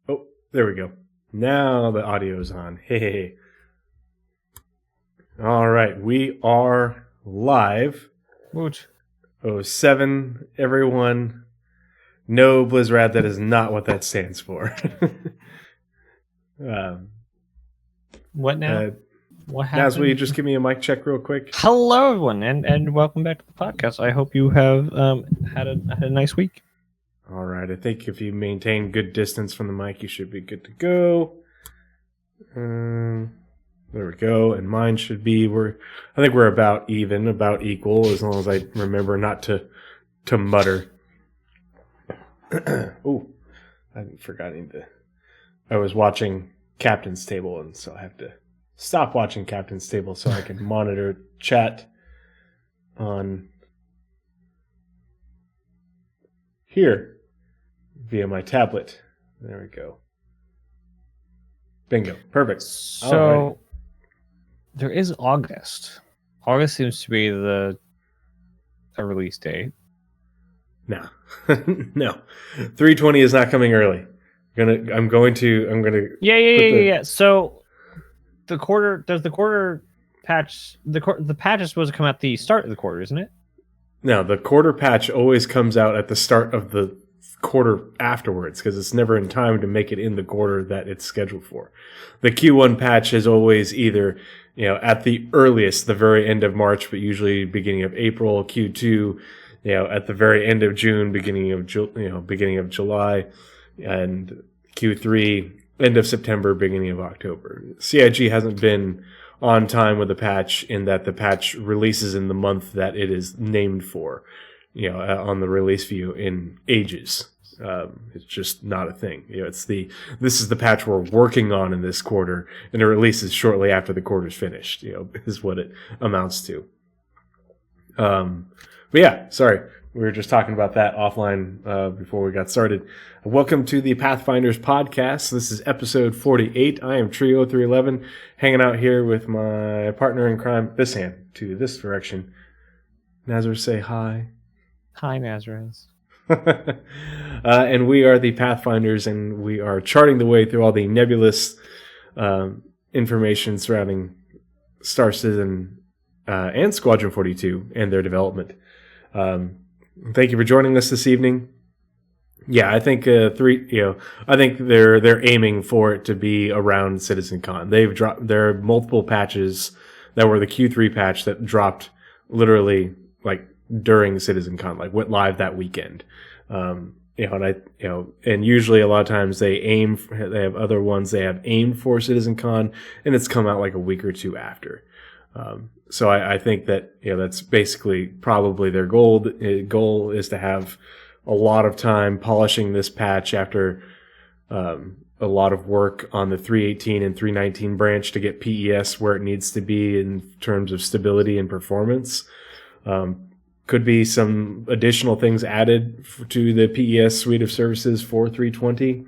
Oh, there we go. Now the audio's on. Hey. All right, we are live. Woot. 07, everyone. No, Blizzrad, that is not what that stands for. What now? What happened? Naz, will you just give me a mic check real quick? Hello, everyone, and welcome back to the podcast. I hope you have had a nice week. All right, I think if you maintain good distance from the mic, you should be good to go. There we go, and mine should be I think we're about even, about equal, as long as I remember not to mutter. Oh, I'm forgetting I was watching Captain's Table, and so I have to stop watching Captain's Table so I can monitor chat on here via my tablet. There we go. Bingo. Perfect. So there is August. August seems to be the release date. No. No. 320 is not coming early. I'm going to Yeah. So the quarter patch the patch is supposed to come at the start of the quarter, isn't it? No, the quarter patch always comes out at the start of the quarter afterwards because it's never in time to make it in the quarter that it's scheduled for. The Q1 patch is always either, at the earliest, the very end of March, but usually beginning of April. Q2, at the very end of June, beginning of July, and Q3, end of September, beginning of October. CIG hasn't been on time with the patch in that the patch releases in the month that it is named for, on the release view in ages. It's just not a thing. This is the patch we're working on in this quarter, and it releases shortly after the quarter's finished. Is what it amounts to. But yeah, sorry, we were just talking about that offline before we got started. Welcome to the Pathfinders podcast. This is episode 48. I am Tree0311, hanging out here with my partner in crime, this hand to this direction. Nazeris, say hi. Hi, Nazeris. And we are the Pathfinders, and we are charting the way through all the nebulous information surrounding Star Citizen and Squadron 42 and their development. Thank you for joining us this evening. Yeah, I think I think they're aiming for it to be around CitizenCon. There are multiple patches that were the Q3 patch that dropped literally like during CitizenCon, like went live that weekend. And usually a lot of times they have other ones they have aimed for CitizenCon, and it's come out like a week or two after. So I think that that's basically probably their goal. Goal is to have a lot of time polishing this patch after a lot of work on the 318 and 319 branch to get PES where it needs to be in terms of stability and performance. Could be some additional things added to the PES suite of services for 320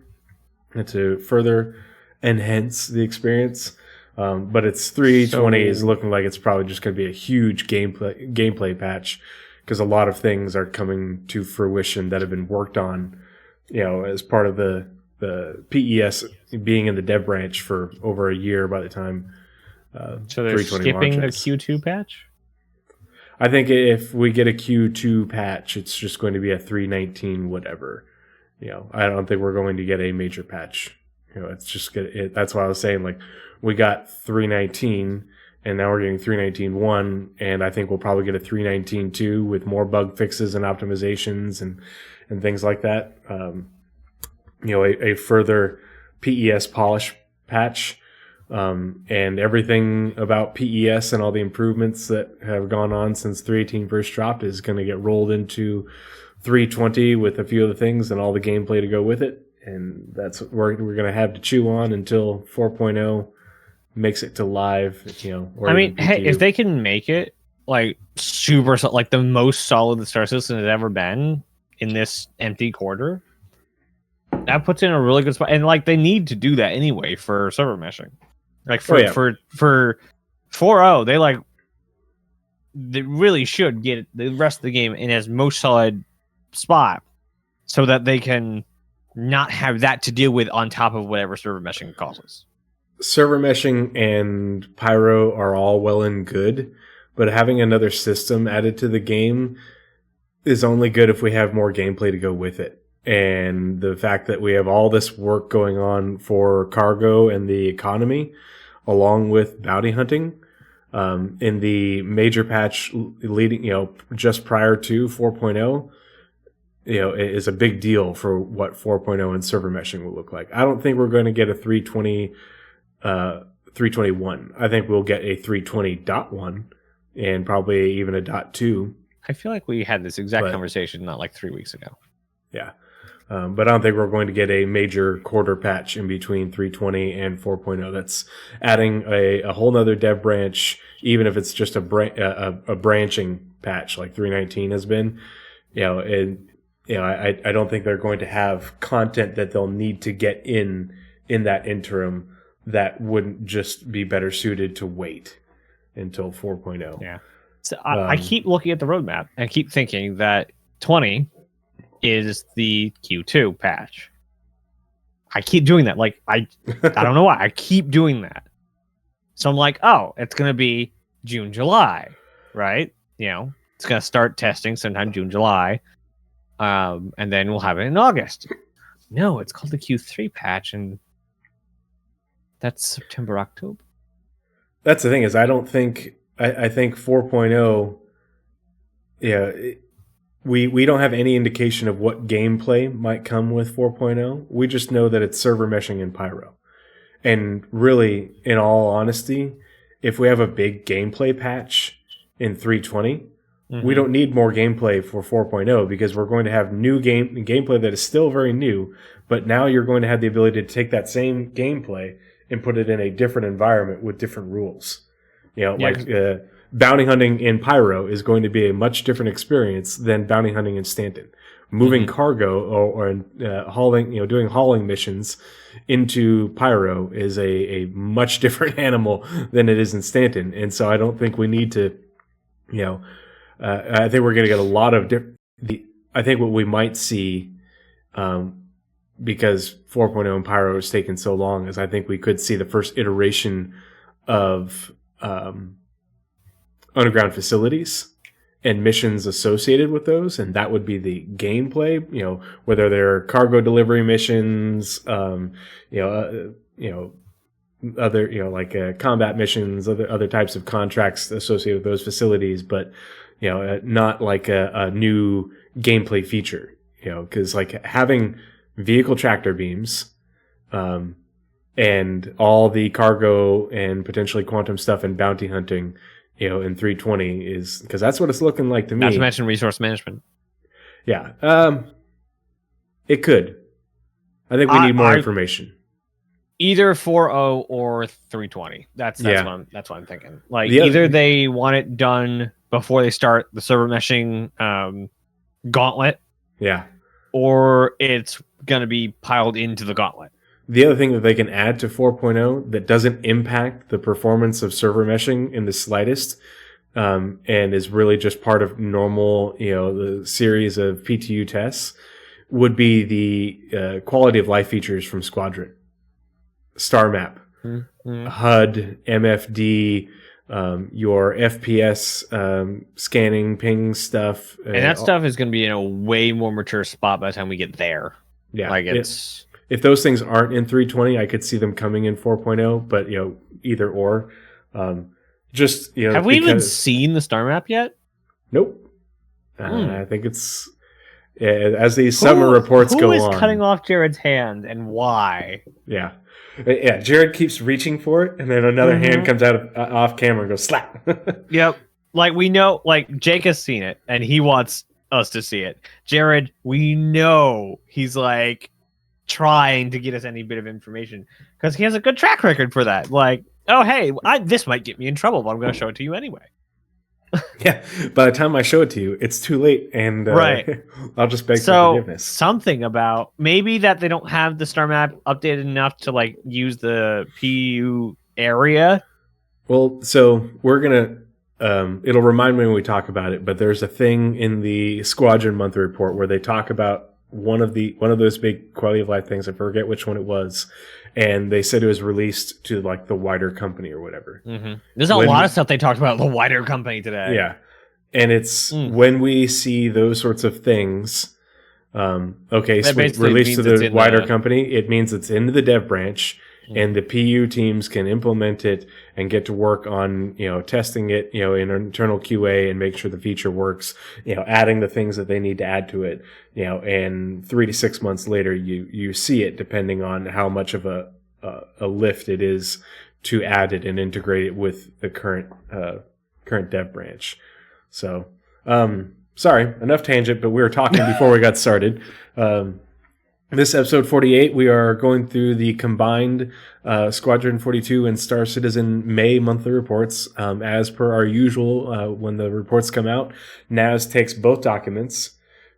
to further enhance the experience. But it's 320 is looking like it's probably just going to be a huge gameplay patch because a lot of things are coming to fruition that have been worked on, as part of the PES being in the dev branch for over a year by the time. So they're skipping the Q2 patch? I think if we get a Q2 patch, it's just going to be a 319 whatever. I don't think we're going to get a major patch. It's just that's why I was saying, like, we got 319, and now we're getting 319.1, and I think we'll probably get a 319.2 with more bug fixes and optimizations and things like that. A further PES polish patch, and everything about PES and all the improvements that have gone on since 318 first dropped is going to get rolled into 320 with a few of the things and all the gameplay to go with it. And that's what we're going to have to chew on until 4.0 makes it to live. If they can make it like super, like the most solid the Star Citizen has ever been in this empty quarter, that puts in a really good spot. And like they need to do that anyway for server meshing. Like for 4.0, they really should get the rest of the game in as most solid spot so that they can not have that to deal with on top of whatever server meshing causes. Server meshing and Pyro are all well and good, but having another system added to the game is only good if we have more gameplay to go with it. And the fact that we have all this work going on for cargo and the economy, along with bounty hunting, in the major patch leading, just prior to 4.0, is a big deal for what 4.0 and server meshing will look like. I don't think we're going to get a 321. I think we'll get a 320.1 and probably even a .2. I feel like we had this exact conversation not like 3 weeks ago. Yeah. But I don't think we're going to get a major quarter patch in between 320 and 4.0. That's adding a whole nother dev branch, even if it's just a branching patch like 319 has been. I don't think they're going to have content that they'll need to get in that interim that wouldn't just be better suited to wait until 4.0. Yeah. So I keep looking at the roadmap and I keep thinking that 20 is the Q2 patch. I keep doing that. Like I don't know why. I keep doing that. So I'm like, oh, it's gonna be June, July, right? It's gonna start testing sometime June, July. And then we'll have it in August. No, it's called the Q3 patch, and that's September, October. That's the thing is I think 4.0, we don't have any indication of what gameplay might come with 4.0. We just know that it's server meshing and Pyro. And really, in all honesty, if we have a big gameplay patch in 320, we don't need more gameplay for 4.0 because we're going to have new gameplay that is still very new, but now you're going to have the ability to take that same gameplay and put it in a different environment with different rules. Bounty hunting in Pyro is going to be a much different experience than bounty hunting in Stanton. Moving cargo or hauling, doing hauling missions into Pyro is a much different animal than it is in Stanton. And so I don't think we need to, I think we're going to get a lot of I think what we might see, because 4.0 and Pyro has taken so long, is I think we could see the first iteration of underground facilities and missions associated with those, and that would be the gameplay. Whether they're cargo delivery missions, other, like combat missions, other types of contracts associated with those facilities, but not like a new gameplay feature. Because like having vehicle tractor beams, and all the cargo and potentially quantum stuff and bounty hunting, in 320 is because that's what it's looking like to me. Not to mention resource management. Yeah. It could. I think we need more information. Either 4.0 or 320. That's what I'm thinking. Like either they want it done before they start the server meshing gauntlet. Yeah. Or it's gonna be piled into the gauntlet. The other thing that they can add to 4.0 that doesn't impact the performance of server meshing in the slightest, and is really just part of normal, the series of PTU tests, would be the quality of life features from Squadron. Star map, HUD, MFD, your FPS scanning, ping stuff. And that stuff is going to be in a way more mature spot by the time we get there. Yeah. Like it's... If those things aren't in 320, I could see them coming in 4.0, but either or. Have we even seen the star map yet? Nope. I think it's as these summer reports go on. Who is cutting off Jared's hand and why? Yeah. Jared keeps reaching for it, and then another hand comes out off camera and goes slap. Yep. Like we know, like Jake has seen it, and he wants us to see it. Jared, we know he's like trying to get us any bit of information because he has a good track record for that. Like, oh hey, this might get me in trouble, but I'm going to show it to you anyway. Yeah, by the time I show it to you, it's too late, and right. I'll just beg for forgiveness. Something about maybe that they don't have the star map updated enough to like use the PU area. Well, so we're gonna. It'll remind me when we talk about it, but there's a thing in the Squadron monthly report where they talk about one of those big quality of life things. I forget which one it was, and they said it was released to like the wider company or whatever. Mm-hmm. There's a lot of stuff they talked about the wider company today. Yeah, and it's when we see those sorts of things. Okay, so released to the wider company, it means it's into the dev branch, and the PU teams can implement it and get to work on, testing it, in internal QA and make sure the feature works, adding the things that they need to add to it, and 3 to 6 months later, you see it depending on how much of a lift it is to add it and integrate it with the current dev branch. So, sorry, enough tangent, but we were talking before we got started. This episode 48, we are going through the combined Squadron 42 and Star Citizen May monthly reports. As per our usual, when the reports come out, Naz takes both documents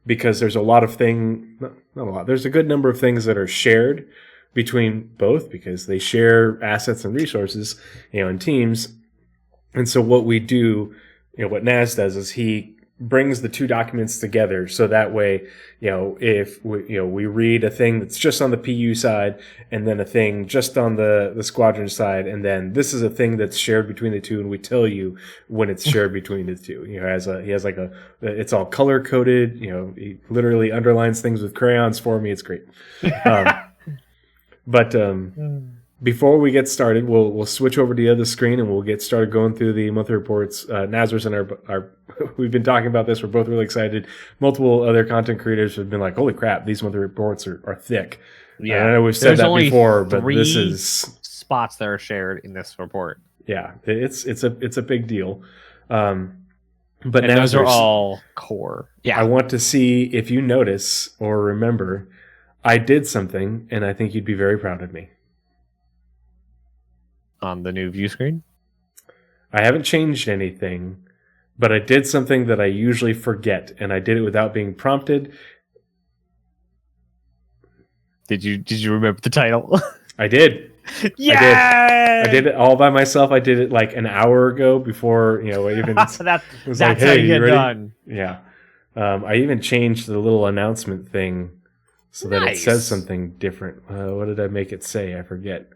because there's a lot of not a lot, there's a good number of things that are shared between both because they share assets and resources, in teams. And so what we do, what Naz does is he brings the two documents together so that way, if we read a thing that's just on the PU side and then a thing just on the squadron side, and then this is a thing that's shared between the two, and we tell you when it's shared between the two. He has it's all color coded. He literally underlines things with crayons for me. It's great. But before we get started, we'll switch over to the other screen and we'll get started going through the monthly reports. Nazeris and our we've been talking about this. We're both really excited. Multiple other content creators have been like, "Holy crap, these monthly reports are thick." Yeah, and I know we've said that before, but this is spots that are shared in this report. Yeah, it's a big deal. But and those are all core. Yeah, I want to see if you notice or remember. I did something, and I think you'd be very proud of me. On the new view screen? I haven't changed anything, but I did something that I usually forget, and I did it without being prompted. Did you remember the title? I did. Yeah, I did it all by myself. I did it like an hour ago before, even that's like, hey, how you get done. Yeah. I even changed the little announcement thing so that it says something different. What did I make it say? I forget.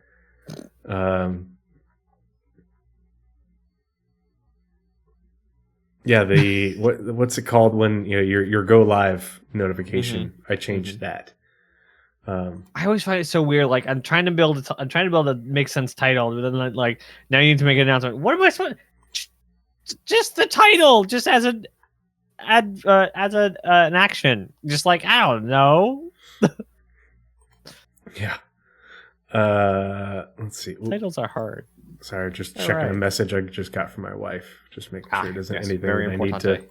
Yeah, the what's it called when your go live notification? I changed that. I always find it so weird. Like I'm trying to build a make sense title, but then like now you need to make an announcement. What am I supposed? Just the title, just as an action. Just like I don't know. Yeah. Let's see. Titles are hard. Sorry, just checking a message I just got from my wife. Just making sure it isn't anything that I need to.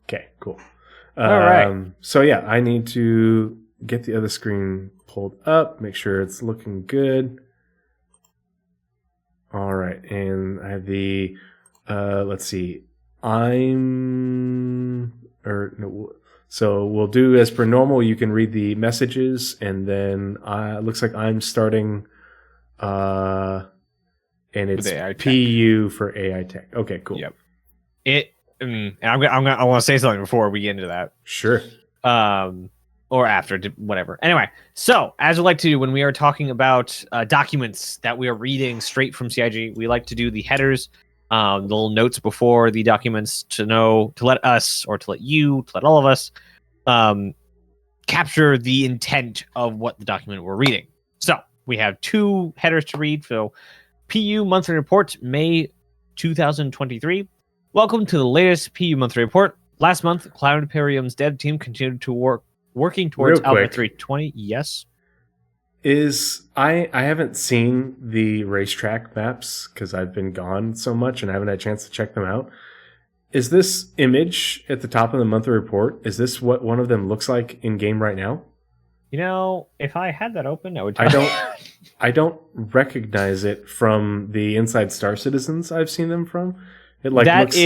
Okay, cool. All right. So yeah, I need to get the other screen pulled up, make sure it's looking good. All right, and I have the. Let's see. So we'll do as per normal. You can read the messages, and then it looks like I'm starting, and it's PU for AI Tech. Okay, cool. Yep. And I want to say something before we get into that. Sure. Or after, whatever. Anyway, so as we like to do when we are talking about documents that we are reading straight from CIG, we like to do the headers. The little notes before the documents to let us, or to let you, to let all of us capture the intent of what the document we're reading. So we have two headers to read. So PU Monthly Report, May 2023. Welcome to the latest PU Monthly Report. Last month, Cloud Imperium's dev team continued to working towards Alpha 320. Yes. I haven't seen the racetrack maps because I've been gone so much and I haven't had a chance to check them out. Is this image at the top of the monthly report, is this what one of them looks like in game right now? If I had that open, I would. I don't recognize it from the Inside Star Citizens I've seen them from. It looks like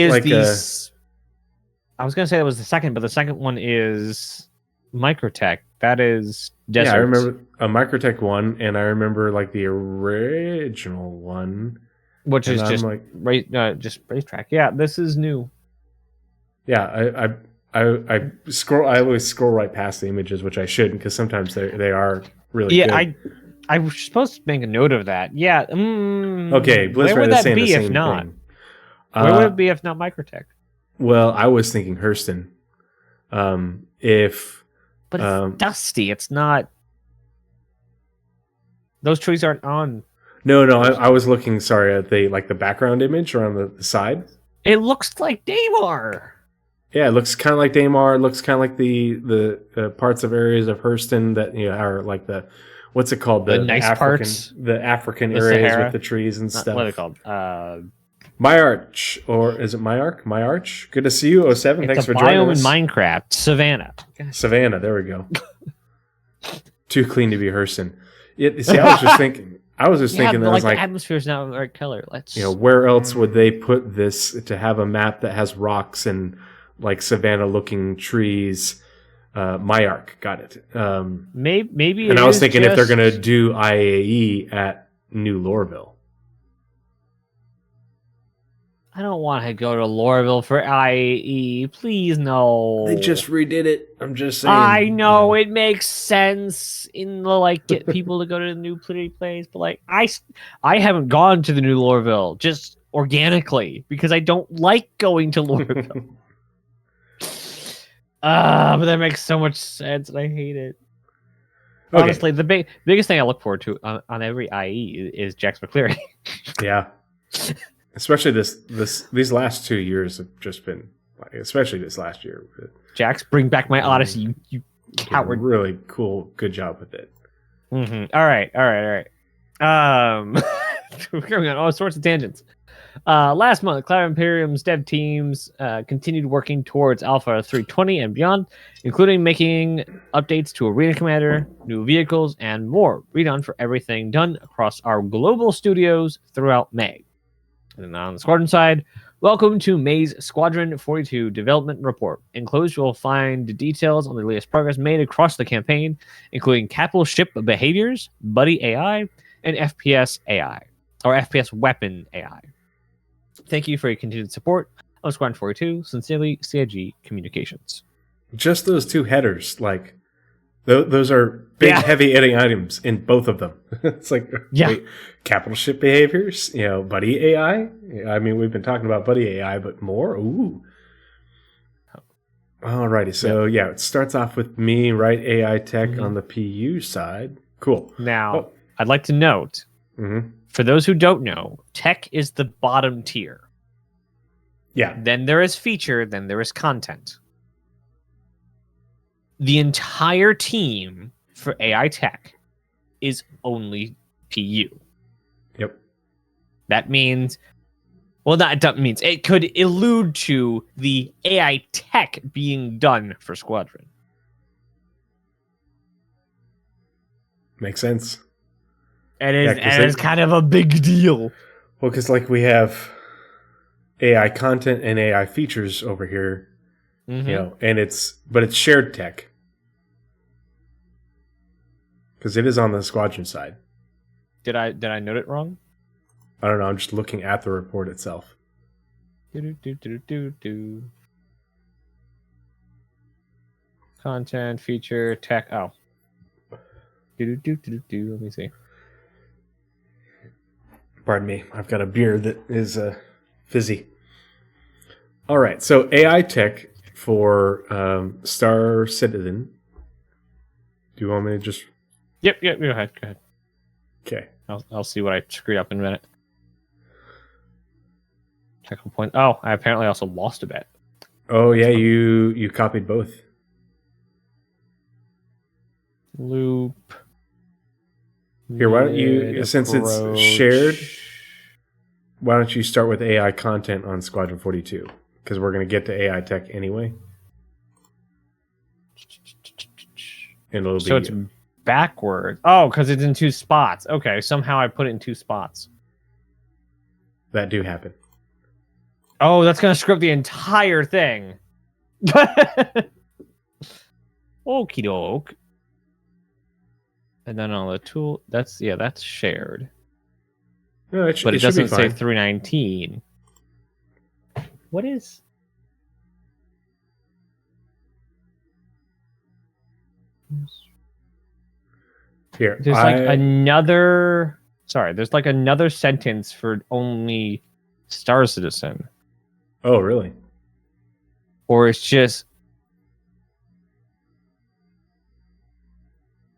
I was going to say that was the second, but the second one is Microtech. That is Desert. Yeah, I remember a Microtech one, and I remember like the original one, which is just racetrack. Yeah, this is new. Yeah, I always scroll right past the images, which I shouldn't, because sometimes they are really good. I was supposed to make a note of that. Yeah. Okay, where would is that saying be the if same not? thing. Where would it be if not Microtech? Well, I was thinking Hurston. But it's dusty. It's not. Those trees aren't on. No, I was looking. Sorry, at the background image or on the side. It looks like Daymar. Yeah, it looks kind of like Daymar. It looks kind of like the parts of areas of Hurston that are like the what's it called, the nice African parts, the African the areas Sahara. with the trees and stuff. What are they called? Myarch, or is it Myarch? Myarch. Good to see you, 07. Thanks for joining us. It's a biome in Minecraft. Savannah. Savannah. There we go. Too clean to be Hurston. See, I was just thinking. That was the atmosphere's not the right color. Let's. Where else would they put this to have a map that has rocks and like Savannah-looking trees? Myarch, got it. Maybe. And I was thinking if they're going to do IAE at New Lorville. I don't want to go to Lorville for IAE. Please, no. They just redid it. I'm just saying. I know it makes sense in the get people to go to the new pretty place, but I haven't gone to the new Lorville just organically because I don't like going to Lorville. But that makes so much sense, and I hate it. Okay. Honestly, the biggest thing I look forward to on every IE is Jax McCleary. Yeah. Especially these last 2 years have just been, especially this last year. Jax, bring back my Odyssey, you coward. Really cool. Good job with it. Mm-hmm. All right. We're going on all sorts of tangents. Last month, Cloud Imperium's dev teams continued working towards Alpha 320 and beyond, including making updates to Arena Commander, new vehicles, and more. Read on for everything done across our global studios throughout May. And on the Squadron side, welcome to May's Squadron 42 Development Report. Enclosed, you'll find details on the latest progress made across the campaign, including capital ship behaviors, buddy AI, and FPS AI, or FPS weapon AI. Thank you for your continued support of Squadron 42. Sincerely, CIG Communications. Just those two headers, those are big, heavy hitting items in both of them. It's wait, capital ship behaviors, buddy AI. I mean, we've been talking about buddy AI, but more. Ooh. Alrighty, so it starts off with me, right? AI tech on the PU side. Cool. Now, I'd like to note, for those who don't know, tech is the bottom tier. Yeah. Then there is feature, then there is content. The entire team for AI tech is only PU. Yep. That means, that means it could allude to the AI tech being done for Squadron. Makes sense. It is kind of a big deal. Well, because we have AI content and AI features over here, and it's shared tech. Because it is on the Squadron side. Did I note it wrong? I don't know. I'm just looking at the report itself. Content, feature, tech. Oh. Let me see. Pardon me. I've got a beer that is fizzy. All right. So AI tech for Star Citizen. Do you want me to just... Yep, go ahead. Okay. I'll see what I screwed up in a minute. Technical point. Oh, I apparently also lost a bet. Oh, yeah, you copied both. Loop. Here, why don't you, since it's shared, why don't you start with AI content on Squadron 42? Because we're going to get to AI tech anyway. And it'll so it's backward. Oh, because it's in two spots. Okay, somehow I put it in two spots. That do happen. Oh, that's going to screw up the entire thing. Okie doke. And then on the tool, that's shared. No, but it doesn't say 319. What is? Here, There's like another. Sorry, there's like another sentence for only Star Citizen. Oh, really? Or it's just.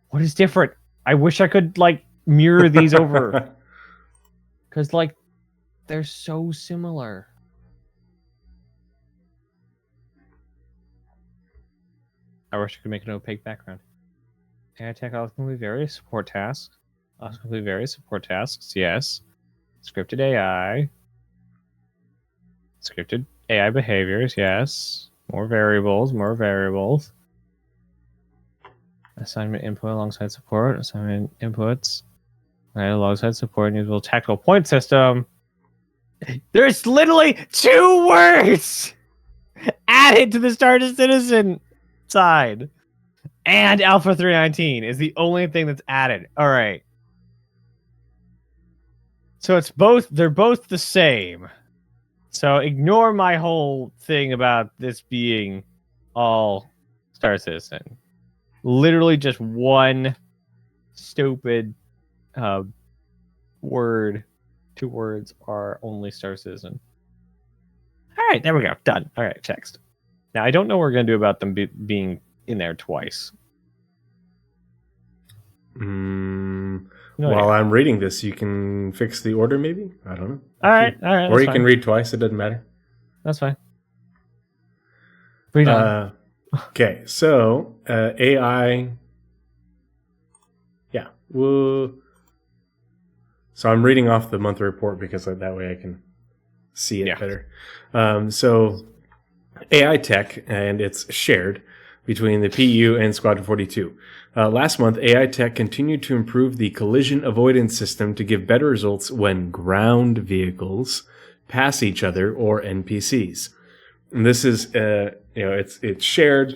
What is different? I wish I could like mirror these over. Because like they're so similar. I wish I could make an opaque background. AI tech automatically various support tasks. Automatically various support tasks, yes. Scripted AI. Scripted AI behaviors, yes. More variables, more variables. Assignment input alongside support. Assignment inputs. Right, alongside support, usable tactical point system. There's literally 2 words added to the Star Citizen side. And Alpha 319 is the only thing that's added. All right. So it's both, they're both the same. So ignore my whole thing about this being all Star Citizen. Literally just one stupid word, 2 words are only Star Citizen. All right, there we go. Done. All right, text. Now, I don't know what we're going to do about them being in there twice. While I'm reading this, you can fix the order, maybe? I don't know. All right. Or you can read twice. It doesn't matter. That's fine. Read on. Okay, so AI... Yeah. Whoa. So I'm reading off the monthly report because that way I can see it better. So AI tech, and it's shared between the PU and Squadron 42. Last month, AI tech continued to improve the collision avoidance system to give better results when ground vehicles pass each other or NPCs. And this is, it's shared,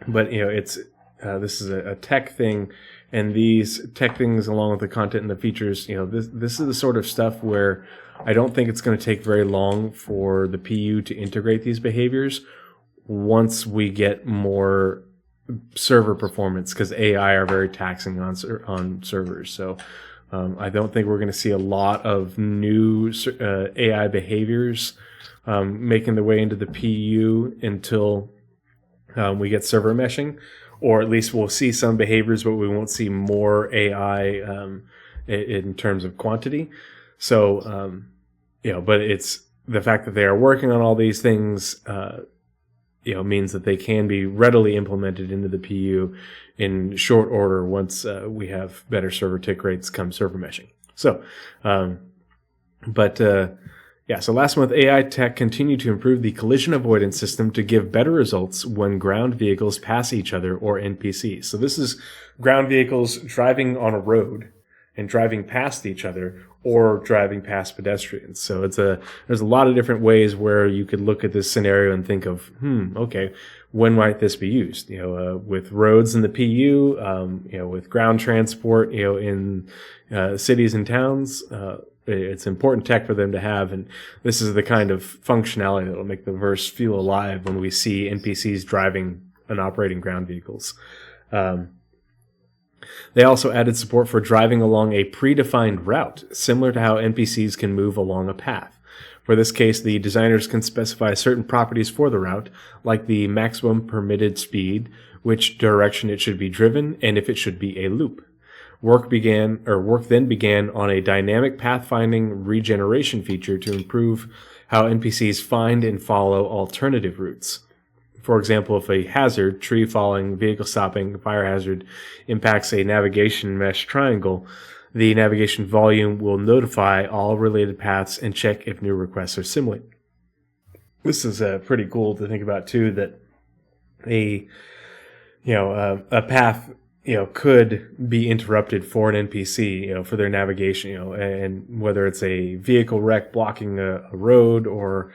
but it's this is a tech thing, and these tech things, along with the content and the features, this is the sort of stuff where I don't think it's going to take very long for the PU to integrate these behaviors once we get more server performance, because AI are very taxing on servers. So I don't think we're going to see a lot of new AI behaviors making their way into the PU until we get server meshing, or at least we'll see some behaviors, but we won't see more AI in terms of quantity. So, but it's the fact that they are working on all these things, means that they can be readily implemented into the PU in short order once we have better server tick rates come server meshing. So, so last month, AI tech continued to improve the collision avoidance system to give better results when ground vehicles pass each other or NPCs. So this is ground vehicles driving on a road and driving past each other or driving past pedestrians. So there's a lot of different ways where you could look at this scenario and think of, okay, when might this be used? With roads in the PU, with ground transport, in cities and towns, it's important tech for them to have, and this is the kind of functionality that will make the verse feel alive when we see NPCs driving and operating ground vehicles. They also added support for driving along a predefined route, similar to how NPCs can move along a path. For this case, the designers can specify certain properties for the route, like the maximum permitted speed, which direction it should be driven, and if it should be a loop. Work then began on a dynamic pathfinding regeneration feature to improve how NPCs find and follow alternative routes. For example, if a hazard, tree falling, vehicle stopping, fire hazard, impacts a navigation mesh triangle, the navigation volume will notify all related paths and check if new requests are similar. This is pretty cool to think about too, that a path could be interrupted for an NPC, for their navigation, and whether it's a vehicle wreck blocking a road or,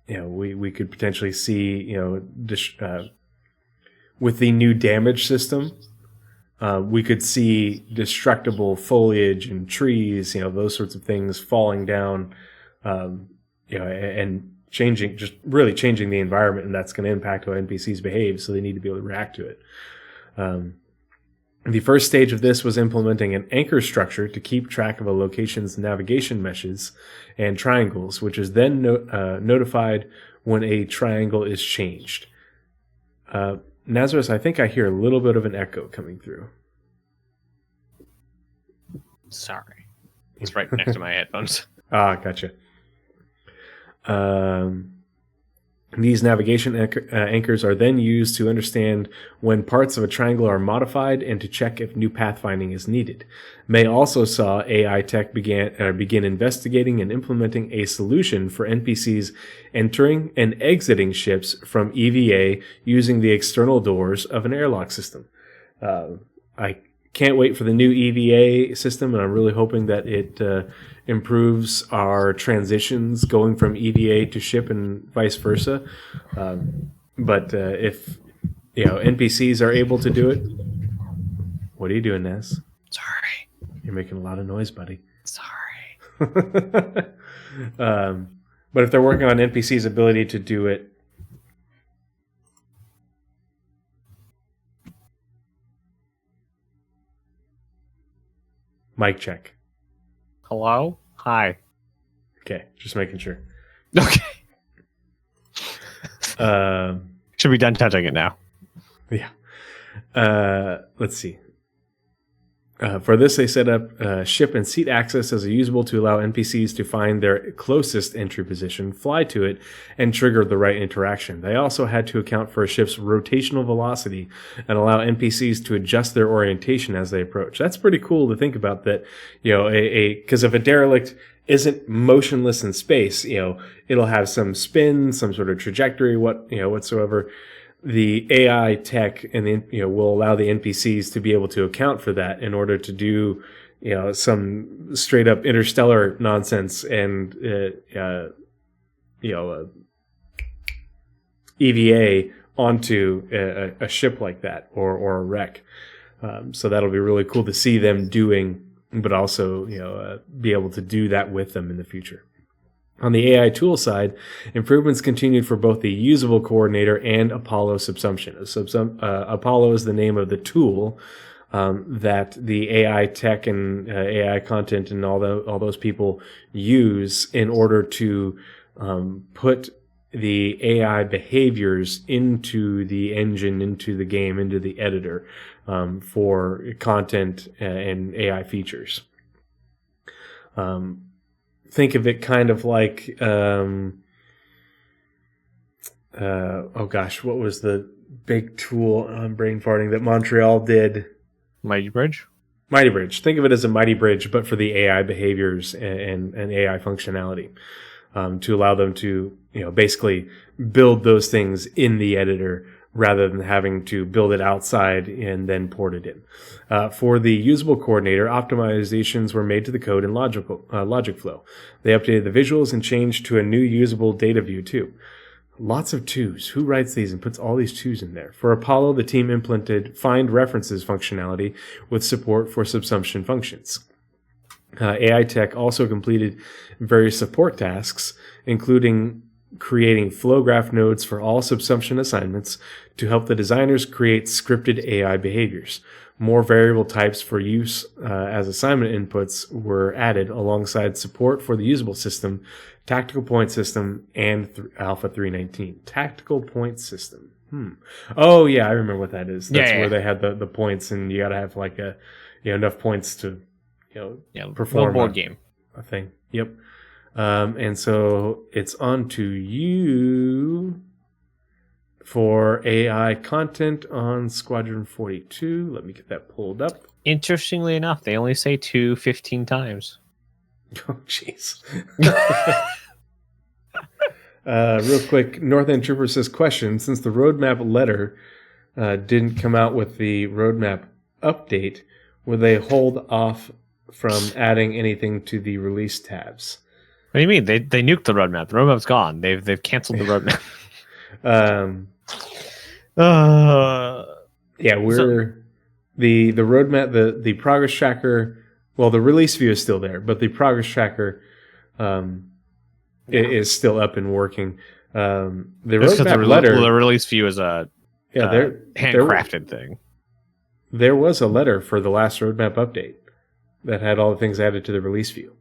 we could potentially see, with the new damage system, we could see destructible foliage and trees, those sorts of things falling down, and changing the environment, and that's going to impact how NPCs behave. So they need to be able to react to it. The first stage of this was implementing an anchor structure to keep track of a location's navigation meshes and triangles, which is then notified when a triangle is changed. Nazeris, I think I hear a little bit of an echo coming through. Sorry. It's right next to my headphones. Gotcha. These navigation anchors are then used to understand when parts of a triangle are modified and to check if new pathfinding is needed. May also saw AI tech begin investigating and implementing a solution for NPCs entering and exiting ships from EVA using the external doors of an airlock system. I can't wait for the new EVA system, and I'm really hoping that it improves our transitions going from EVA to ship and vice versa. But if NPCs are able to do it, what are you doing, Naz? Sorry. You're making a lot of noise, buddy. Sorry. But if they're working on NPCs' ability to do it, mic check. Hello? Hi. Okay, just making sure. Okay. Should be done touching it now. Yeah. Let's see. For this, they set up ship and seat access as a usable to allow NPCs to find their closest entry position, fly to it, and trigger the right interaction. They also had to account for a ship's rotational velocity and allow NPCs to adjust their orientation as they approach. That's pretty cool to think about that, because if a derelict isn't motionless in space, it'll have some spin, some sort of trajectory, whatsoever. The AI tech and will allow the NPCs to be able to account for that in order to do some straight up interstellar nonsense and EVA onto a ship like that or a wreck. So that'll be really cool to see them doing, but also be able to do that with them in the future. On the AI tool side, improvements continued for both the usable coordinator and Apollo subsumption. Apollo is the name of the tool that the AI tech and AI content and all those people use in order to put the AI behaviors into the engine, into the game, into the editor for content and AI features. Think of it kind of like, what was the big tool? I'm brain farting that Montreal did. Mighty Bridge? Mighty Bridge. Think of it as a Mighty Bridge, but for the AI behaviors and AI functionality, to allow them to, basically build those things in the editor rather than having to build it outside and then port it in. For the usable coordinator, optimizations were made to the code in logic flow. They updated the visuals and changed to a new usable data view too. Lots of twos. Who writes these and puts all these twos in there? For Apollo, the team implemented find references functionality with support for subsumption functions. AI Tech also completed various support tasks, including creating flow graph nodes for all subsumption assignments to help the designers create scripted AI behaviors. More variable types for use as assignment inputs were added alongside support for the usable system, tactical point system, and Alpha 319. Tactical point system. Oh, yeah, I remember what that is. That's where they had the points, and you got to have like enough points to perform board game. A thing. Yep. And so it's on to you for AI content on Squadron 42. Let me get that pulled up. Interestingly enough, they only say 15 times. Oh, jeez. Real quick, North End Trooper says, question, since the roadmap letter didn't come out with the roadmap update, will they hold off from adding anything to the release tabs? What do you mean? They nuked the roadmap. The roadmap's gone. They've canceled the roadmap. Yeah, the roadmap, the progress tracker. Well, the release view is still there, but the progress tracker is still up and working. The roadmap letter. The release view is a handcrafted thing. there was a letter for the last roadmap update that had all the things added to the release view.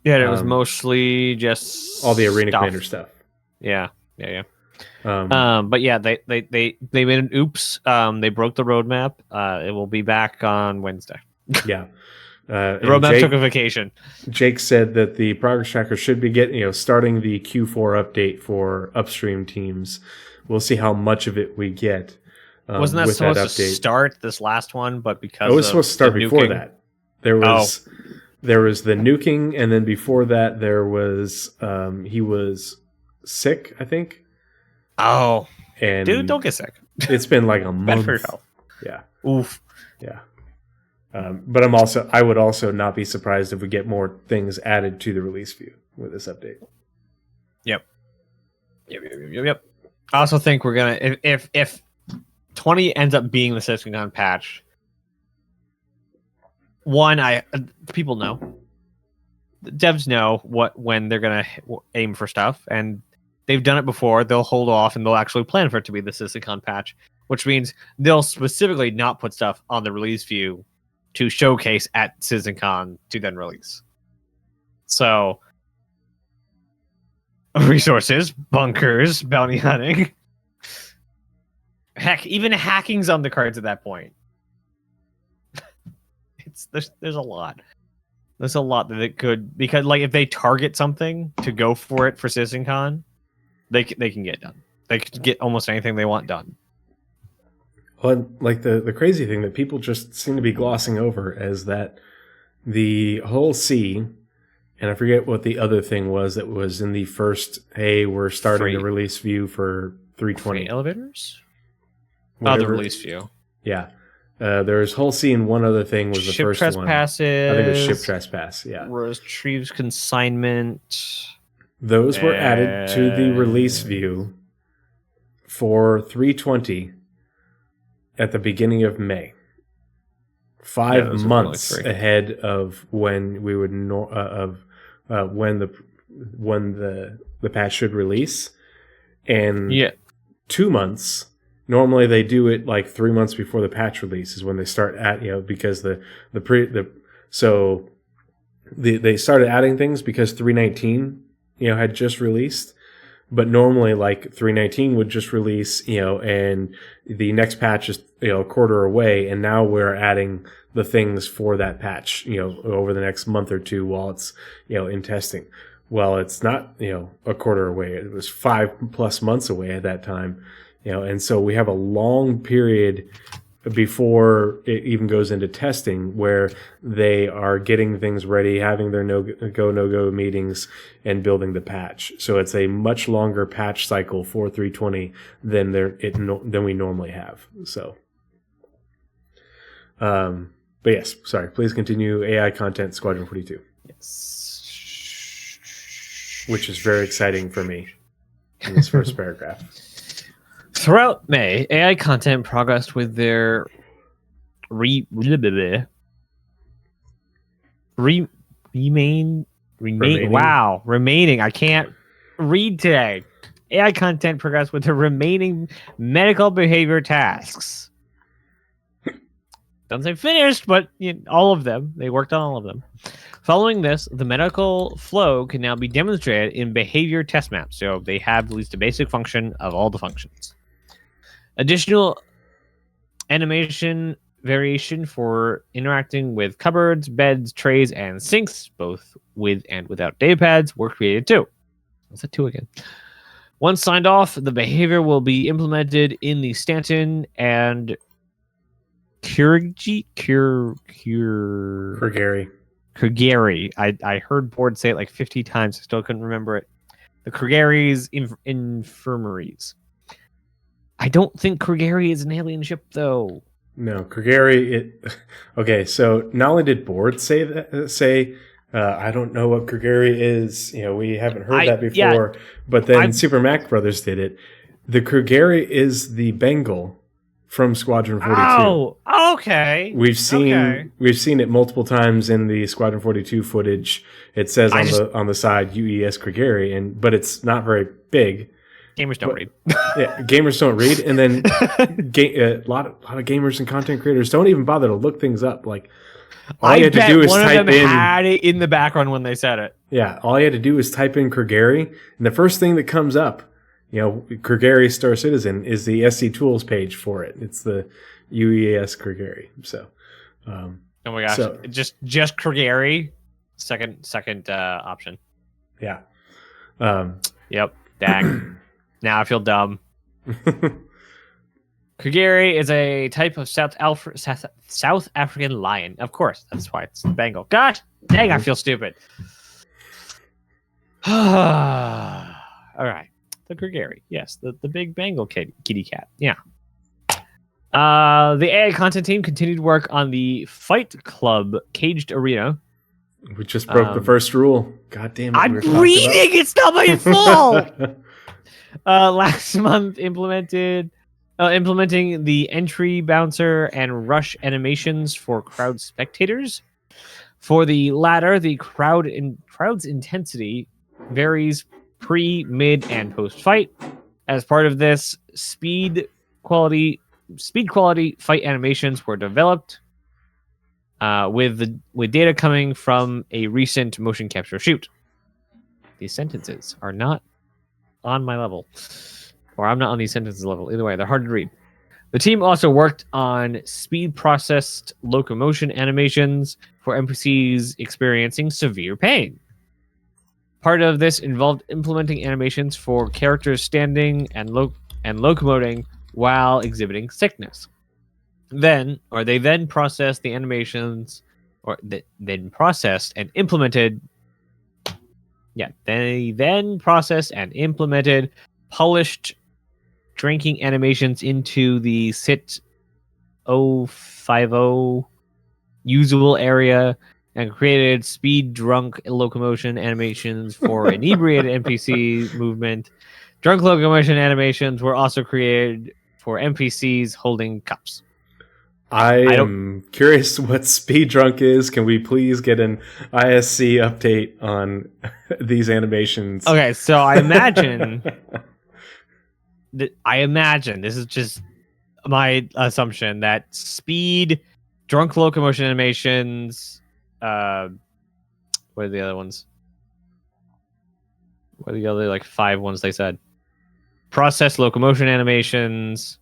Yeah, it was mostly just all the Arena Commander stuff. Yeah. But yeah, they made an oops. They broke the roadmap. It will be back on Wednesday. Yeah. The roadmap took a vacation. Jake said that the progress tracker should be starting the Q4 update for upstream teams. We'll see how much of it we get. Wasn't that supposed to start this last one? But because it was supposed to start before that. There was the nuking, and then before that there was he was sick, I think. Oh, and dude, don't get sick. It's been like a month. Bad for your health. Yeah. Oof. Yeah. But I would also not be surprised if we get more things added to the release view with this update. Yep. I also think we're gonna if 20 ends up being the CitizenCon patch. One, people know, the devs know when they're gonna aim for stuff, and they've done it before. They'll hold off and they'll actually plan for it to be the CitizenCon patch, which means they'll specifically not put stuff on the release view to showcase at CitizenCon to then release. So, resources, bunkers, bounty hunting. Heck, even hacking's on the cards at that point. There's a lot. There's a lot that it could, because like if they target something to go for it for CitizenCon, they can get done. They can get almost anything they want done. Well, like the crazy thing that people just seem to be glossing over is that the whole C, and I forget what the other thing was that was in the first, hey, we're starting the release view for 320. Free elevators? Whatever. The release view. Yeah. There was whole C and one other thing was the ship first trespasses, one. I think it was ship trespass, yeah. Retrieves consignment. Those were added to the release view for 320 at the beginning of May. 5 months ahead of when we would when the patch should release, and 2 months. Normally they do it like 3 months before the patch release is when they start because they started adding things because 319 had just released. But normally, like 319 would just release, and the next patch is a quarter away, and now we're adding the things for that patch, over the next month or two while it's in testing. Well, it's not a quarter away; it was 5+ months away at that time, and so we have a long period before it even goes into testing where they are getting things ready, having their no-go meetings, and building the patch. So it's a much longer patch cycle for 320 than we normally have. So, but yes, sorry. Please continue. AI content, Squadron 42. Yes. Which is very exciting for me in this first paragraph. Throughout May, AI content progressed with their remaining. I can't read today. AI content progressed with the remaining medical behavior tasks. Doesn't say finished, but all of them. They worked on all of them. Following this, the medical flow can now be demonstrated in behavior test maps. So they have at least a basic function of all the functions. Additional animation variation for interacting with cupboards, beds, trays, and sinks, both with and without data pads, were created too. What's that 2 again? Once signed off, the behavior will be implemented in the Stanton and Kurgari. I heard Board say it like 50 times. I still couldn't remember it. The Kurgari's infirmaries. I don't think Kurgari is an alien ship, though. No, Kurgari. Okay, so not only did Board say that, I don't know what Kurgari is. We haven't heard that before. Yeah, but then Super Mac Brothers did it. The Kurgari is the Bengal from Squadron 42. Oh, okay. We've seen it multiple times in the Squadron 42 footage. It says on the side UES Kurgari, but it's not very big. Gamers don't read. Yeah, gamers don't read, and then a lot of gamers and content creators don't even bother to look things up. Like, all you had to do is type in. Had it in the background when they said it. Yeah, all you had to do is type in Kurgari, and the first thing that comes up, Kurgari Star Citizen is the SC Tools page for it. It's the UEAS Kurgari. So, oh my gosh, just Kurgari, second option. Yeah. Yep. Dang. Now I feel dumb. Kurgari is a type of South African lion. Of course, that's why it's Bengal. God dang, I feel stupid. All right. The Kurgari. Yes, the big Bengal kitty cat. Yeah. The AI content team continued work on the Fight Club Caged Arena. We just broke the first rule. God damn it. I'm reading! It's not my fault! Last month, implementing the entry bouncer and rush animations for crowd spectators. For the latter, the crowd's intensity varies pre, mid, and post-fight. As part of this, speed quality fight animations were developed with data coming from a recent motion capture shoot. These sentences are not on my level, or I'm not on these sentences level. Either way, they're hard to read. The team also worked on speed processed locomotion animations for NPCs experiencing severe pain. Part of this involved implementing animations for characters standing and locomoting while exhibiting sickness. They then processed the animations, then processed and implemented polished drinking animations into the SIT 050 usable area and created speed drunk locomotion animations for inebriated NPC movement. Drunk locomotion animations were also created for NPCs holding cups. I am curious what speed drunk is. Can we please get an ISC update on these animations? Okay, so I imagine this is just my assumption that speed drunk locomotion animations. What are the other ones? What are the other 5 ones they said? Process locomotion animations.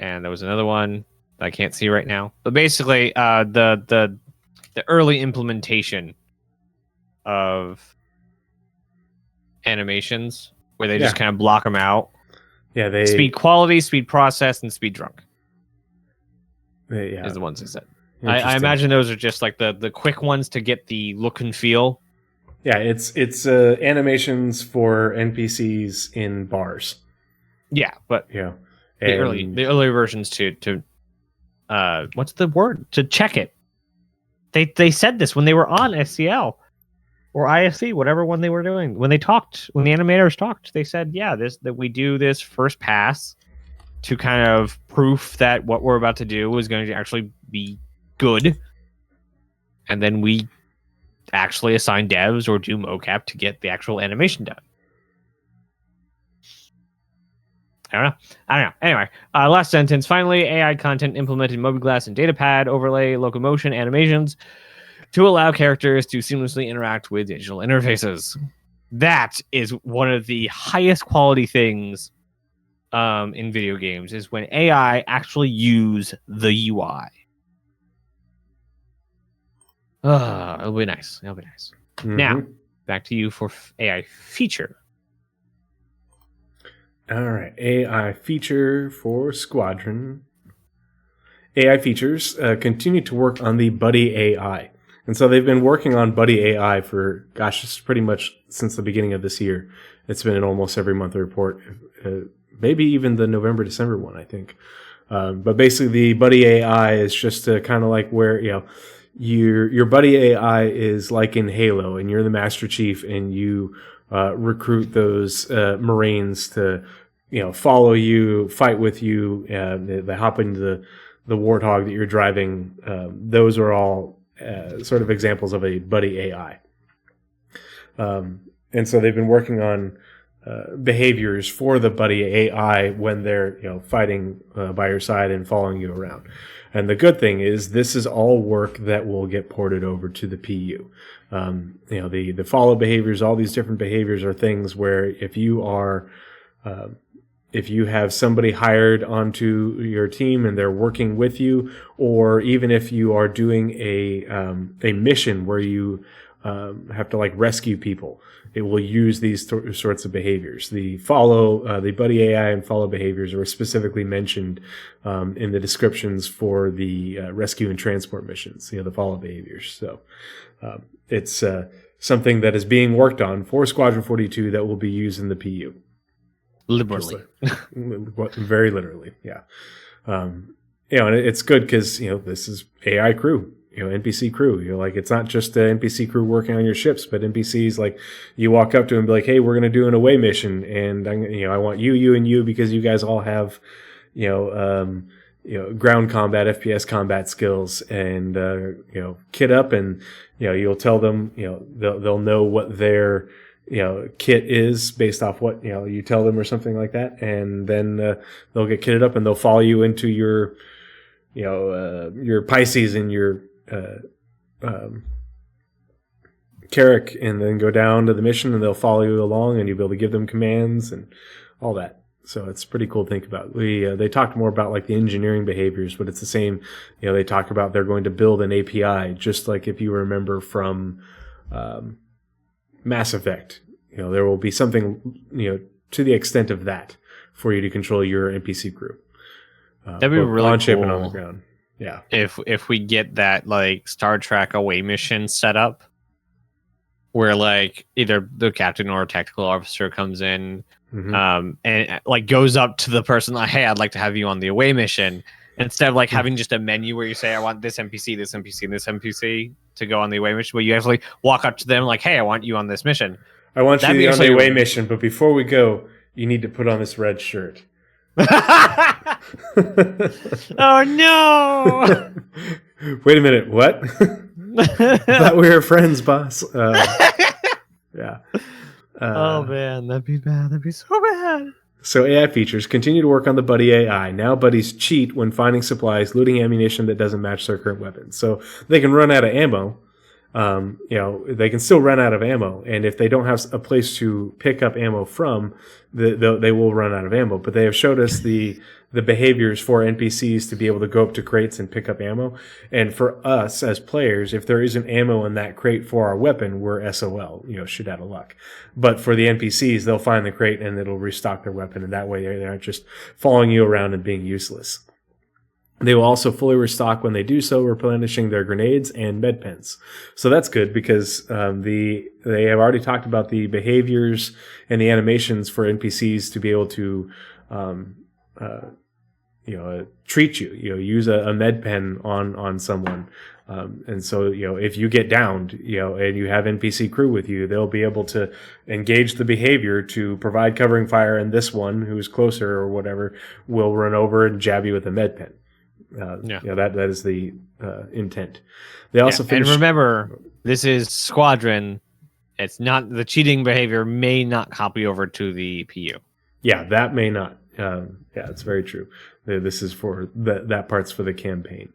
And there was another one that I can't see right now. But basically, the early implementation of animations where they just kind of block them out. Yeah, they speed quality, speed process, and speed drunk. Is the ones they said. I imagine those are just the quick ones to get the look and feel. Yeah, it's animations for NPCs in bars. Yeah, but yeah. The early versions to what's the word? To check it. They said this when they were on SCL or IFC, whatever one they were doing. When the animators talked, they said, that we do this first pass to kind of proof that what we're about to do is going to actually be good. And then we actually assign devs or do mocap to get the actual animation done. I don't know. Anyway, last sentence. Finally, AI content implemented mobiGlass and datapad overlay locomotion animations to allow characters to seamlessly interact with digital interfaces. That is one of the highest quality things in video games, is when AI actually use the UI. It'll be nice. Mm-hmm. Now, back to you for AI feature. All right, AI feature for Squadron. AI features continue to work on the Buddy AI. And so they've been working on Buddy AI for, just pretty much since the beginning of this year. It's been in almost every month report, maybe even the November, December one, I think. But basically the Buddy AI is just kind of like where, your Buddy AI is like in Halo, and you're the Master Chief, and you recruit those Marines to, follow you, fight with you. They hop into the Warthog that you're driving. Those are all sort of examples of a Buddy AI. And so they've been working on behaviors for the buddy AI when they're fighting by your side and following you around. And the good thing is this is all work that will get ported over to the PU. The follow behaviors, all these different behaviors are things where if you have somebody hired onto your team and they're working with you, or even if you are doing a mission where you have to rescue people, it will use these sorts of behaviors. The buddy AI and follow behaviors are specifically mentioned in the descriptions for the rescue and transport missions, the follow behaviors. So it's something that is being worked on for Squadron 42 that will be used in the PU. Liberally. Very literally, yeah. And it's good because, this is AI crew. NPC crew. It's not just the NPC crew working on your ships, but NPCs you walk up to them and be like, hey, we're going to do an away mission, and I want you, and you because you guys all have, ground combat, FPS combat skills, and kit up, and you'll tell them, they'll know what their kit is based off what you tell them or something like that, and then they'll get kitted up and they'll follow you into your Pisces and your Carrick, and then go down to the mission, and they'll follow you along, and you'll be able to give them commands and all that. So it's pretty cool to think about. They talked more about the engineering behaviors, but it's the same. They talk about they're going to build an API, just like if you remember from Mass Effect. There will be something to the extent of that for you to control your NPC crew. That'd be really on cool. ship and on the ground. Yeah. If we get that Star Trek away mission set up, where either the captain or a tactical officer comes in, and goes up to the person hey, I'd like to have you on the away mission, instead of having just a menu where you say I want this NPC, this NPC, and this NPC to go on the away mission, but you actually walk up to them hey, I want you on this mission. I want you on the away mission, but before we go, you need to put on this red shirt. Oh no! Wait a minute, what? I thought we were friends, boss. Yeah. Oh man, that'd be bad. That'd be so bad. So AI features continue to work on the buddy AI. Now buddies cheat when finding supplies, looting ammunition that doesn't match their current weapons. So they can run out of ammo. They can still run out of ammo, and if they don't have a place to pick up ammo from, they will run out of ammo. But they have showed us the behaviors for NPCs to be able to go up to crates and pick up ammo. And for us as players, if there isn't ammo in that crate for our weapon, we're SOL, shit out of luck. But for the NPCs, they'll find the crate and it'll restock their weapon, and that way they aren't just following you around and being useless. They will also fully restock when they do so, replenishing their grenades and med pens. So that's good because they have already talked about the behaviors and the animations for NPCs to be able to treat you. Use a med pen on someone. And so, if you get downed, and you have NPC crew with you, they'll be able to engage the behavior to provide covering fire, and this one who's closer or whatever will run over and jab you with a med pen. That is the intent. They also and remember, this is Squadron. It's not the cheating behavior may not copy over to the PU. Yeah, that may not. It's very true. This is for that part's for the campaign.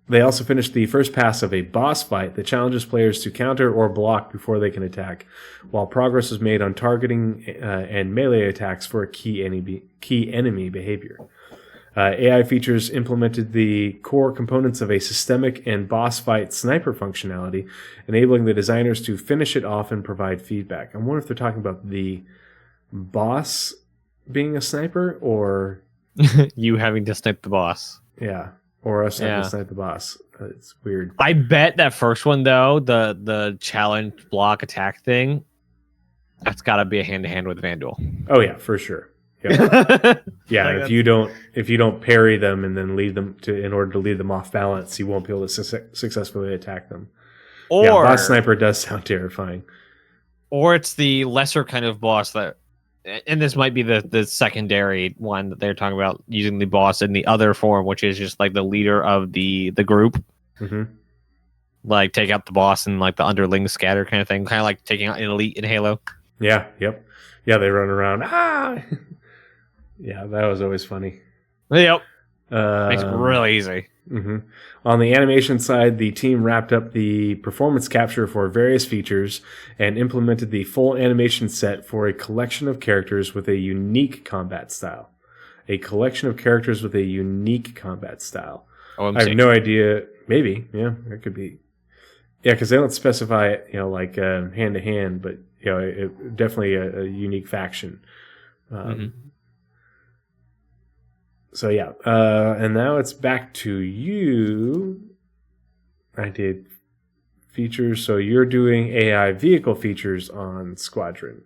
They also finished the first pass of a boss fight that challenges players to counter or block before they can attack, while progress is made on targeting and melee attacks for a key enemy behavior. AI features implemented the core components of a systemic and boss fight sniper functionality, enabling the designers to finish it off and provide feedback. I wonder if they're talking about the boss being a sniper or you having to snipe the boss. Yeah, or us having to snipe the boss. It's weird. I bet that first one though, the challenge block attack thing, that's got to be a hand-to-hand with Vandal. Oh yeah, for sure. Yep. Yeah, if you don't parry them and then lead them in order to lead them off balance, you won't be able to successfully attack them. Or boss sniper does sound terrifying. Or it's the lesser kind of boss that, and this might be the secondary one that they're talking about, using the boss in the other form, which is just like the leader of the group. Mm-hmm. Like take out the boss and like the underling scatter kind of thing, kind of like taking out an elite in Halo. Yeah. Yep. Yeah. They run around. Ah. Yeah, that was always funny. Yep. Makes it really easy. Mm-hmm. On the animation side, the team wrapped up the performance capture for various features and implemented the full animation set for a collection of characters with a unique combat style. A collection of characters with a unique combat style. OMC. I have no idea. Maybe, yeah, it could be. Yeah, because they don't specify it, like hand to hand, but definitely a unique faction. So yeah, and now it's back to you. I did features, so you're doing AI vehicle features on Squadron,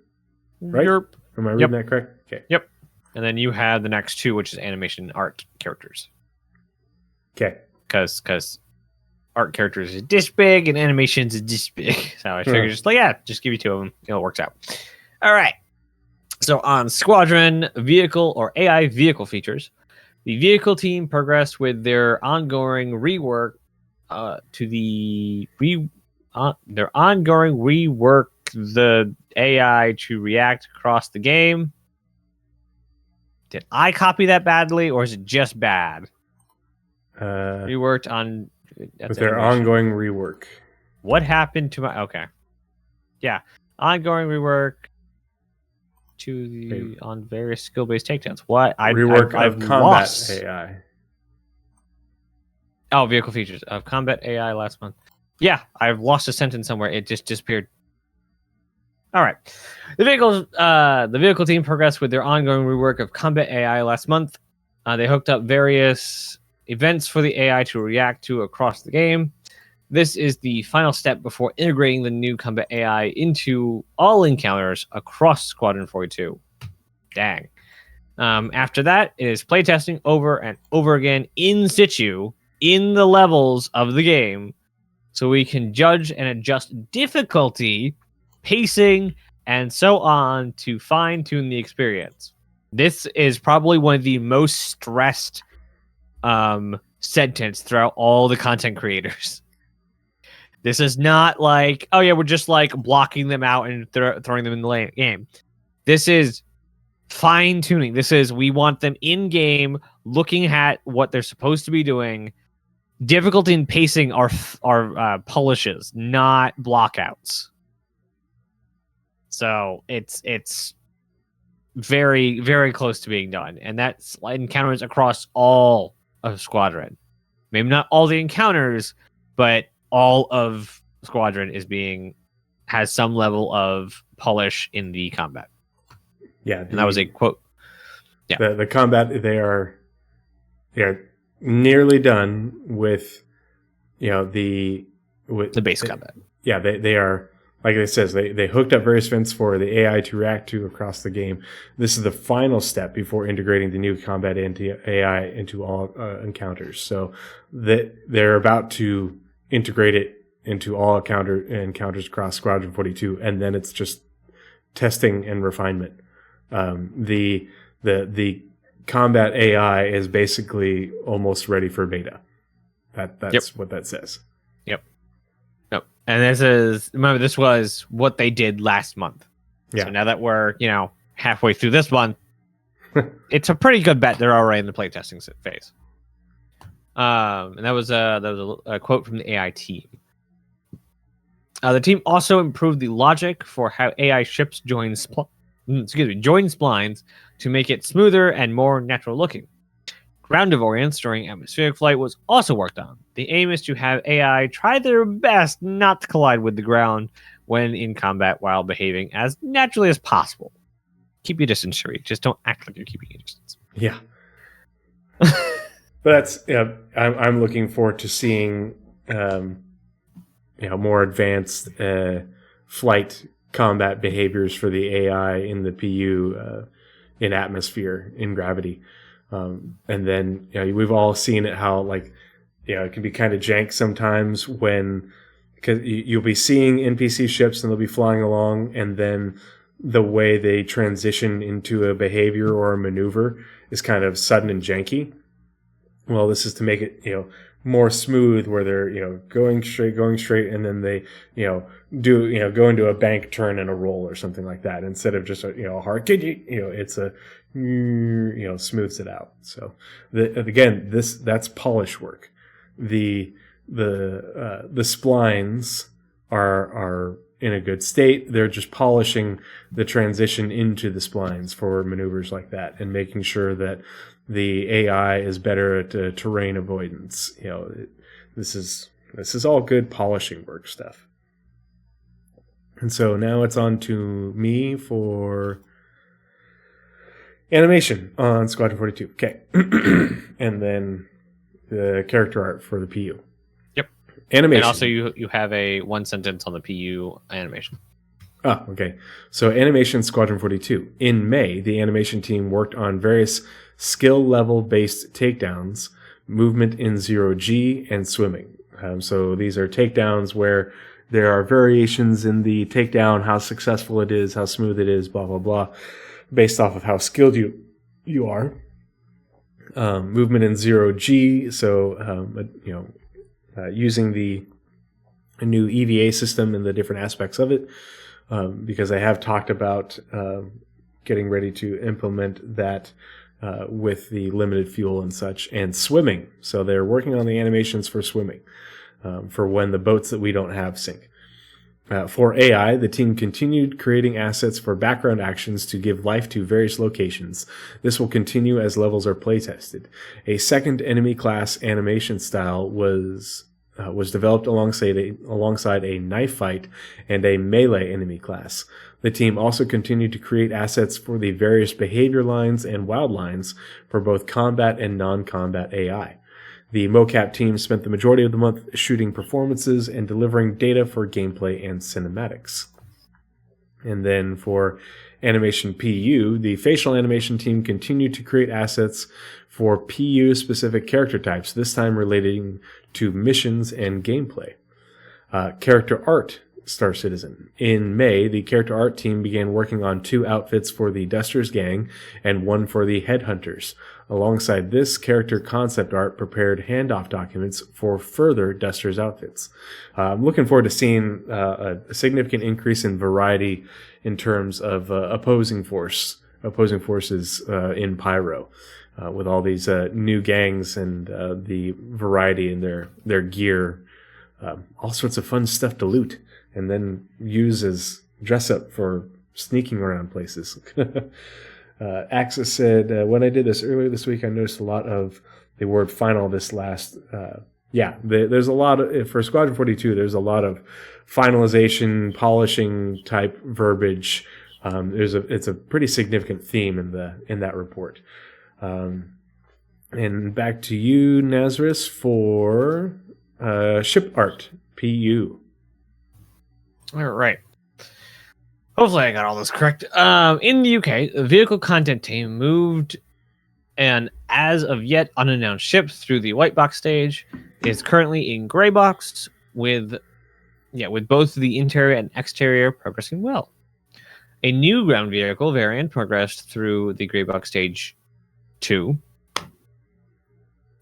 right? Yep. Am I reading that correct? Okay. Yep. And then you have the next two, which is animation and art characters. Okay. Because art characters is this big and animations is this big. So I figured just give you two of them. It works out. All right. So on Squadron vehicle or AI vehicle features, the vehicle team progressed with their ongoing rework the AI to react across the game. Did I copy that badly, or is it just bad? Reworked on with their ongoing rework. What happened to my? Okay, yeah, ongoing rework to the on various skill-based takedowns. What rework I've of combat lost. AI. Oh, vehicle features of combat AI last month. Yeah, I've lost a sentence somewhere. It just disappeared. All right. The vehicle team progressed with their ongoing rework of combat AI last month. They hooked up various events for the AI to react to across the game. This is the final step before integrating the new combat AI into all encounters across Squadron 42. Dang. After that, it is playtesting over and over again in situ in the levels of the game, so we can judge and adjust difficulty, pacing, and so on to fine-tune the experience. This is probably one of the most stressed sentence throughout all the content creators. This is not like, oh yeah, we're just like blocking them out and throwing them in the game. This is fine-tuning. This is, we want them in-game looking at what they're supposed to be doing. Difficulty and pacing are polishes, not blockouts. So it's very, very close to being done. And that's encounters across all of Squadron. Maybe not all the encounters, but all of Squadron has some level of polish in the combat. Yeah. And that was a quote. Yeah. The combat, they are nearly done with the base combat. Yeah, they are, like it says, they hooked up various events for the AI to react to across the game. This is the final step before integrating the new combat AI into all encounters. So they're about to integrate it into all encounters across Squadron 42, and then it's just testing and refinement. The combat AI is basically almost ready for beta. That's what that says. Yep. And this was what they did last month. Yeah. So now that we're, halfway through this month, it's a pretty good bet they're already in the playtesting phase. And that was a quote from the AI team. The team also improved the logic for how AI ships join splines to make it smoother and more natural looking. Ground variance during atmospheric flight was also worked on. The aim is to have AI try their best not to collide with the ground when in combat while behaving as naturally as possible. Keep your distance, Sherry. Just don't act like you're keeping your distance. Yeah. But that's, I'm looking forward to seeing, more advanced flight combat behaviors for the AI in the PU, in atmosphere, in gravity. And then, we've all seen it how, it can be kind of jank sometimes because you'll be seeing NPC ships and they'll be flying along, and then the way they transition into a behavior or a maneuver is kind of sudden and janky. well, this is to make it, more smooth, where they're, going straight, and then they, go into a bank turn and a roll or something like that, instead of just a hard, it's a, smooths it out. So again, that's polish work. The splines are in a good state. They're just polishing the transition into the splines for maneuvers like that, and making sure that the AI is better at terrain avoidance. This is all good polishing work stuff. And so now it's on to me for animation on Squadron 42. Okay. And then the character art for the PU. Yep. Animation. And also you have a one sentence on the PU animation. Oh, okay. So animation Squadron 42. In May, the animation team worked on various skill level based takedowns, movement in 0G, and swimming. So these are takedowns where there are variations in the takedown, how successful it is, how smooth it is, blah, blah, blah, based off of how skilled you are. Movement in 0G, so, using the new EVA system and the different aspects of it, because I have talked about getting ready to implement that with the limited fuel and such, and swimming. So they're working on the animations for swimming, for when the boats that we don't have sink. For AI, the team continued creating assets for background actions to give life to various locations. This will continue as levels are playtested. A second enemy class animation style was developed alongside a knife fight and a melee enemy class. The team also continued to create assets for the various behavior lines and wild lines for both combat and non-combat AI. The mocap team spent the majority of the month shooting performances and delivering data for gameplay and cinematics. And then for animation PU, the facial animation team continued to create assets for PU-specific character types, this time relating to missions and gameplay. Character art, Star Citizen. In May, the character art team began working on 2 outfits for the Dusters gang and 1 for the Headhunters. Alongside this, character concept art prepared handoff documents for further Dusters outfits. I'm looking forward to seeing a significant increase in variety in terms of opposing forces in Pyro, with all these new gangs and the variety in their gear. All sorts of fun stuff to loot and then use as dress up for sneaking around places. Axis said, when I did this earlier this week, I noticed a lot of the word final this last. There's a lot of, for Squadron 42, there's a lot of finalization, polishing type verbiage. It's a pretty significant theme in that report. And back to you, Nazeris, for ship art, PU. All right. Hopefully I got all this correct. In the UK, the vehicle content team moved an as of yet unannounced ship through the white box stage. It's currently in gray box with both the interior and exterior progressing well. A new ground vehicle variant progressed through the gray box stage 2.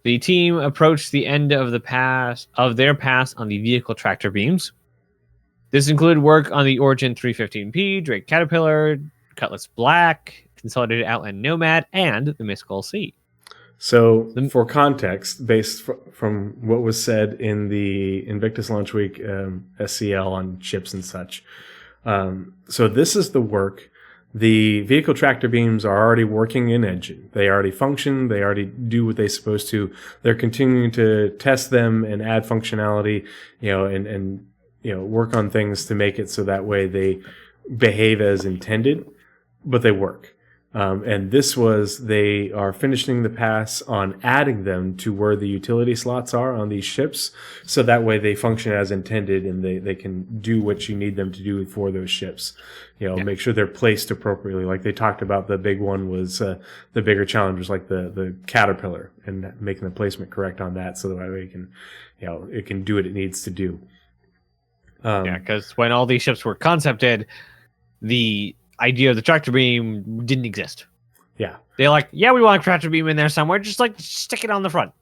The team approached the end of their pass on the vehicle tractor beams. This included work on the Origin 315P, Drake Caterpillar, Cutlass Black, Consolidated Outland Nomad, and the Mystical Sea. So, for context, based from what was said in the Invictus Launch Week SCL on ships and such, so this is the work. The vehicle tractor beams are already working in engine. They already function. They already do what they're supposed to. They're continuing to test them and add functionality, and work on things to make it so that way they behave as intended, but they work. And they are finishing the pass on adding them to where the utility slots are on these ships, so that way they function as intended and they can do what you need them to do for those ships. Make sure they're placed appropriately. Like they talked about, the big one was the bigger challenge was like the Caterpillar, and making the placement correct on that, so that way it can, it can do what it needs to do. Because when all these ships were concepted, the idea of the tractor beam didn't exist. Yeah. They're like, we want a tractor beam in there somewhere. Just stick it on the front.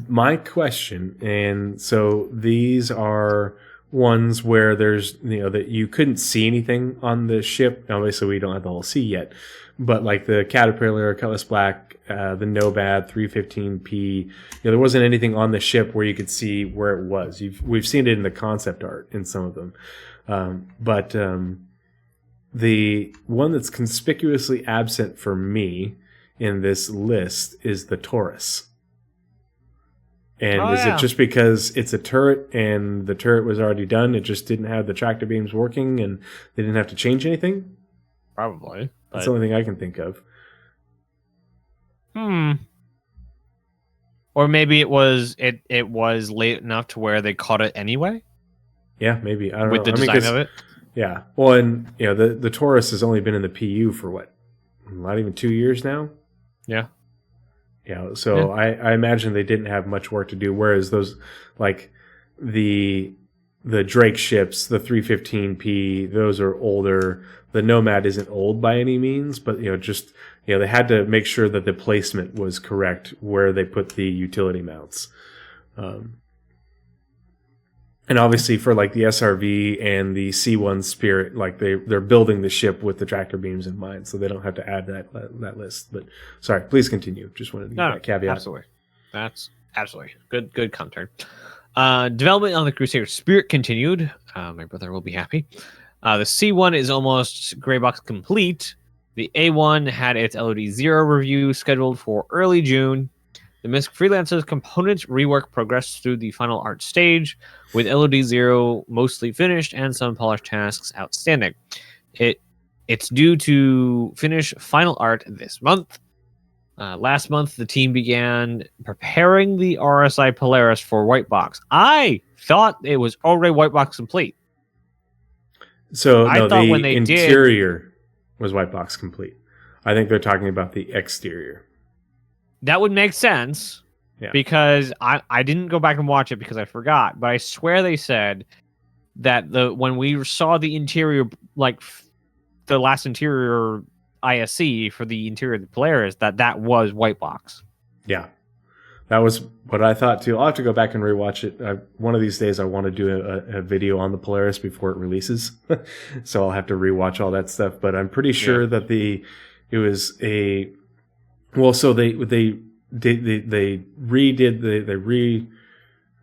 my question, and so these are ones where there's, that you couldn't see anything on the ship. Obviously, we don't have the whole sea yet, but like the Caterpillar, Cutlass Black, the Nomad 315P, there wasn't anything on the ship where you could see where it was. We've seen it in the concept art in some of them, but the one that's conspicuously absent for me in this list is the Taurus. And is it just because it's a turret and the turret was already done? It just didn't have the tractor beams working and they didn't have to change anything? Probably. That's the only thing I can think of. Or maybe it was late enough to where they caught it anyway? Yeah, maybe. I don't know. With the design of it? Yeah. Well, and the Taurus has only been in the PU for what? Not even 2 years now? Yeah. Yeah, so I imagine they didn't have much work to do. Whereas those, like the Drake ships, the 315P, those are older. The Nomad isn't old by any means, but they had to make sure that the placement was correct where they put the utility mounts. And obviously for like the SRV and the C1 Spirit, like they're building the ship with the tractor beams in mind, so they don't have to add that list. But sorry, please continue. Just wanted to give that caveat. Absolutely. That's absolutely good commentary. Development on the Crusader Spirit continued. My brother will be happy. The C1 is almost gray box complete. The A1 had its LOD 0 review scheduled for early June. The MISC Freelancer's components rework progressed through the final art stage, with LOD 0 mostly finished and some polished tasks outstanding. It's due to finish final art this month. Last month, the team began preparing the RSI Polaris for white box. I thought it was already white box complete. So I thought when they interior was white box complete. I think they're talking about the exterior. That would make sense, because I didn't go back and watch it because I forgot, but I swear they said that when we saw the interior, like the last interior ISC for the interior of the Polaris, that was white box. Yeah, that was what I thought too. I'll have to go back and rewatch it. One of these days I want to do a video on the Polaris before it releases, so I'll have to rewatch all that stuff. But I'm pretty sure that it was a... Well, so they redid,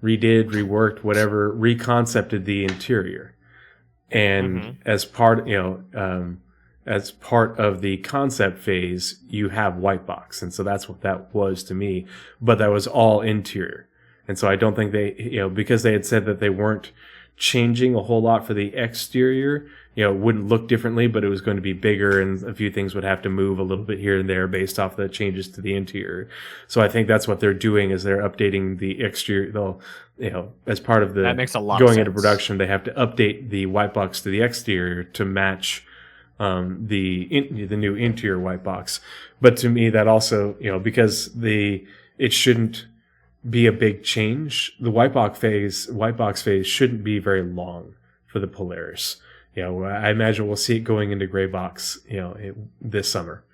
reworked, whatever, reconcepted the interior, and as part of the concept phase, you have white box, and so that's what that was to me. But that was all interior, and so I don't think they, because they had said that they weren't changing a whole lot for the exterior. It wouldn't look differently, but it was going to be bigger, and a few things would have to move a little bit here and there based off the changes to the interior. So I think that's what they're doing, is they're updating the exterior. They'll, as part of the that makes a lot going of into production, they have to update the white box to the exterior to match the new interior white box. But to me, that also, because it shouldn't be a big change. The white box phase shouldn't be very long for the Polaris. I imagine we'll see it going into gray box, this summer.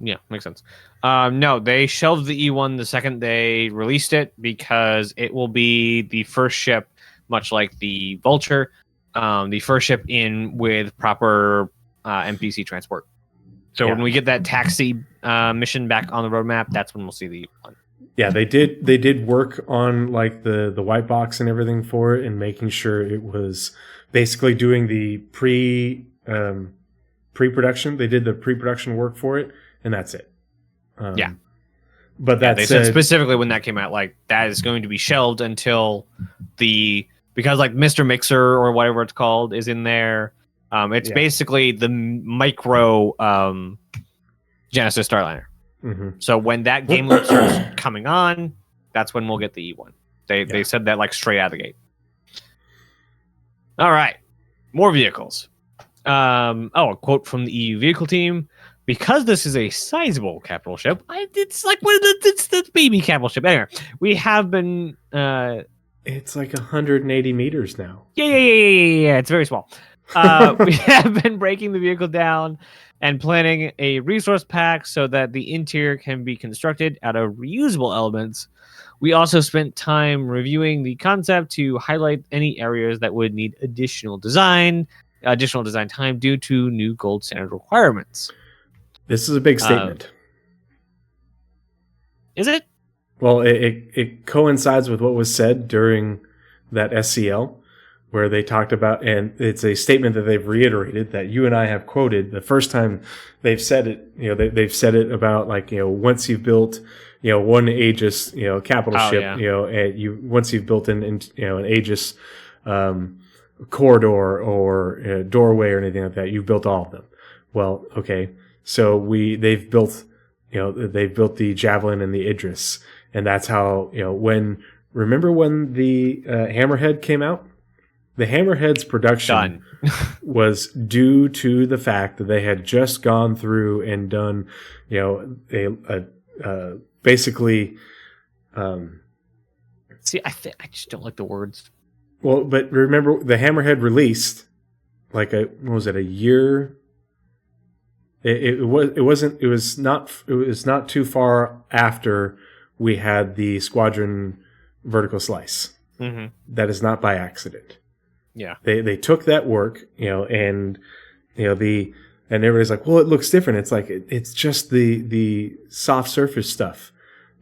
Yeah, makes sense. No, they shelved the E1 the second they released it because it will be the first ship, much like the Vulture, the first ship in with proper NPC transport. So when we get that taxi mission back on the roadmap, that's when we'll see the E1. Yeah, they did work on like the white box and everything for it, and making sure it was basically doing the pre-production. They did the pre-production work for it, and that's it. But they said specifically when that came out, like that is going to be shelved until because like Mr. Mixer or whatever it's called is in there. It's basically the micro Genesis Starliner. So when that game loop starts coming on, that's when we'll get the E1. They said that like straight out of the gate. All right, more vehicles. A quote from the EU vehicle team: "Because this is a sizable capital ship, it's like it's the baby capital ship. Anyway, we have been. It's like 180 meters now. Yeah. It's very small. We have been breaking the vehicle down and planning a resource pack so that the interior can be constructed out of reusable elements. We also spent time reviewing the concept to highlight any areas that would need additional design time due to new gold standard requirements. This is a big statement. Is it? Well, it coincides with what was said during that SCL, where they talked about, and it's a statement that they've reiterated that you and I have quoted the first time they've said it. They've said it about once you've built one Aegis capital ship, and once you've built an Aegis corridor or doorway or anything like that, you've built all of them. Well, okay, so they've built the Javelin and the Idris, and that's how remember when the Hammerhead came out? The Hammerhead's production was due to the fact that they had just gone through and done, basically. See, I just don't like the words. Well, but remember, the Hammerhead released a year. It was not too far after we had the Squadron vertical slice. Mm-hmm. That is not by accident. Yeah, they took that work, and everybody's like, well, it looks different. It's like it's just the soft surface stuff,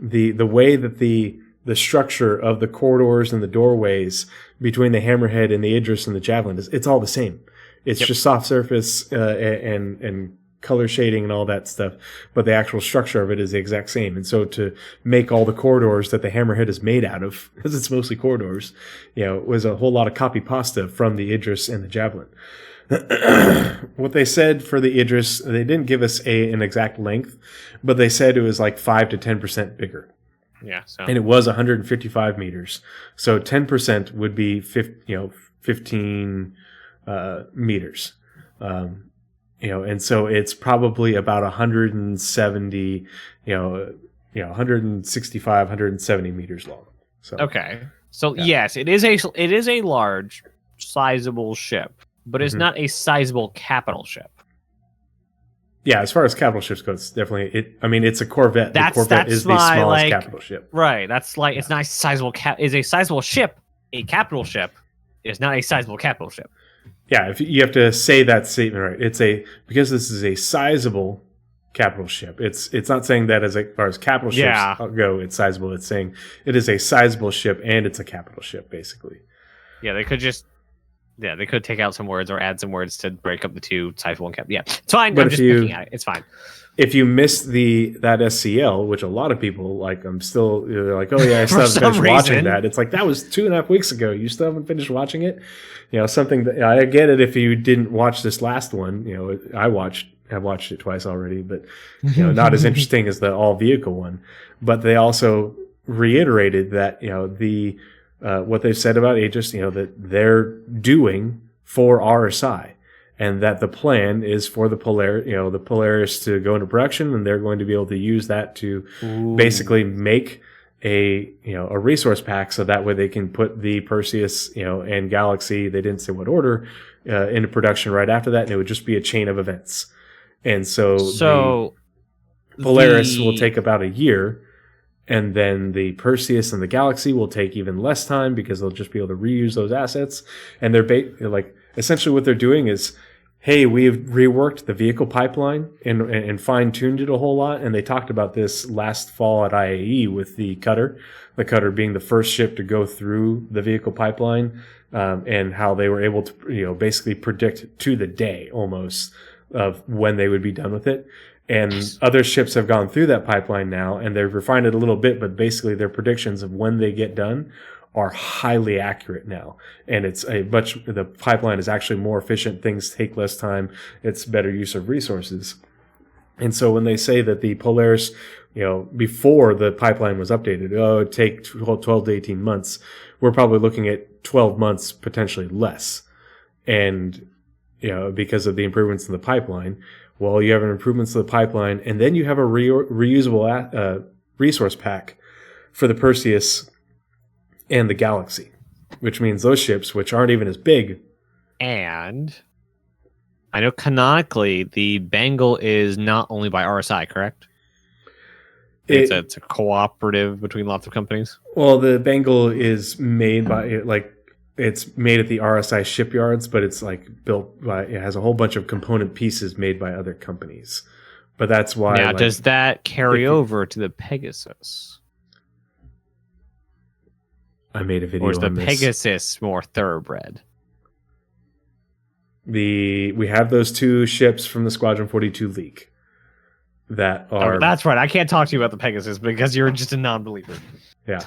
the way that the structure of the corridors and the doorways between the Hammerhead and the Idris and the Javelin it's all the same. It's just soft surface and color shading and all that stuff, but the actual structure of it is the exact same. And so to make all the corridors that the Hammerhead is made out of, because it's mostly corridors, was a whole lot of copy pasta from the Idris and the Javelin. What they said for the Idris, they didn't give us an exact length, but they said it was like 5 to 10% bigger. Yeah, so. And it was 155 meters. So 10% would be 15 meters. And so it's probably about 170, 165, 170 meters long. So okay. So yes, it is a large, sizable ship, but it's not a sizable capital ship. Yeah, as far as capital ships go, it's definitely it's a Corvette. The Corvette is the smallest capital ship. Right. That's it's not a sizable is a sizable ship. A capital ship is not a sizable capital ship. Yeah, if you have to say that statement right. Because this is a sizable capital ship. It's not saying that as far as capital ships go, it's sizable. It's saying it is a sizable ship and it's a capital ship, basically. Yeah, they could take out some words or add some words to break up the two, sizable and capital. Yeah, it's fine. But I'm just picking at it. It's fine. If you missed that SCL, which a lot of people they're like, oh yeah, I still haven't finished watching that. It's like, that was 2.5 weeks ago. You still haven't finished watching it? Something that I get it if you didn't watch this last one. I've watched it twice already, but not as interesting as the all vehicle one. But they also reiterated that what they've said about Aegis, that they're doing for RSI. And that the plan is for the Polaris to go into production, and they're going to be able to use that to basically make a resource pack, so that way they can put the Perseus and Galaxy, they didn't say what order, into production right after that, and it would just be a chain of events. And so the Polaris will take about a year, and then the Perseus and the Galaxy will take even less time because they'll just be able to reuse those assets. And they're essentially what they're doing is, hey, we've reworked the vehicle pipeline and fine-tuned it a whole lot. And they talked about this last fall at IAE with the Cutter being the first ship to go through the vehicle pipeline, and how they were able to, basically predict to the day almost of when they would be done with it. And other ships have gone through that pipeline now, and they've refined it a little bit, but basically their predictions of when they get done are highly accurate now. And the pipeline is actually more efficient. Things take less time. It's better use of resources. And so when they say that the Polaris, before the pipeline was updated, it'd take 12 to 18 months, we're probably looking at 12 months, potentially less. And, because of the improvements in the pipeline, well, you have an improvements to the pipeline, and then you have a reusable resource pack for the Perseus and the Galaxy, which means those ships, which aren't even as big, and I know canonically the Bengal is not only by RSI, correct? It's a cooperative between lots of companies. Well, the Bengal is made by it's made at the RSI shipyards, but it's built by, it has a whole bunch of component pieces made by other companies. But that's why. Now, does that carry over to the Pegasus? I made a video. Or is the on this. Pegasus more thoroughbred? We have those 2 ships from the Squadron 42 leak that are. Oh, that's right. I can't talk to you about the Pegasus because you're just a non-believer. Yeah.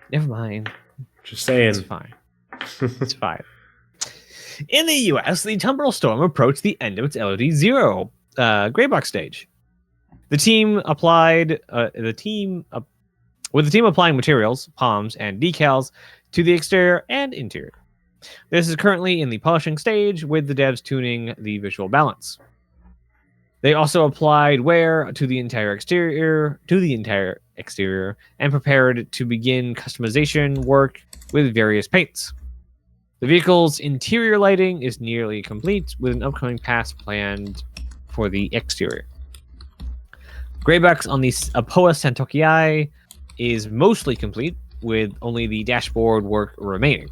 Never mind. Just saying. It's fine. It's fine. In the U.S., the Tumbril Storm approached the end of its LOD-0 gray box stage. The team applying materials, palms, and decals to the exterior and interior. This is currently in the polishing stage, with the devs tuning the visual balance. They also applied wear to the entire exterior, and prepared to begin customization work with various paints. The vehicle's interior lighting is nearly complete, with an upcoming pass planned for the exterior. Graybox on the Apoa Santoki is mostly complete, with only the dashboard work remaining.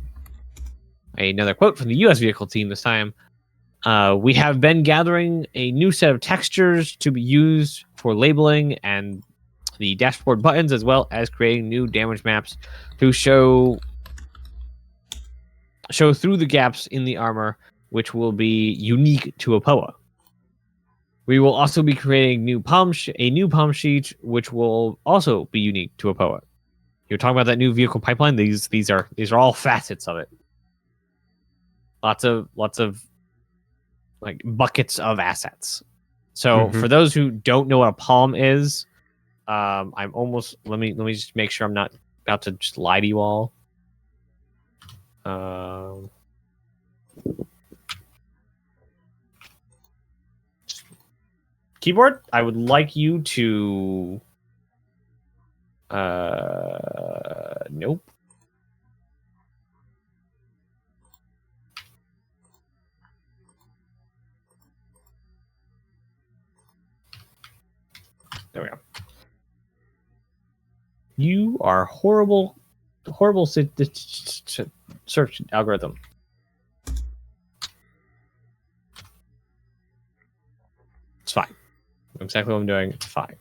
Another quote from the US vehicle team this time. We have been gathering a new set of textures to be used for labeling and the dashboard buttons, as well as creating new damage maps to show through the gaps in the armor, which will be unique to Apoa. We will also be creating a new palm sheet, which will also be unique to Apoa. You're talking about that new vehicle pipeline. These are all facets of it. Lots of like buckets of assets. So for those who don't know what a palm is, let me just make sure I'm not about to just lie to you all. Keyboard, I would like you to nope. There we go. You are horrible search algorithm. It's fine. Exactly what I'm doing. It's fine.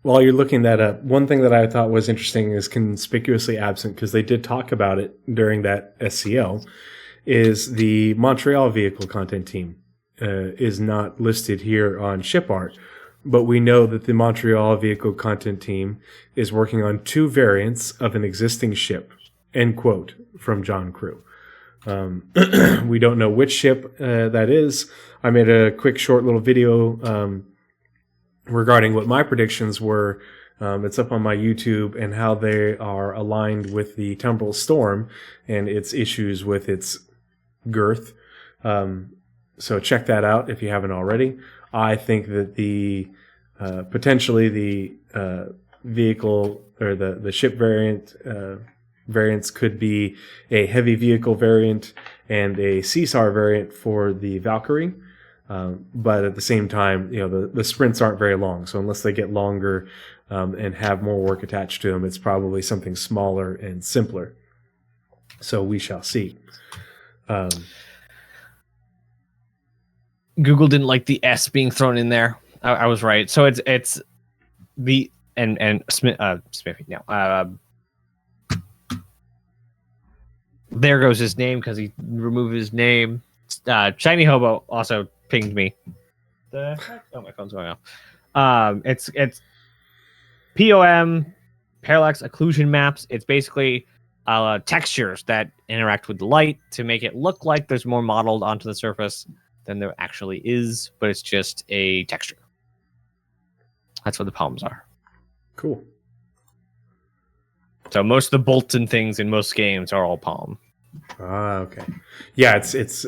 While you're looking that up, one thing that I thought was interesting is conspicuously absent, because they did talk about it during that SCL, is the Montreal vehicle content team is not listed here on ship art. But we know that the Montreal vehicle content team is working on 2 variants of an existing ship, end quote, from John Crew. We don't know which ship that is. I made a quick short little video regarding what my predictions were. It's up on my YouTube, and how they are aligned with the Tumbril Storm and its issues with its girth. So check that out if you haven't already. I think that the potentially the vehicle or the ship variants could be a heavy vehicle variant and a CSAR variant for the Valkyrie. But at the same time, the sprints aren't very long. So unless they get longer and have more work attached to them, it's probably something smaller and simpler. So we shall see. Google didn't like the S being thrown in there. I was right. So it's the and Smithy. No, there goes his name because he removed his name. Shiny Hobo also pinged me. The heck? Oh, my phone's going off. It's POM, parallax occlusion maps. It's basically textures that interact with the light to make it look like there's more modeled onto the surface than there actually is, but it's just a texture. That's what the palms are. Cool. So most of the bolts and things in most games are all palm. Ah, okay. Yeah, it's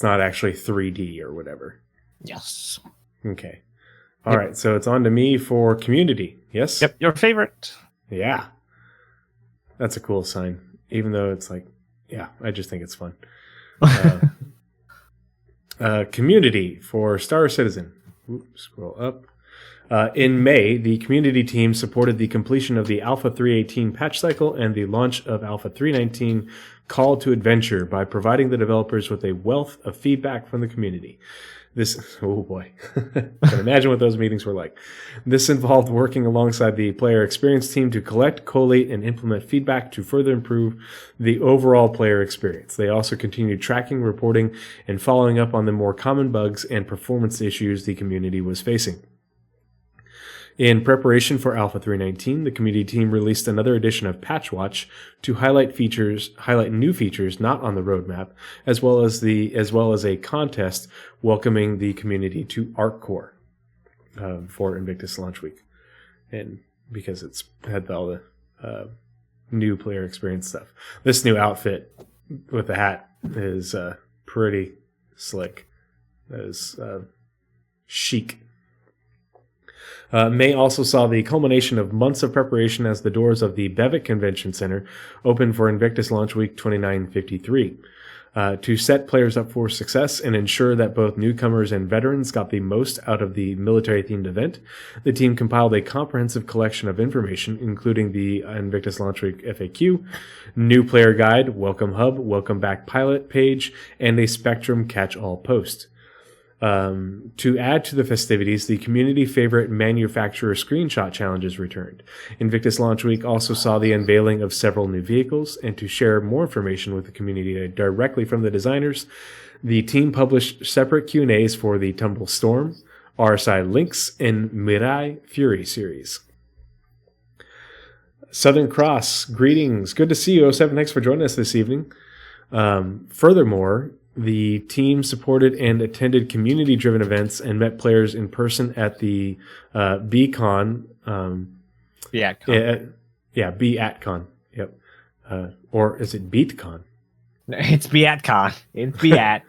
not actually 3D or whatever. Yes. Okay. All right, so it's on to me for community. Yes? Yep, your favorite. Yeah. That's a cool sign. Even though it's like, yeah, I just think it's fun. Community for Star Citizen. Scroll up. In May, the community team supported the completion of the Alpha 318 patch cycle and the launch of Alpha 319 Call to Adventure by providing the developers with a wealth of feedback from the community. Oh boy, I can imagine what those meetings were like. This involved working alongside the player experience team to collect, collate, and implement feedback to further improve the overall player experience. They also continued tracking, reporting, and following up on the more common bugs and performance issues the community was facing. In preparation for Alpha 319, the community team released another edition of Patch Watch to highlight new features not on the roadmap, as well as a contest welcoming the community to ArcCore for Invictus Launch Week, and because it's had all the new player experience stuff. This new outfit with the hat is pretty slick. That is chic. May also saw the culmination of months of preparation as the doors of the Bevic Convention Center opened for Invictus Launch Week 2953. To set players up for success and ensure that both newcomers and veterans got the most out of the military-themed event, the team compiled a comprehensive collection of information, including the Invictus Launch Week FAQ, new player guide, welcome hub, welcome back pilot page, and a Spectrum catch-all post. To add to the festivities, the community favorite manufacturer screenshot challenges returned. Invictus Launch Week also saw the unveiling of several new vehicles, and to share more information with the community directly from the designers, the team published separate Q&As for the Tumble Storm, RSI Lynx, and Mirai Fury series. Southern Cross, greetings. Good to see you, 07. Thanks for joining us this evening. Furthermore, the team supported and attended community-driven events and met players in person at the BCon. BAtCon. BAtCon. Yep. Or is it BeatCon? It's BAtCon. It's BAt.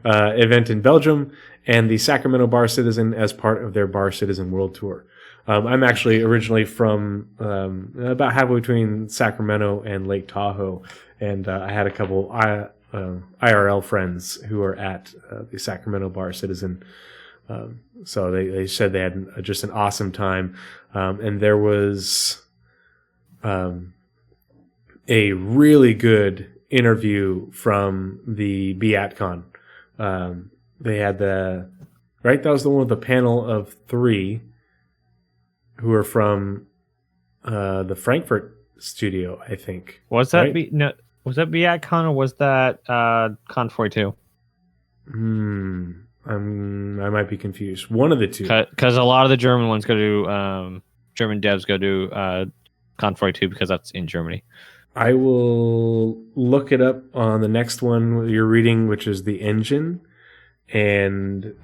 Event in Belgium, and the Sacramento Bar Citizen as part of their Bar Citizen World Tour. I'm actually originally from about halfway between Sacramento and Lake Tahoe, and I had a couple IRL friends who are at the Sacramento Bar Citizen. So they said they had just an awesome time. And there was a really good interview from the BAtCon. They had that was the one with the panel of 3 who are from the Frankfurt studio, I think. Was that right? Was that BAtCon or was that Con 42? I might be confused. One of the two. Because a lot of the German ones go to German devs go to Con 42 because that's in Germany. I will look it up on the next one you're reading, which is the engine, and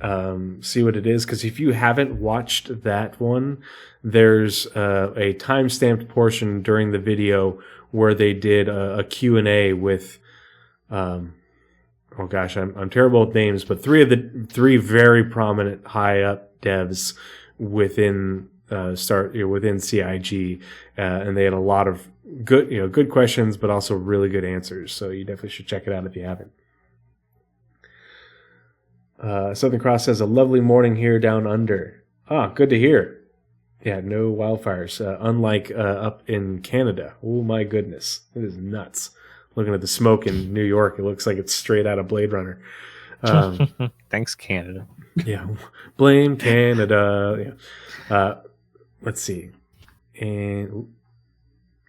see what it is. Because if you haven't watched that one, there's a time-stamped portion during the video where they did a Q&A with, I'm terrible with names, but three very prominent high-up devs within within CIG, and they had a lot of good questions, but also really good answers. So you definitely should check it out if you haven't. Southern Cross says, a lovely morning here down under. Good to hear. Yeah, no wildfires, unlike up in Canada. Oh my goodness, it is nuts. Looking at the smoke in New York, it looks like it's straight out of Blade Runner. Thanks, Canada. Yeah, blame Canada. Yeah. Let's see. And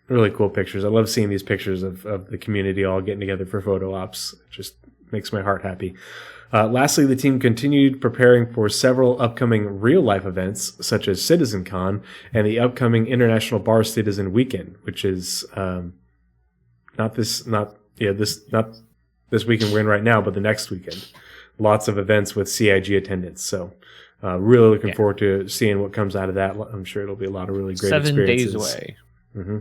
really cool pictures. I love seeing these pictures of the community all getting together for photo ops. It just makes my heart happy. Lastly, the team continued preparing for several upcoming real-life events, such as CitizenCon and the upcoming International Bar Citizen Weekend, which is not this weekend we're in right now, but the next weekend. Lots of events with CIG attendance. So really looking forward to seeing what comes out of that. I'm sure it'll be a lot of really great 7 experiences. 7 days away. Mm-hmm.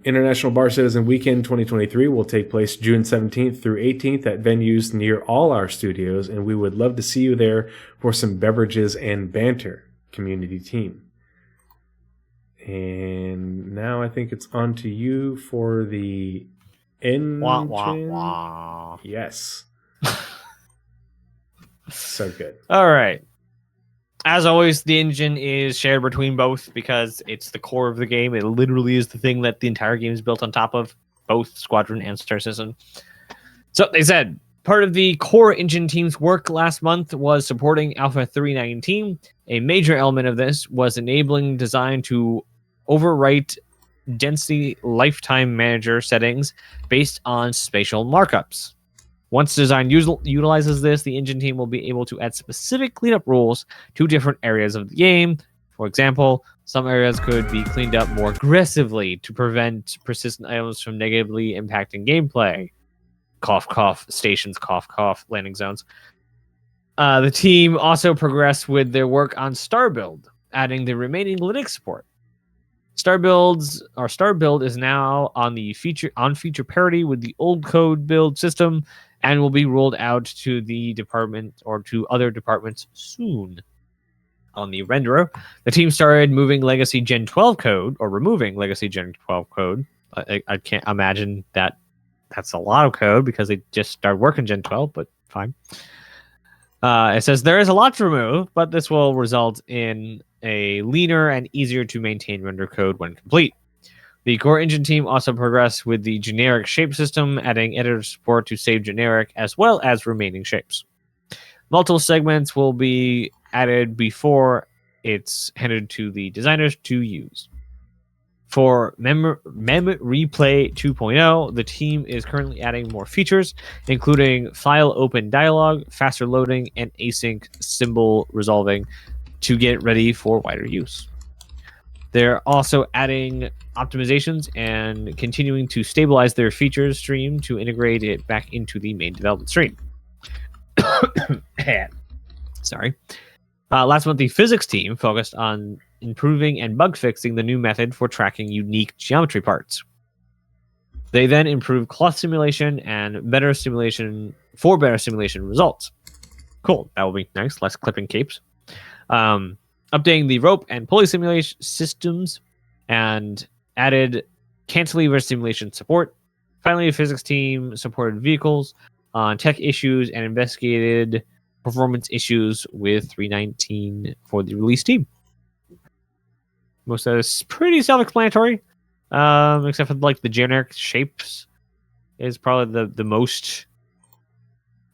International Bar Citizen Weekend 2023 will take place June 17th through 18th at venues near all our studios, and we would love to see you there for some beverages and banter, community team. And now I think it's on to you for the engine. Wah, wah, wah. Yes. So good. All right. As always, the engine is shared between both because it's the core of the game. It literally is the thing that the entire game is built on top of, both Squadron and Star Citizen. So they said part of the core engine team's work last month was supporting Alpha 319. A major element of this was enabling design to overwrite density lifetime manager settings based on spatial markups. Once design utilizes this, the engine team will be able to add specific cleanup rules to different areas of the game. For example, some areas could be cleaned up more aggressively to prevent persistent items from negatively impacting gameplay. Cough, cough, stations, cough, cough, landing zones. The team also progressed with their work on Star Build, adding the remaining Linux support. Star Build is now on feature parity with the old code build system and will be rolled out to the department or to other departments soon. On the renderer, the team started moving legacy Gen 12 code or removing legacy Gen 12 code. I can't imagine that's a lot of code because they just started working Gen 12, but fine. It says there is a lot to remove, but this will result in a leaner and easier to maintain render code when complete. The core engine team also progressed with the generic shape system, adding editor support to save generic as well as remaining shapes. Multiple segments will be added before it's handed to the designers to use. For Mem Replay 2.0, the team is currently adding more features, including file open dialog, faster loading, and async symbol resolving to get ready for wider use. They're also adding optimizations and continuing to stabilize their features stream to integrate it back into the main development stream. Sorry. Last month, the physics team focused on improving and bug fixing the new method for tracking unique geometry parts. They then improved cloth simulation and better simulation results. Cool. That will be nice. Less clipping capes. Updating the rope and pulley simulation systems and added cantilever simulation support. Finally, the physics team supported vehicles on tech issues and investigated performance issues with 319 for the release team. Most of this is pretty self-explanatory, except for like the generic shapes is probably the most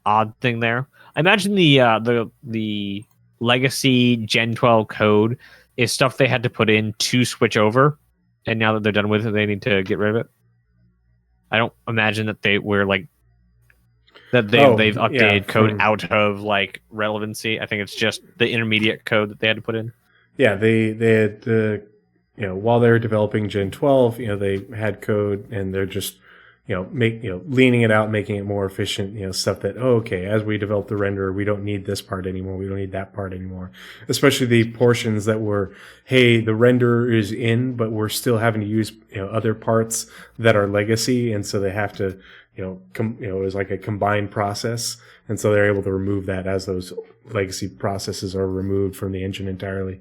odd thing there. I imagine the legacy Gen 12 code is stuff they had to put in to switch over, and now that they're done with it, they need to get rid of it. I don't imagine that they've updated code out of like relevancy. I think it's just the intermediate code that they had to put in. Yeah, they had while they were developing Gen 12, they had code and they're just leaning it out, making it more efficient, stuff that, as we develop the renderer, we don't need this part anymore. We don't need that part anymore. Especially the portions that were, hey, the renderer is in, but we're still having to use, other parts that are legacy. And so they have to, it was like a combined process. And so they're able to remove that as those legacy processes are removed from the engine entirely.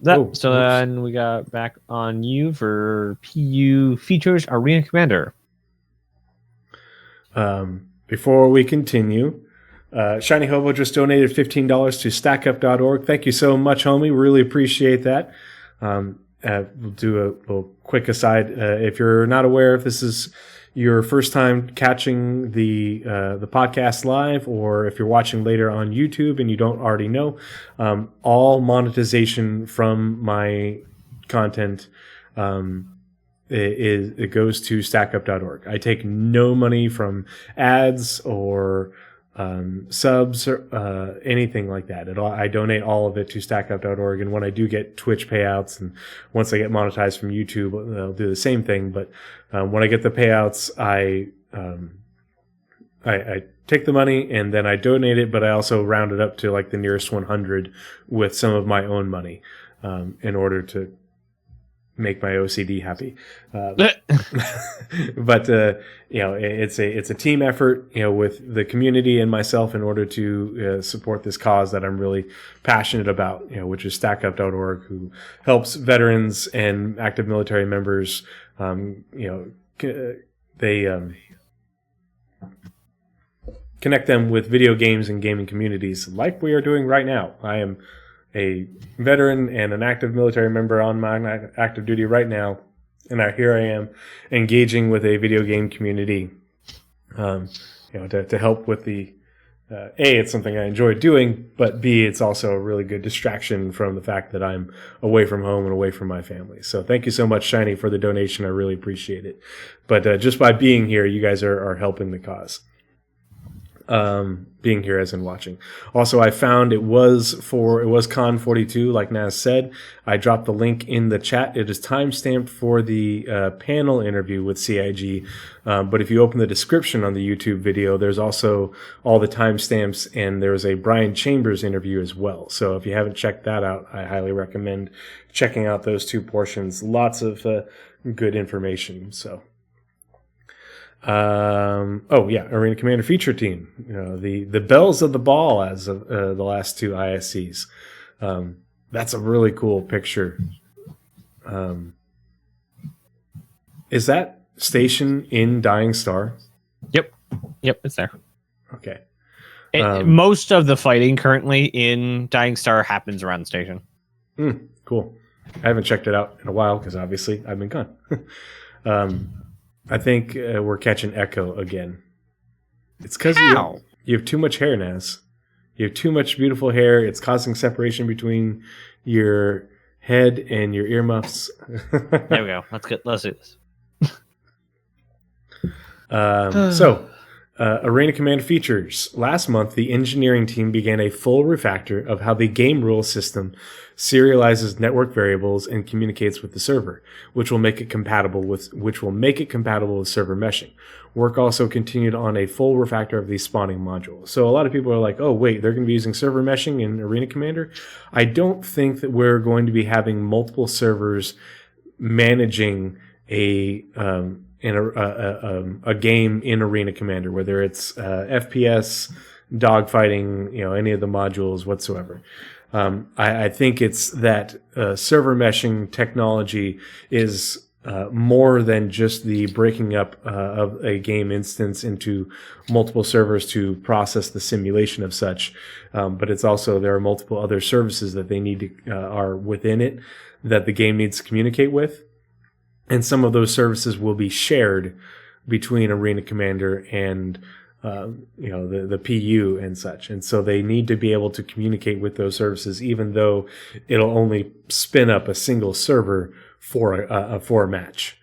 Then we got back on you for PU features Arena Commander. Before we continue, Shiny Hobo just donated $15 to stackup.org. Thank you so much, homie. Really appreciate that. We'll do a little quick aside. If you're not aware, if this is your first time catching the podcast live, or if you're watching later on YouTube and you don't already know, all monetization from my content it goes to stackup.org. I take no money from ads or subs or anything like that. I donate all of it to stackup.org, and when I do get Twitch payouts, and once I get monetized from YouTube, I'll do the same thing. But when I get the payouts, I take the money and then I donate it, but I also round it up to like the nearest 100 with some of my own money in order to make my OCD happy. But it's a team effort, with the community and myself in order to support this cause that I'm really passionate about, which is StackUp.org, who helps veterans and active military members. They connect them with video games and gaming communities like we are doing right now. I am a veteran and an active military member on my active duty right now, and here I am engaging with a video game community, to help with the A, it's something I enjoy doing, but B, it's also a really good distraction from the fact that I'm away from home and away from my family. So thank you so much, Shiny, for the donation. I really appreciate it. But just by being here, you guys are helping the cause. Being here as in watching. Also, I found it was Con 42, like Naz said. I dropped the link in the chat. It is timestamped for the panel interview with CIG. But if you open the description on the YouTube video, there's also all the timestamps, and there's a Brian Chambers interview as well. So if you haven't checked that out, I highly recommend checking out those two portions. Lots of good information. So. Arena Commander feature team. The bells of the ball as of the last two ISCs. That's a really cool picture. Is that station in Dying Star? Yep, it's there. Okay. Most of the fighting currently in Dying Star happens around the station. Cool. I haven't checked it out in a while because obviously I've been gone. I think we're catching echo again. It's because you have too much hair, Naz. You have too much beautiful hair. It's causing separation between your head and your earmuffs. There we go. Let's do this. Arena Command features. Last month, the engineering team began a full refactor of how the game rule system serializes network variables and communicates with the server, which will make it compatible with server meshing. Work also continued on a full refactor of the spawning module. So a lot of people are like, oh, wait, they're going to be using server meshing in Arena Commander? I don't think that we're going to be having multiple servers managing a game in Arena Commander, whether it's FPS, dogfighting, any of the modules whatsoever. I think it's that server meshing technology is more than just the breaking up of a game instance into multiple servers to process the simulation of such. But it's also there are multiple other services that they need to are within it that the game needs to communicate with. And some of those services will be shared between Arena Commander and the PU and such. And so they need to be able to communicate with those services, even though it'll only spin up a single server for a match.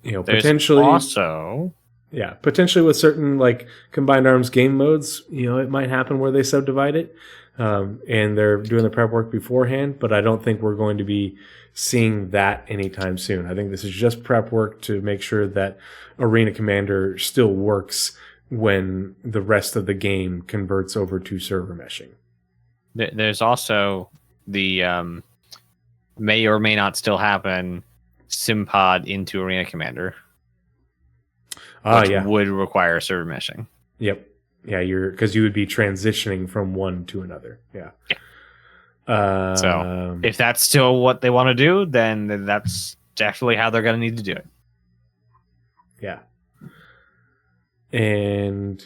Potentially also. Yeah, potentially with certain like combined arms game modes, it might happen where they subdivide it. And they're doing the prep work beforehand, but I don't think we're going to be seeing that anytime soon. I think this is just prep work to make sure that Arena Commander still works when the rest of the game converts over to server meshing. There's also the may or may not still happen SimPod into Arena Commander, which would require server meshing. Yep. Yeah, because you would be transitioning from one to another. Yeah. So if that's still what they want to do, then that's definitely how they're going to need to do it. Yeah. And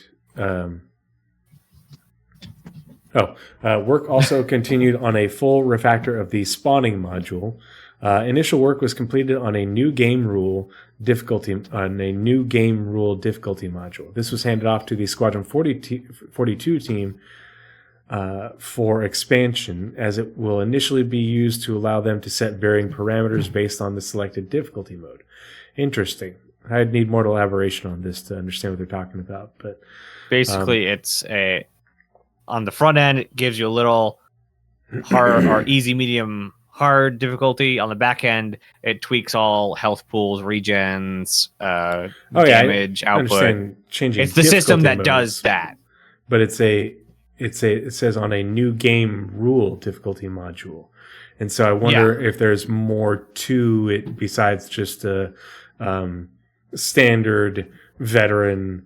work also continued on a full refactor of the spawning module. Initial work was completed on a new game rule difficulty module. This was handed off to the Squadron 42 team for expansion, as it will initially be used to allow them to set varying parameters based on the selected difficulty mode. Interesting. I'd need more elaboration on this to understand what they're talking about. But basically, it's on the front end, it gives you a little hard or easy, medium, hard difficulty. On the back end, it tweaks all health pools, regens, damage, output. Changing it's the system that modes, does that. But it says on a new game rule difficulty module. And so I wonder if there's more to it besides just a standard veteran,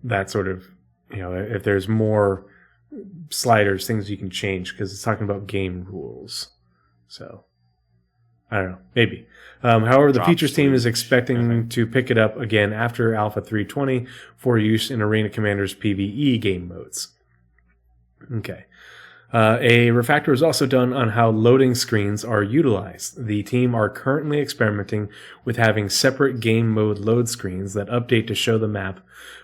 that sort of, if there's more sliders, things you can change, because it's talking about game rules. So I don't know, maybe. However, the features team is expecting to pick it up again after Alpha 3.20 for use in Arena Commander's PvE game modes. Okay. A refactor was also done on how loading screens are utilized. The team are currently experimenting with having separate game mode load screens that update to show the map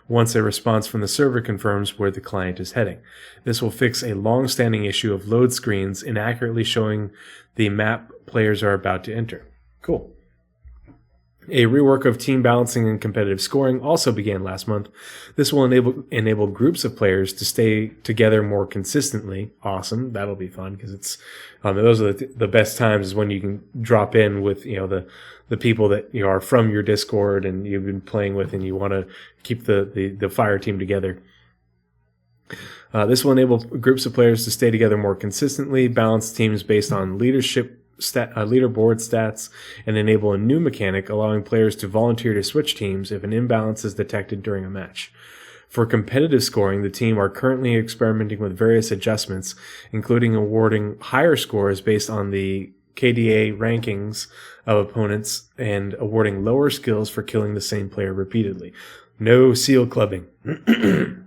once a response from the server confirms where the client is heading. This will fix a long-standing issue of load screens inaccurately showing the map players are about to enter. Cool. A rework of team balancing and competitive scoring also began last month. This will enable groups of players to stay together more consistently. Awesome. That'll be fun because it's those are the best times is when you can drop in with the people that are from your Discord and you've been playing with, and you want to keep the fire team together. This will enable groups of players to stay together more consistently, balance teams based on leaderboard stats, and enable a new mechanic allowing players to volunteer to switch teams if an imbalance is detected during a match. For competitive scoring, the team are currently experimenting with various adjustments, including awarding higher scores based on the KDA rankings of opponents and awarding lower skills for killing the same player repeatedly. No seal clubbing. And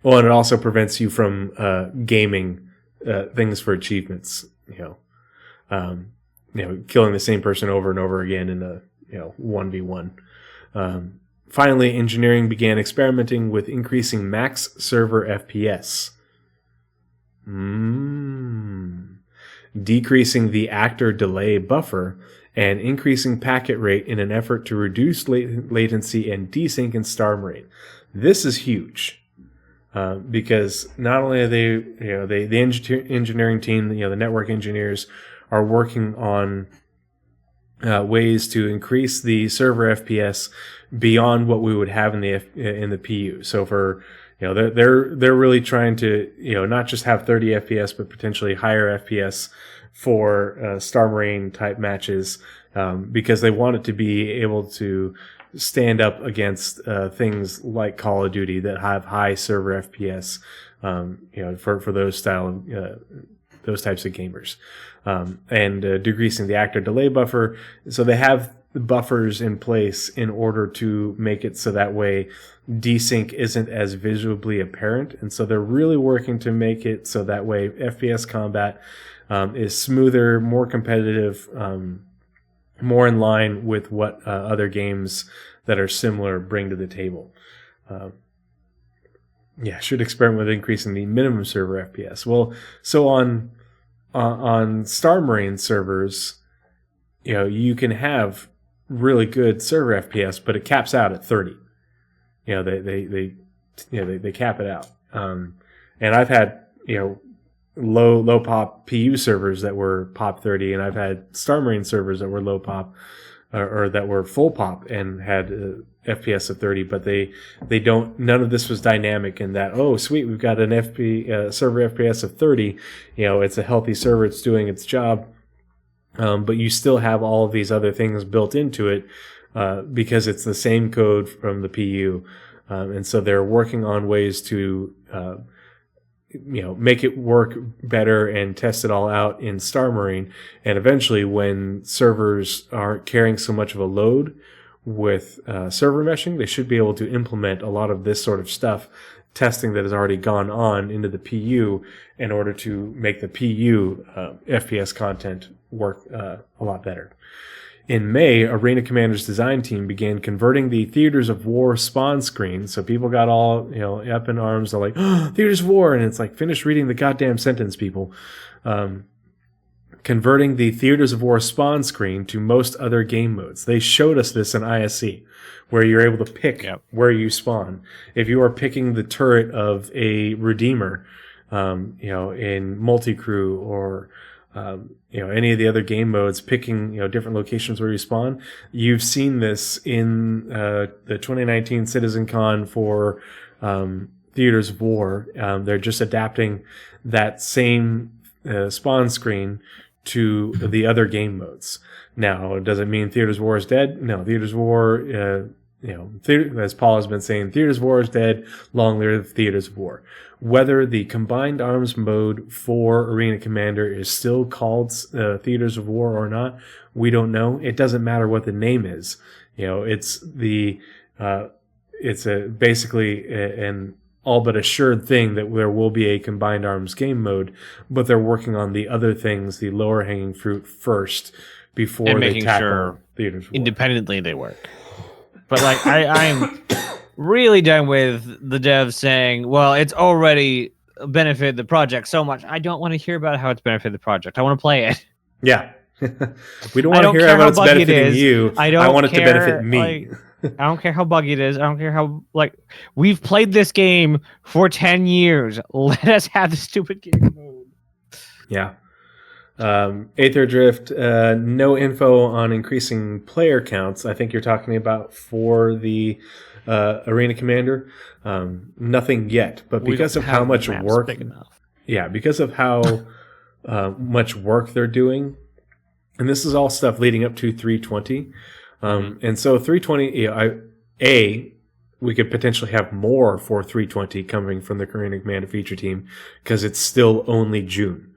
it also prevents you from gaming things for achievements. Killing the same person over and over again in a 1v1. Finally, engineering began experimenting with increasing max server FPS. Decreasing the actor delay buffer and increasing packet rate in an effort to reduce latency and desync in Star Marine. This is huge because not only are the engineering team, the network engineers are working on ways to increase the server FPS beyond what we would have in the PU. So for they're really trying to not just have 30 FPS but potentially higher FPS for Star Marine type matches because they want it to be able to stand up against things like Call of Duty that have high server FPS for those types of gamers. And decreasing the actor delay buffer. So they have the buffers in place in order to make it so that way desync isn't as visibly apparent. And so they're really working to make it so that way FPS combat is smoother, more competitive, more in line with what other games that are similar bring to the table. Should experiment with increasing the minimum server FPS. Well, so on Star Marine servers, you can have really good server FPS, but it caps out at 30. They cap it out. And I've had low pop PU servers that were pop 30, and I've had Star Marine servers that were low pop or that were full pop and had FPS of 30, but they don't. None of this was dynamic in that. Oh, sweet, we've got an server FPS of 30. It's a healthy server. It's doing its job, but you still have all of these other things built into it because it's the same code from the PU, and so they're working on ways to make it work better and test it all out in Star Marine. And eventually, when servers aren't carrying so much of a load with server meshing, they should be able to implement a lot of this sort of stuff, testing that has already gone on into the PU in order to make the PU FPS content work a lot better. In May, Arena Commander's design team began converting the Theaters of War spawn screen. So people got all, up in arms. They're like, oh, Theaters of War. And it's like, finish reading the goddamn sentence, people. Converting the Theaters of War spawn screen to most other game modes. They showed us this in ISC, where you're able to pick where you spawn. If you are picking the turret of a Redeemer, in multi-crew or any of the other game modes, picking different locations where you spawn. You've seen this in the 2019 CitizenCon for Theaters of War. They're just adapting that same spawn screen to the other game modes. Now, does it mean Theaters of War is dead? No, Theaters of War, as Paul has been saying, Theaters of War is dead. Long live Theaters of War. Whether the combined arms mode for Arena Commander is still called Theaters of War or not, we don't know. It doesn't matter what the name is. It's basically an all but assured thing that there will be a combined arms game mode, but they're working on the other things, the lower hanging fruit first, before they tackle Theaters of War. Independently they work. But like I'm really done with the devs saying, well, it's already benefited the project so much. I don't want to hear about how it's benefited the project. I want to play it. Yeah. We don't want to hear about it's benefiting you. I want it to benefit me. I don't care how buggy it is. I don't care how, we've played this game for 10 years. Let us have the stupid game mode. Yeah. Aether Drift, no info on increasing player counts. I think you're talking about for the Arena Commander. Nothing yet, but because of how much work, because of how much work they're doing, and this is all stuff leading up to 320. And so 320, we could potentially have more for 320 coming from the Arena Commander feature team because it's still only June.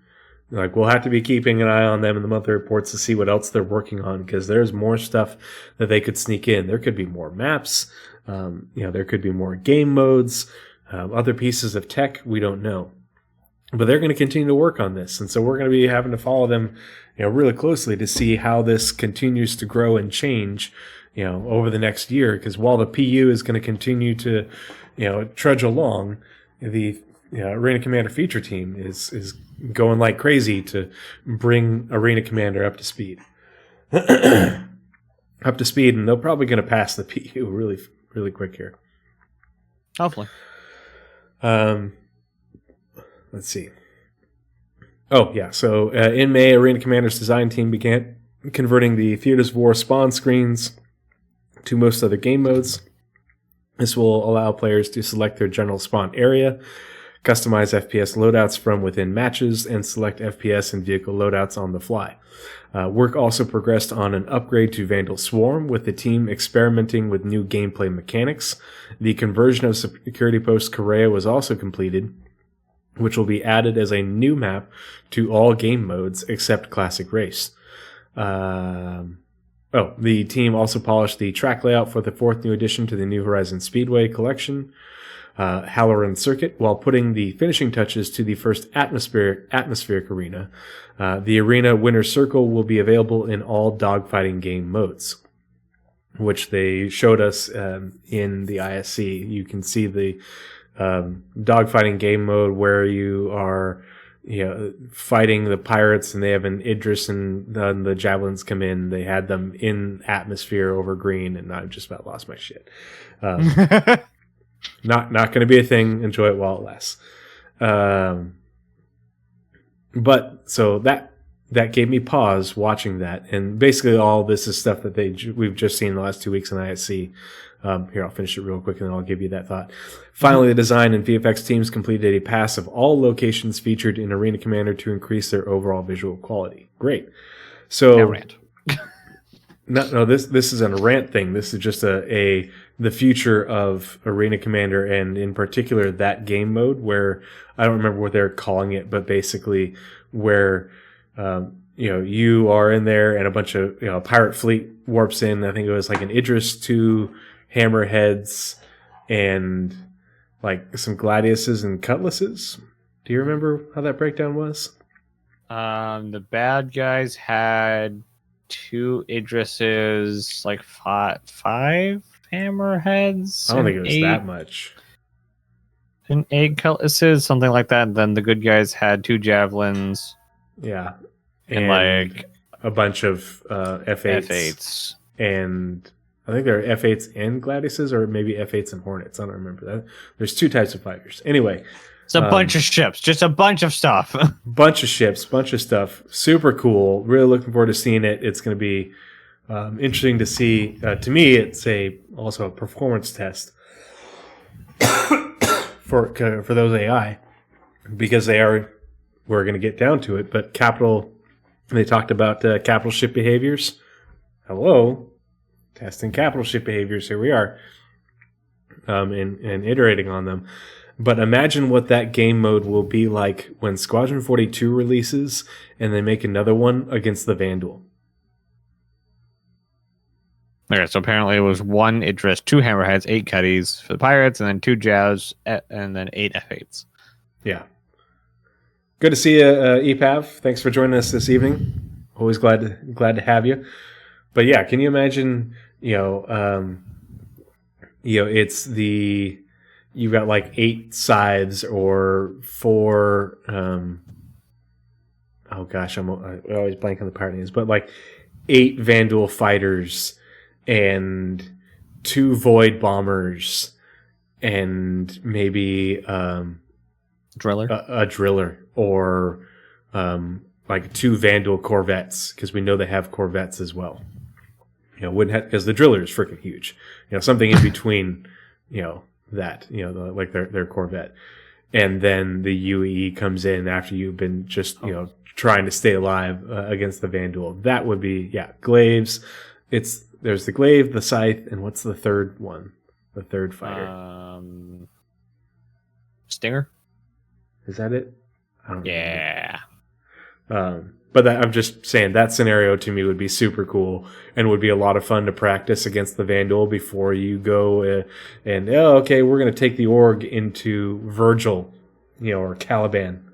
We'll have to be keeping an eye on them in the monthly reports to see what else they're working on, because there's more stuff that they could sneak in. There could be more maps. There could be more game modes, other pieces of tech. We don't know. But they're going to continue to work on this. And so we're going to be having to follow them, really closely to see how this continues to grow and change, over the next year. Because while the PU is going to continue to, trudge along, the Arena Commander feature team is going like crazy to bring Arena Commander up to speed. And they're probably going to pass the PU really, really quick here. Hopefully. Let's see. Oh, yeah. So in May, Arena Commander's design team began converting the Theaters of War spawn screens to most other game modes. This will allow players to select their general spawn area, customize FPS loadouts from within matches, and select FPS and vehicle loadouts on the fly. Work also progressed on an upgrade to Vandal Swarm, with the team experimenting with new gameplay mechanics. The conversion of Security Post Correa was also completed, which will be added as a new map to all game modes except Classic Race. The team also polished the track layout for the fourth new addition to the New Horizons Speedway collection, Halloran Circuit, while putting the finishing touches to the first atmospheric arena. The arena Winner's Circle will be available in all dogfighting game modes, which they showed us in the ISC. You can see the dogfighting game mode where you are fighting the pirates, and they have an Idris, and the javelins come in. They had them in atmosphere over green, and I just about lost my shit. Not going to be a thing. Enjoy it while it lasts. But so that gave me pause watching that, and basically all this is stuff that we've just seen the last 2 weeks in ISC. Here, I'll finish it real quick, and then I'll give you that thought. Finally, the design and VFX teams completed a pass of all locations featured in Arena Commander to increase their overall visual quality. Great. So, rant. no, this isn't a rant thing. This is just the future of Arena Commander, and in particular that game mode where I don't remember what they're calling it, but basically where you are in there and a bunch of pirate fleet warps in. I think it was like an Idris 2 hammerheads and like some gladiuses and cutlasses. Do you remember how that breakdown was? The bad guys had 2 Idrises, like 5 hammerheads. I don't think it was that much. And 8 cutlasses, something like that. And then the good guys had 2 javelins. Yeah. And like a bunch of F8s. And I think there are F8s and gladiuses, or maybe F8s and hornets. I don't remember that. There's 2 types of fighters. Anyway. It's a bunch of ships. Just a bunch of stuff. Bunch of ships. Bunch of stuff. Super cool. Really looking forward to seeing it. It's going to be interesting to see. To me, it's also a performance test for those AI, because they are. We're going to get down to it, but capital. They talked about capital ship behaviors. Hello, testing capital ship behaviors. Here we are, and iterating on them. But imagine what that game mode will be like when Squadron 42 releases and they make another one against the Vandal. Okay, so apparently it was 1 Idris, 2 Hammerheads, 8 Cuddies for the pirates, and then 2 Jazz, and then 8 F8s. Yeah. Good to see you, EPAV. Thanks for joining us this evening. Always glad to have you. But yeah, can you imagine, it's the... You've got like 8 scythes or 4. Oh gosh, I always blank on the pirate names, but like 8 Vandal fighters and 2 Void bombers and maybe Driller, a driller, or like 2 Vandal corvettes, because we know they have corvettes as well. Wouldn't have, because the driller is freaking huge. Something in between. That like their Corvette, and then the UE comes in after you've been just trying to stay alive against the Vandal. That would be glaives. There's the glaive, the scythe, and what's the third one? The third fighter. Stinger. Is that it? I don't know. Yeah. But I'm just saying that scenario to me would be super cool and would be a lot of fun to practice against the Vandal before you go okay, we're going to take the org into Virgil, or Caliban.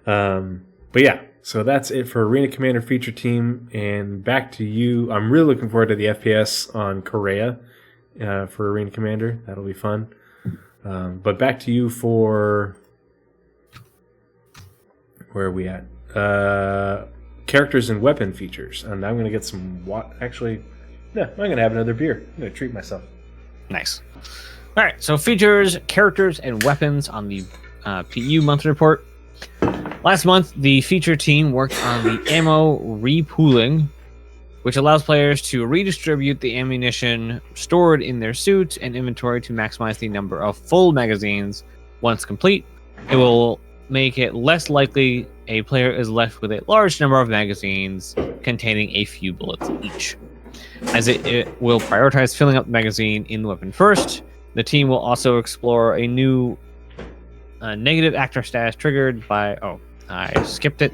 But yeah, so that's it for Arena Commander feature team, and back to you. I'm really looking forward to the FPS on Korea for Arena Commander. That'll be fun. But back to you for... Where are we at? Characters and weapon features. And I'm going to get some... Actually, no, I'm going to have another beer. I'm going to treat myself. Nice. All right, so features, characters, and weapons on the PU monthly report. Last month, the feature team worked on the ammo repooling, which allows players to redistribute the ammunition stored in their suit and inventory to maximize the number of full magazines. Once complete, it will make it less likely a player is left with a large number of magazines containing a few bullets each. As it will prioritize filling up the magazine in the weapon first, the team will also explore a new negative actor status triggered by... Oh, I skipped it.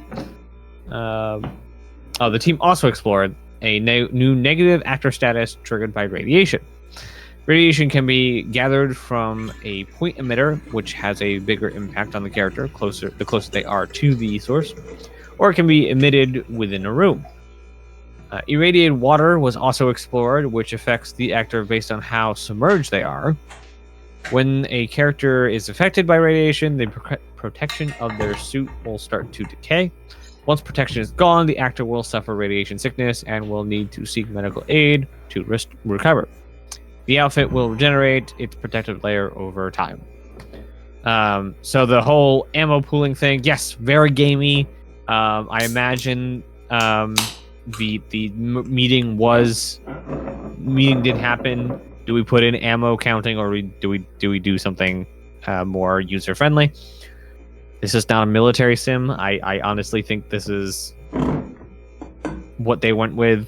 The team also explored a new negative actor status triggered by radiation. Radiation can be gathered from a point emitter, which has a bigger impact on the character the closer they are to the source, or it can be emitted within a room. Irradiated water was also explored, which affects the actor based on how submerged they are. When a character is affected by radiation, the protection of their suit will start to decay. Once protection is gone, the actor will suffer radiation sickness and will need to seek medical aid to recover. The outfit will regenerate its protective layer over time. So the whole ammo pooling thing, yes, very gamey. I imagine the meeting did happen. Do we put in ammo counting, or do we do something more user friendly? This is not a military sim. I honestly think this is what they went with.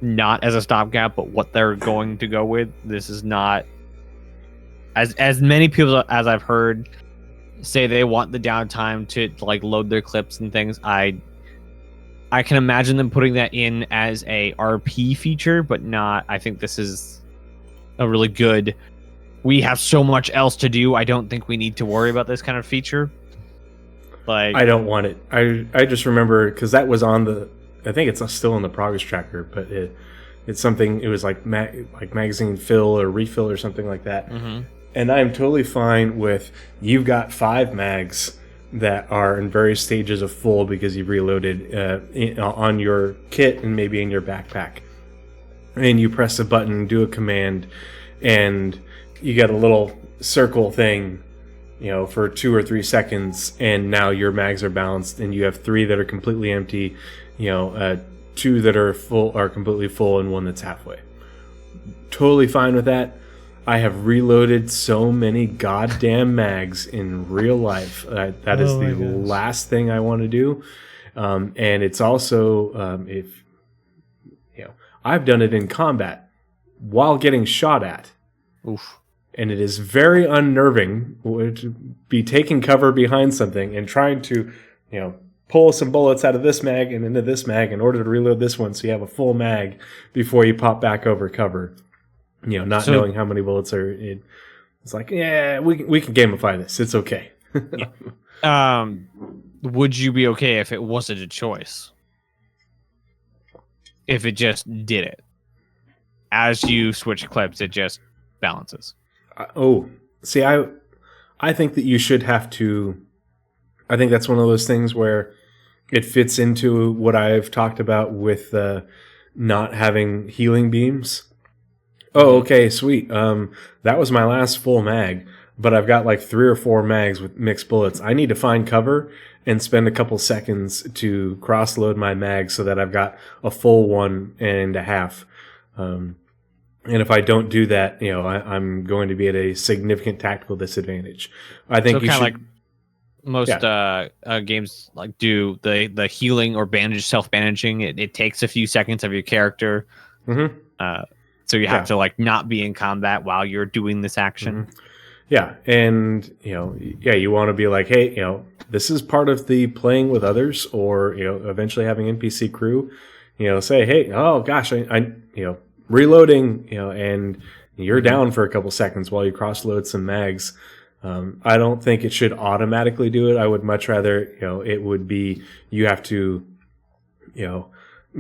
Not as a stopgap, but what they're going to go with. This is not as many people as I've heard say they want the downtime to like load their clips and things. I can imagine them putting that in as a RP feature, but not. I think this is a really good. We have so much else to do. I don't think we need to worry about this kind of feature. Like, I don't want it. I just remember because that was on the. I think it's still in the progress tracker, but it's something. It was like magazine fill or refill or something like that. Mm-hmm. And I'm totally fine with you've got 5 mags that are in various stages of full because you've reloaded on your kit and maybe in your backpack, and you press a button, do a command, and you get a little circle thing, for 2 or 3 seconds, and now your mags are balanced, and you have 3 that are completely empty. 2 that are completely full, and 1 that's halfway. Totally fine with that. I have reloaded so many goddamn mags in real life. That is the last thing I want to do. And it's also, if I've done it in combat while getting shot at. Oof. And it is very unnerving to be taking cover behind something and trying to, pull some bullets out of this mag and into this mag in order to reload this one so you have a full mag before you pop back over cover. Not knowing how many bullets are in. It's like, yeah, we can gamify this. It's okay. Would you be okay if it wasn't a choice? If it just did it? As you switch clips, it just balances. See, I think that you should have to. I think that's one of those things where it fits into what I've talked about with not having healing beams. Oh, okay, sweet. That was my last full mag, but I've got like 3 or 4 mags with mixed bullets. I need to find cover and spend a couple seconds to cross-load my mag so that I've got a full 1.5. And if I don't do that, I'm going to be at a significant tactical disadvantage. I think so you should. Like most games like do the healing or self-bandaging. It takes a few seconds of your character. Mm-hmm. So you have to like not be in combat while you're doing this action. Mm-hmm. Yeah, and you want to be like, hey, this is part of the playing with others, or eventually having NPC crew. Say, hey, oh gosh, I reloading, and you're down for a couple seconds while you cross load some mags. I don't think it should automatically do it. I would much rather, it would be you have to,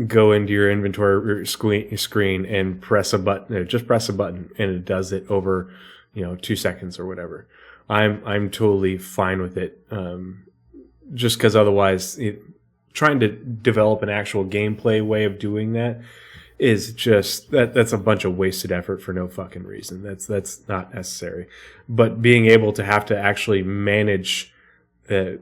go into your inventory screen and press a button. Just press a button, and it does it over, 2 seconds or whatever. I'm totally fine with it. Just because otherwise, trying to develop an actual gameplay way of doing that is just that's a bunch of wasted effort for no fucking reason. That's not necessary. But being able to have to actually manage,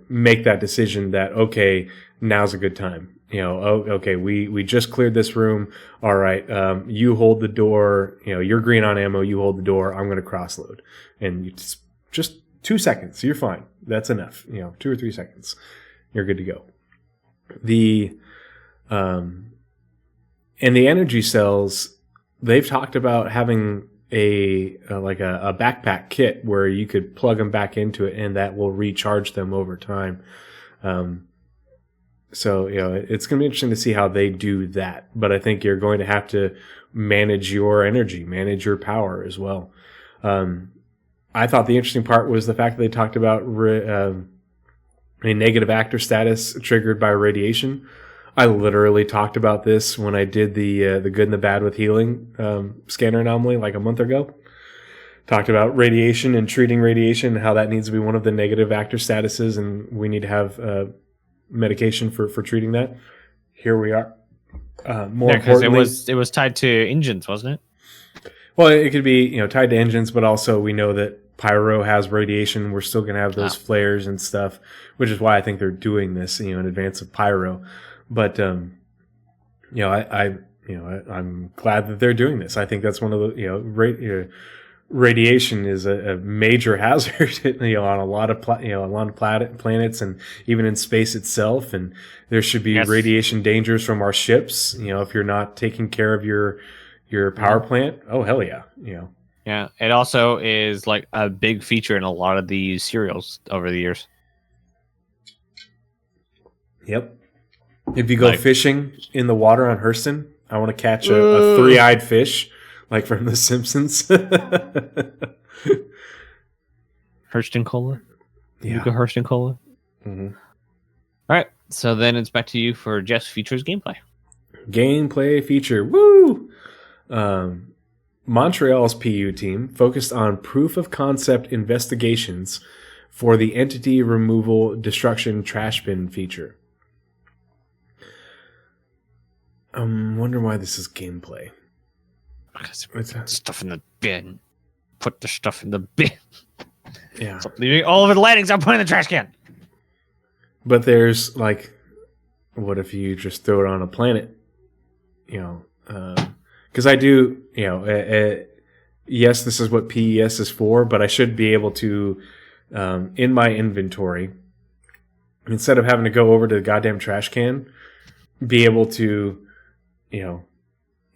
make that decision that okay, now's a good time. Okay, we just cleared this room. All right, you hold the door. You're green on ammo. You hold the door. I'm going to cross load, and you just 2 seconds. You're fine. That's enough. 2 or 3 seconds. You're good to go. And the energy cells, they've talked about having a backpack kit where you could plug them back into it, and that will recharge them over time. So, it's going to be interesting to see how they do that. But I think you're going to have to manage your energy, manage your power as well. I thought the interesting part was the fact that they talked about a negative actor status triggered by radiation. I literally talked about this when I did the good and the bad with healing scanner anomaly like a month ago. Talked about radiation and treating radiation and how that needs to be one of the negative actor statuses, and we need to have medication for treating that. Here we are. More importantly, it was tied to engines, wasn't it? Well, it could be tied to engines, but also we know that pyro has radiation. We're still going to have those flares and stuff, which is why I think they're doing this in advance of pyro. But I'm glad that they're doing this. I think that's one of the radiation is a major hazard on a lot of planets and even in space itself. And there should be radiation dangers from our ships. If you're not taking care of your power plant, oh hell yeah, Yeah, it also is like a big feature in a lot of these serials over the years. Yep. If you go fishing in the water on Hurston, I want to catch a three-eyed fish, like from The Simpsons. Hurston Cola? Yeah. Luca Hurston Cola? Mm-hmm. All right, so then it's back to you for Jeff's features gameplay. Gameplay feature. Woo! Montreal's PU team focused on proof-of-concept investigations for the entity removal destruction trash bin feature. Wonder why this is gameplay. Stuff in the bin. Put the stuff in the bin. Yeah. Stop leaving all over the lighting. Stop putting in the trash can. But there's what if you just throw it on a planet? Because I do, yes, this is what PES is for, but I should be able to, in my inventory, instead of having to go over to the goddamn trash can, be able to,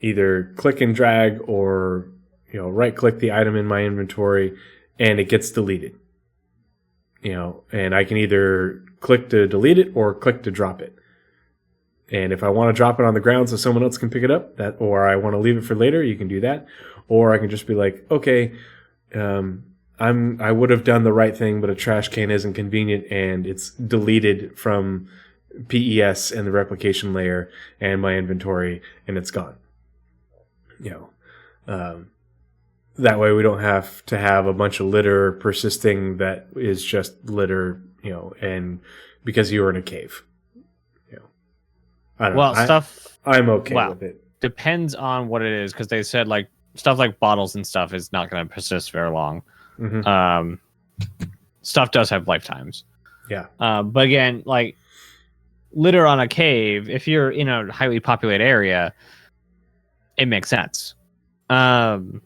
either click and drag or, right click the item in my inventory and it gets deleted. And I can either click to delete it or click to drop it. And if I want to drop it on the ground so someone else can pick it up, or I want to leave it for later, you can do that. Or I can just be like, okay, I would have done the right thing, but a trash can isn't convenient, and it's deleted from PES and the replication layer and my inventory, and it's gone. That way we don't have to have a bunch of litter persisting that is just litter, and because you were in a cave. I don't know. I'm okay with it. Depends on what it is, because they said like stuff like bottles and stuff is not going to persist very long. Mm-hmm. Stuff does have lifetimes. Yeah. But again, like litter on a cave, if you're in a highly populated area, it makes sense. And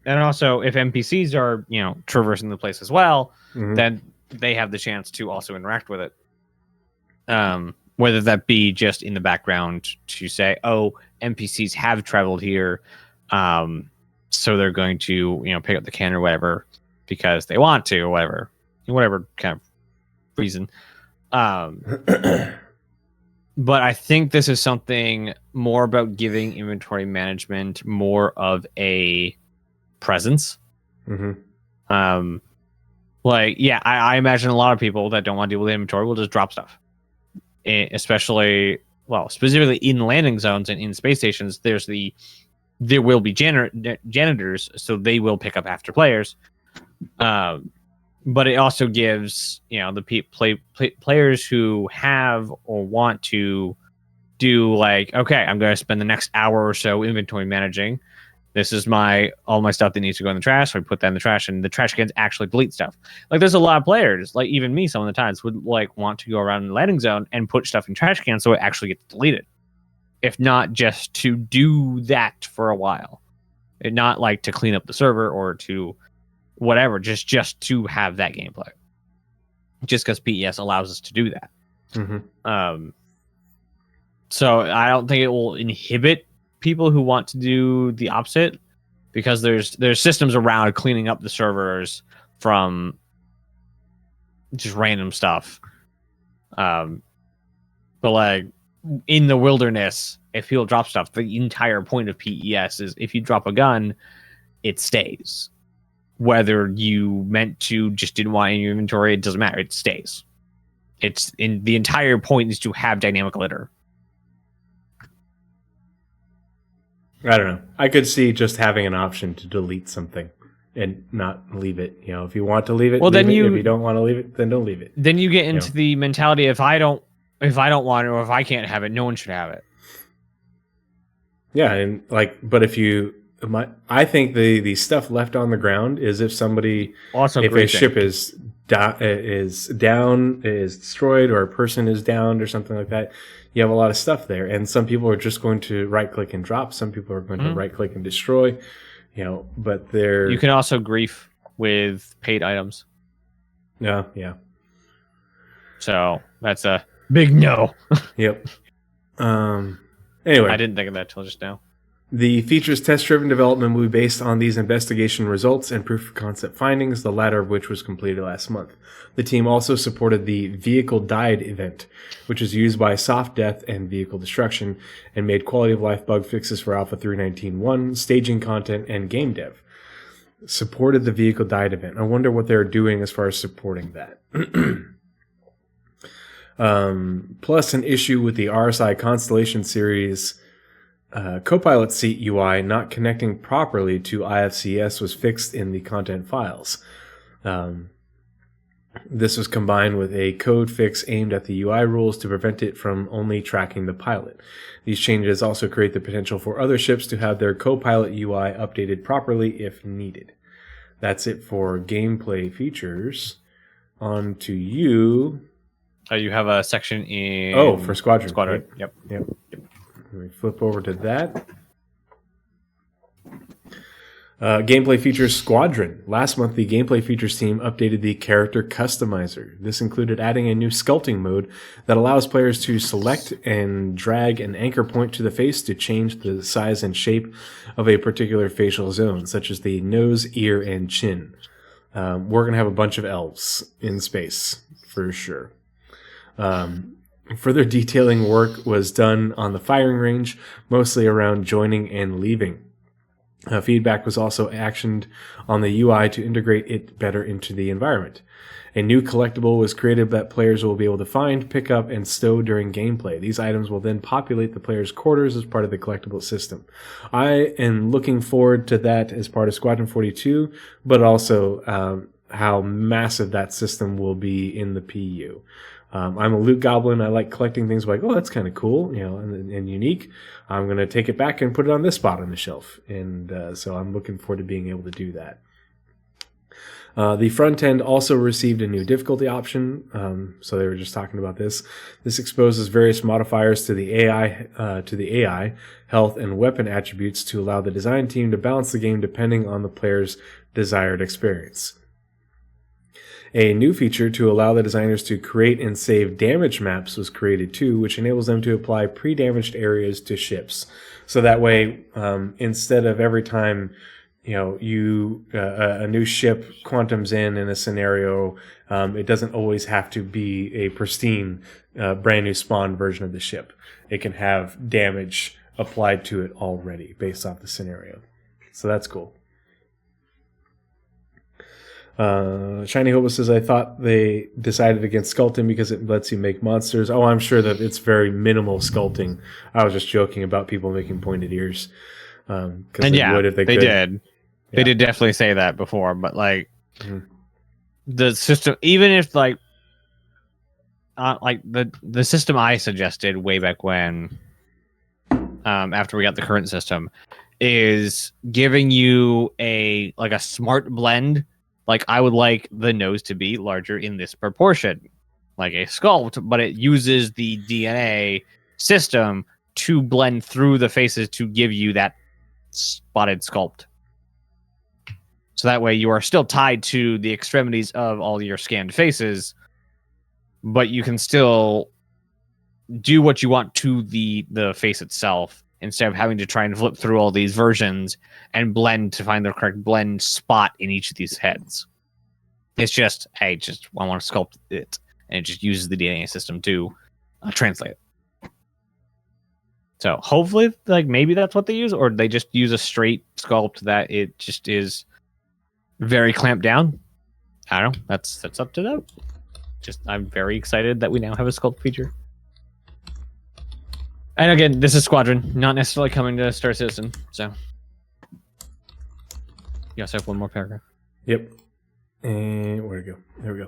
also, if NPCs are, traversing the place as well, then they have the chance to also interact with it. Whether that be just in the background to say, oh, NPCs have traveled here, so they're going to, pick up the can or whatever because they want to, or whatever kind of reason. But I think this is something more about giving inventory management more of a presence. I imagine a lot of people that don't want to deal with inventory will just drop stuff. Specifically in landing zones and in space stations, there will be janitors, so they will pick up after players. But it also gives the players who have or want to do like, okay, I'm going to spend the next hour or so inventory managing. This is all my stuff that needs to go in the trash. So I put that in the trash, and the trash cans actually delete stuff. Like there's a lot of players, like even me, some of the times would like want to go around the landing zone and put stuff in trash cans so it actually gets deleted. If not just to do that for a while, and not like to clean up the server or to whatever, just to have that gameplay. Just because PES allows us to do that. So I don't think it will inhibit people who want to do the opposite, because there's systems around cleaning up the servers from just random stuff. But like in the wilderness, if people drop stuff, the entire point of PES is if you drop a gun, it stays. Whether you meant to just didn't want it in your inventory, it doesn't matter. It stays. It's in the entire point is to have dynamic litter. I don't know. I could see just having an option to delete something and not leave it. If you want to leave it, well, leave then it. If you don't want to leave it, then don't leave it. Then you get into the mentality: if I don't want it, or if I can't have it, no one should have it. Yeah, and but if you, I think the stuff left on the ground is if somebody, if a ship is destroyed, or a person is downed or something like that. You have a lot of stuff there, and some people are just going to right click and drop. Some people are going to right click and destroy, but they're... You can also grief with paid items. Yeah. So that's a big no. Yep. Anyway. I didn't think of that till just now. The feature's test-driven development will be based on these investigation results and proof-of-concept findings, the latter of which was completed last month. The team also supported the Vehicle Died event, which is used by soft death and vehicle destruction, and made quality-of-life bug fixes for Alpha 3.19.1, staging content, and game dev. Supported the Vehicle Died event. I wonder what they're doing as far as supporting that. Plus, an issue with the RSI Constellation series... Copilot seat UI not connecting properly to IFCS was fixed in the content files. This was combined with a code fix aimed at the UI rules to prevent it from only tracking the pilot. These changes also create the potential for other ships to have their Copilot UI updated properly if needed. That's it for gameplay features. On to you. You have a section in... for Squadron. Squadron, right? Yep. Let me flip over to that. Gameplay features Squadron. Last month, the gameplay features team updated the character customizer. This included adding a new sculpting mode that allows players to select and drag an anchor point to the face to change the size and shape of a particular facial zone, such as the nose, ear, and chin. We're going to have a bunch of elves in space, for sure. Further detailing work was done on the firing range, mostly around joining and leaving. Feedback was also actioned on the UI to integrate it better into the environment. A new collectible was created that players will be able to find, pick up, and stow during gameplay. These items will then populate the player's quarters as part of the collectible system. I am looking forward to that as part of Squadron 42, but also how massive that system will be in the PU. I'm a loot goblin. I like collecting things like, oh, that's kind of cool, and unique. I'm going to take it back and put it on this spot on the shelf. And so I'm looking forward to being able to do that. The front end also received a new difficulty option. So they were just talking about this. This exposes various modifiers to the AI, health, and weapon attributes to allow the design team to balance the game depending on the player's desired experience. A new feature to allow the designers to create and save damage maps was created too, which enables them to apply pre-damaged areas to ships. So that way, instead of every time a new ship quantums in a scenario, it doesn't always have to be a pristine, brand new spawn version of the ship. It can have damage applied to it already based off the scenario. So that's cool. Shiny Hobo says, I thought they decided against sculpting because it lets you make monsters. Oh, I'm sure that it's very minimal sculpting. I was just joking about people making pointed ears. And yeah, they did. Yeah. They did definitely say that before, but the system, even if the system I suggested way back when, after we got the current system, is giving you a smart blend. Like, I would like the nose to be larger in this proportion, like a sculpt, but it uses the DNA system to blend through the faces to give you that spotted sculpt. So that way you are still tied to the extremities of all your scanned faces, but you can still do what you want to the face itself instead of having to try and flip through all these versions and blend to find the correct blend spot in each of these heads. It's just, hey, I want to sculpt it, and it just uses the DNA system to translate it. So hopefully, maybe that's what they use, or they just use a straight sculpt that it just is very clamped down. I don't know. That's up to them. I'm very excited that we now have a sculpt feature. And again, this is Squadron, not necessarily coming to Star Citizen. So you also have one more paragraph. Yep. And where'd it go? There we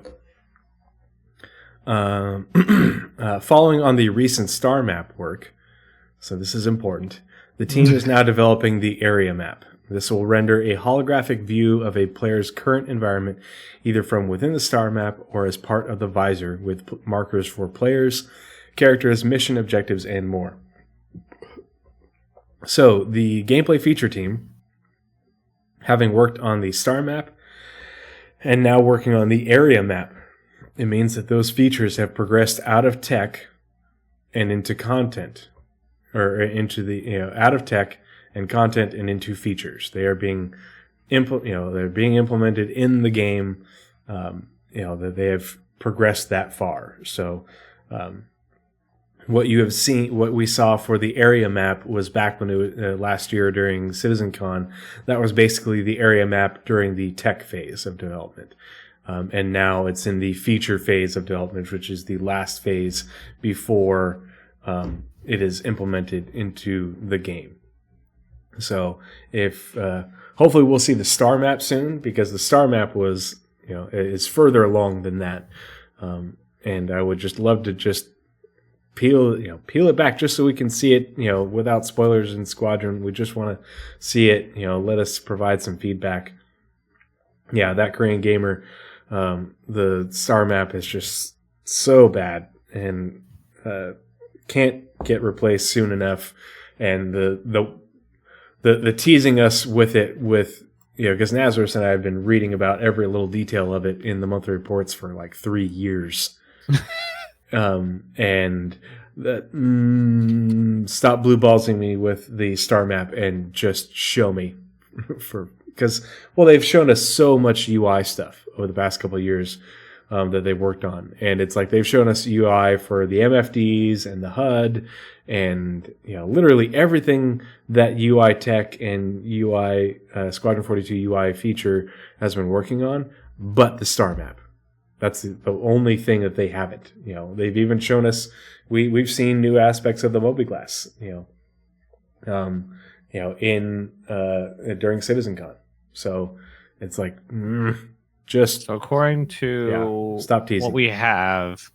go. Following on the recent star map work, so this is important, the team is now developing the area map. This will render a holographic view of a player's current environment, either from within the star map or as part of the visor, with markers for players, characters, mission objectives, and more. So the gameplay feature team, having worked on the star map and now working on the area map, it means that those features have progressed out of tech and into content, or into the out of tech and content and into features. They are being they're being implemented in the game. That they have progressed that far. So what you have seen, what we saw for the area map was back when it was last year during CitizenCon. That was basically the area map during the tech phase of development. And now it's in the feature phase of development, which is the last phase before it is implemented into the game. So if hopefully we'll see the star map soon, because the star map was is further along than that. And I would just love to just peel it back just so we can see it, without spoilers in Squadron. We just want to see it, let us provide some feedback. Yeah, that Korean gamer, the star map is just so bad and can't get replaced soon enough. And the teasing us with it with because Nazeris and I have been reading about every little detail of it in the monthly reports for like 3 years. And that stop blue ballsing me with the star map and just show me because they've shown us so much UI stuff over the past couple of years that they've worked on, and it's like they've shown us UI for the MFDs and the HUD and literally everything that UI Tech and UI Squadron 42 UI feature has been working on, but the star map. That's the only thing that they haven't. They've even shown us we've seen new aspects of the mobiGlas. In during CitizenCon. So it's like just so according to stop teasing. What we have,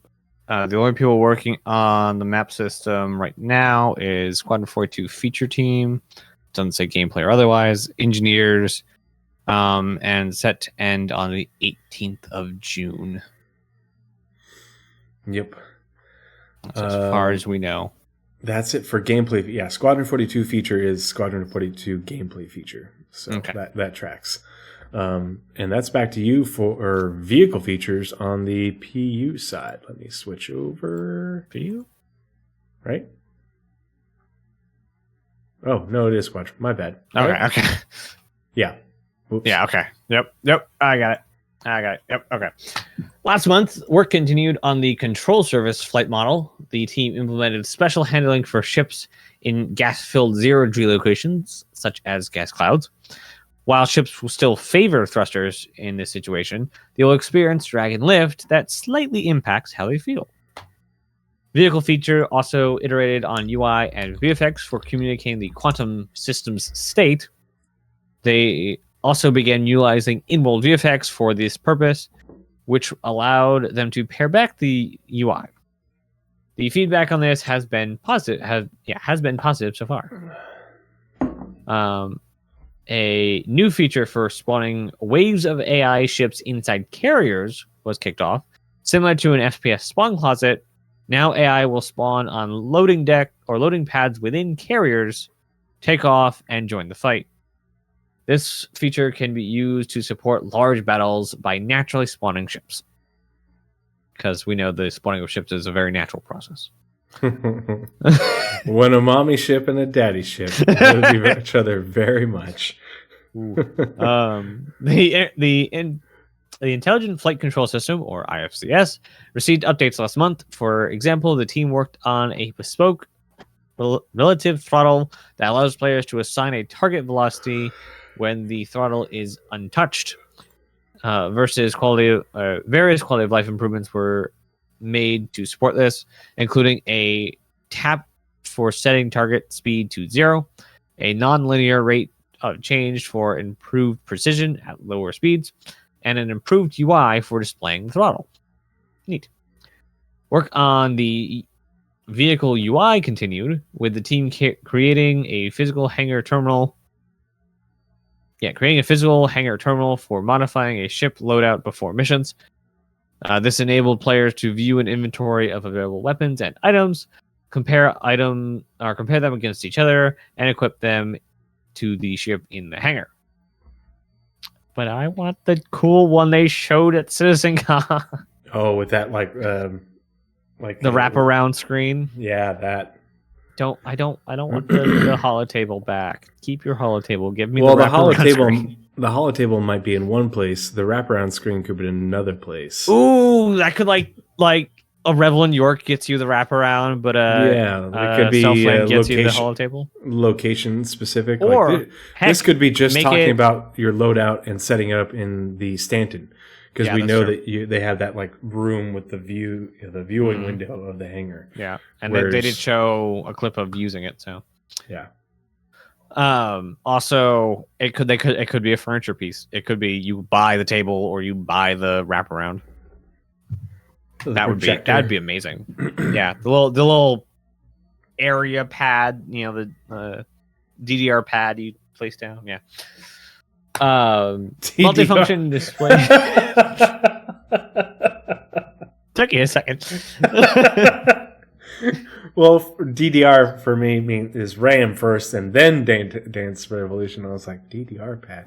the only people working on the map system right now is Squadron 42 feature team. Doesn't say gameplay or otherwise. Engineers. And set to end on the 18th of June. Yep. As far as we know. That's it for gameplay. Yeah, Squadron 42 feature is Squadron 42 gameplay feature. So that tracks. And that's back to you for vehicle features on the PU side. Let me switch over. PU? Right? Oh, no, it is Squadron. My bad. Okay. Yeah. Oops. Yeah, okay. Yep. I got it. Yep, okay. Last month, work continued on the control service flight model. The team implemented special handling for ships in gas-filled zero-G locations, such as gas clouds. While ships will still favor thrusters in this situation, they will experience drag and lift that slightly impacts how they feel. Vehicle feature also iterated on UI and VFX for communicating the quantum system's state. They also began utilizing in-world VFX for this purpose, which allowed them to pare back the UI. The feedback on this has been positive. Has been positive so far. A new feature for spawning waves of AI ships inside carriers was kicked off, similar to an FPS spawn closet. Now AI will spawn on loading deck or loading pads within carriers, take off, and join the fight. This feature can be used to support large battles by naturally spawning ships. Because we know the spawning of ships is a very natural process. When a mommy ship and a daddy ship love each other very much. The Intelligent Flight Control System, or IFCS, received updates last month. For example, the team worked on a bespoke relative throttle that allows players to assign a target velocity when the throttle is untouched. Various quality of life improvements were made to support this, including a tap for setting target speed to 0, a non-linear rate of change for improved precision at lower speeds, and an improved UI for displaying the throttle. Neat. Work on the vehicle UI continued, with the team creating a physical hangar terminal. Creating a physical hangar terminal for modifying a ship loadout before missions. This enabled players to view an inventory of available weapons and items, compare them against each other, and equip them to the ship in the hangar. But I want the cool one they showed at CitizenCon. Oh, with that like the wraparound screen. Yeah, that. I don't want the holotable back. Keep your holotable. Give me the wraparound screen. The holotable might be in one place. The wraparound screen could be in another place. Ooh, that could like a Revel in York gets you the wraparound, but it could be gets you the holotable. Location specific. Or this could be just talking about your loadout and setting it up in the Stanton. Because we know that they have that like room with the view, the viewing window of the hangar. Yeah, and they did show a clip of using it. So yeah. Also, it could be a furniture piece. It could be you buy the table or you buy the wraparound. That'd be amazing. Yeah, the little area pad. The DDR pad you place down. Yeah. Multifunction display. Took you a second. Well, DDR for me is RAM first and then Dance Revolution. I was like, DDR pad.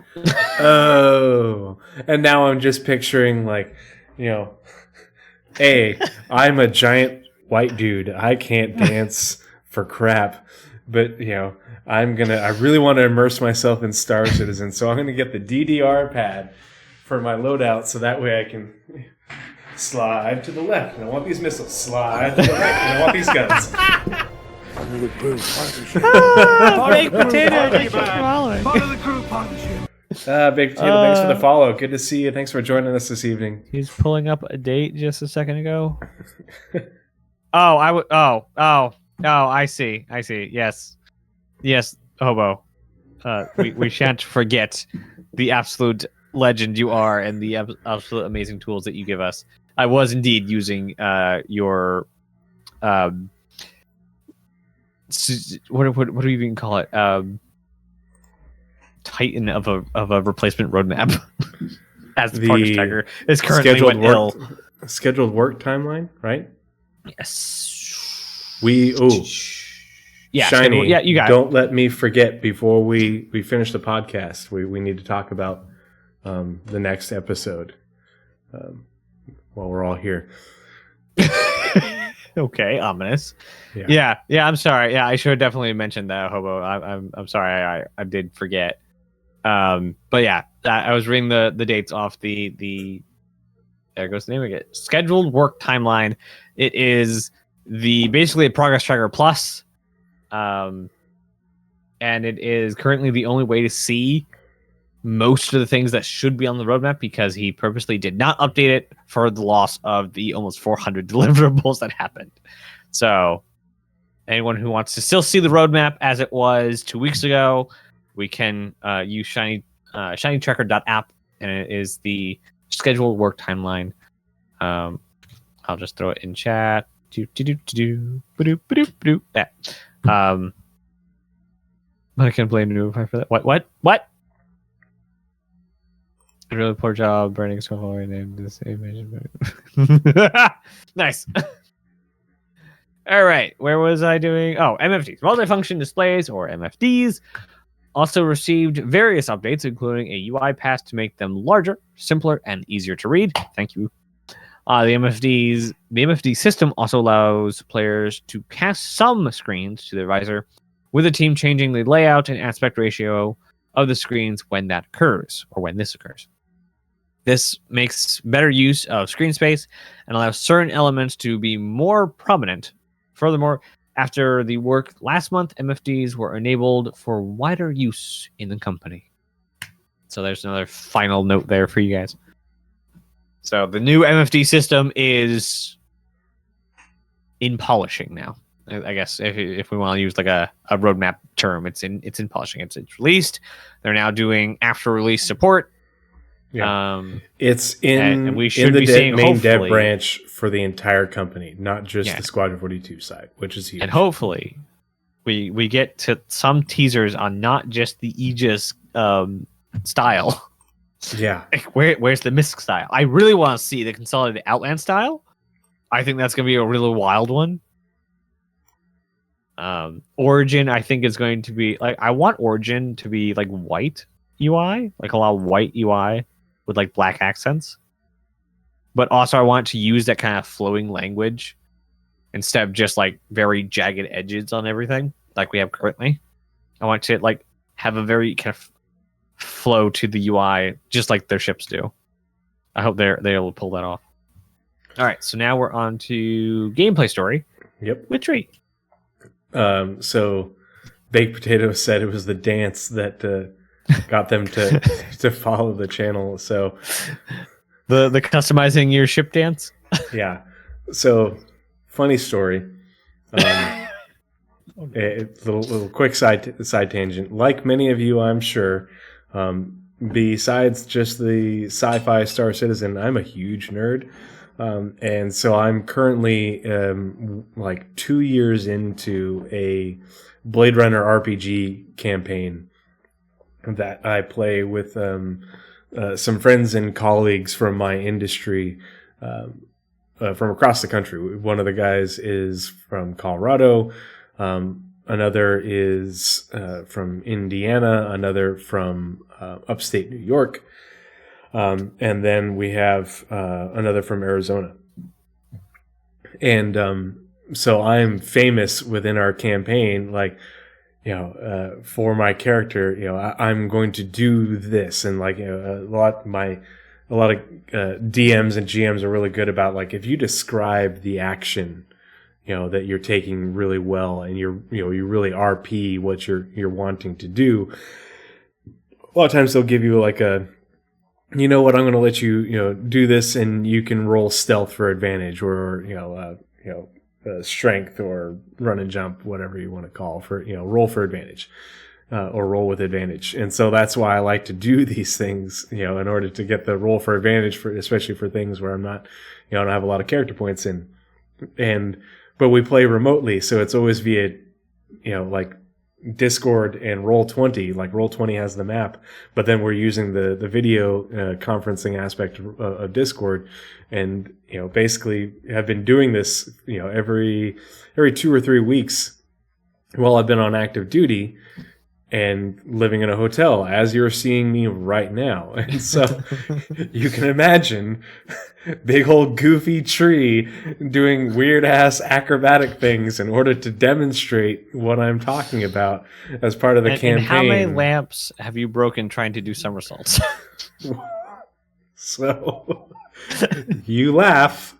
Oh. And now I'm just picturing, like, you know, I'm a giant white dude. I can't dance for crap. But, you know, I really want to immerse myself in Star Citizen. So I'm going to get the DDR pad for my loadout so that way I can slide to the left. And I want these missiles. Slide to the right. And I want these guns. Baked Potato, thanks for following. Part of the crew, part of the ship. Baked Potato, thanks for the follow. Good to see you. Thanks for joining us this evening. He's pulling up a date just a second ago. I see. Yes, Hobo. We shan't forget the absolute legend you are and the absolute amazing tools that you give us. I was indeed using your what do we even call it? Titan of a replacement roadmap as the progress tracker is currently ill. Scheduled work timeline, right? Yes. Shiny. Yeah, you got Don't let me forget before we finish the podcast. We need to talk about the next episode while we're all here. Okay, ominous. Yeah. I'm sorry. Yeah, I should have definitely mentioned that, Hobo. I'm sorry. I did forget. But yeah, I was reading the dates off the. There goes the name again. Scheduled work timeline. It is basically a progress tracker plus, and it is currently the only way to see most of the things that should be on the roadmap because he purposely did not update it for the loss of the almost 400 deliverables that happened. So anyone who wants to still see the roadmap as it was 2 weeks ago, we can use shinytracker.app, and it is the scheduled work timeline. I'll just throw it in chat. That. But I can't blame Newify for that. What? A really poor job burning so hard named this image. Nice. All right, where was I doing? Oh, MFDs, multifunction displays, or MFDs, also received various updates, including a UI patch to make them larger, simpler, and easier to read. Thank you. The MFD system also allows players to cast some screens to their visor, with the team changing the layout and aspect ratio of the screens when that occurs, or when this occurs. This makes better use of screen space and allows certain elements to be more prominent. Furthermore, after the work last month, MFDs were enabled for wider use in the company. So there's another final note there for you guys. So the new MFD system is in polishing now. I guess if we want to use like a roadmap term, it's in polishing. It's released. They're now doing after release support. Yeah. It's in, and we should be the seeing main hopefully, dev branch for the entire company, not just the Squadron 42 side, which is huge. And hopefully we get to some teasers on not just the Aegis style. Yeah. Like where's the MISC style? I really want to see the consolidated Outland style. I think that's going to be a really wild one. Origin, I think, is going to be like, I want Origin to be like white UI, like a lot of white UI with like black accents. But also I want to use that kind of flowing language instead of just like very jagged edges on everything like we have currently. I want to like have a very kind of flow to the UI just like their ships do. I hope they're able to pull that off. All right, so now we're on to gameplay story. Yep. With Tree. So Baked Potato said it was the dance that got them to follow the channel. So the customizing your ship dance. Yeah. So funny story. A little quick side tangent. Like many of you, I'm sure. Besides just the sci-fi Star Citizen, I'm a huge nerd. And so I'm currently like 2 years into a Blade Runner RPG campaign that I play with some friends and colleagues from my industry from across the country. One of the guys is from Colorado. Another is from Indiana. Another from upstate New York. And then we have another from Arizona. And so I'm famous within our campaign, like, for my character, I'm going to do this. And like, a lot of DMs and GMs are really good about, like, if you describe the action, that you're taking really well, and you really RP what you're wanting to do. A lot of times they'll give you like I'm going to let you, do this, and you can roll stealth for advantage, or, strength, or run and jump, whatever you want to call for, roll for advantage, or roll with advantage. And so that's why I like to do these things, in order to get the roll for advantage, especially for things where I'm not, I don't have a lot of character points in. But we play remotely, so it's always via, like Discord and Roll20. Like Roll20 has the map, but then we're using the video conferencing aspect of Discord, and basically have been doing this every 2 or 3 weeks while I've been on active duty and living in a hotel, as you're seeing me right now. And so you can imagine big old goofy Tree doing weird ass acrobatic things in order to demonstrate what I'm talking about as part of the campaign. And how many lamps have you broken trying to do somersaults? So you laugh,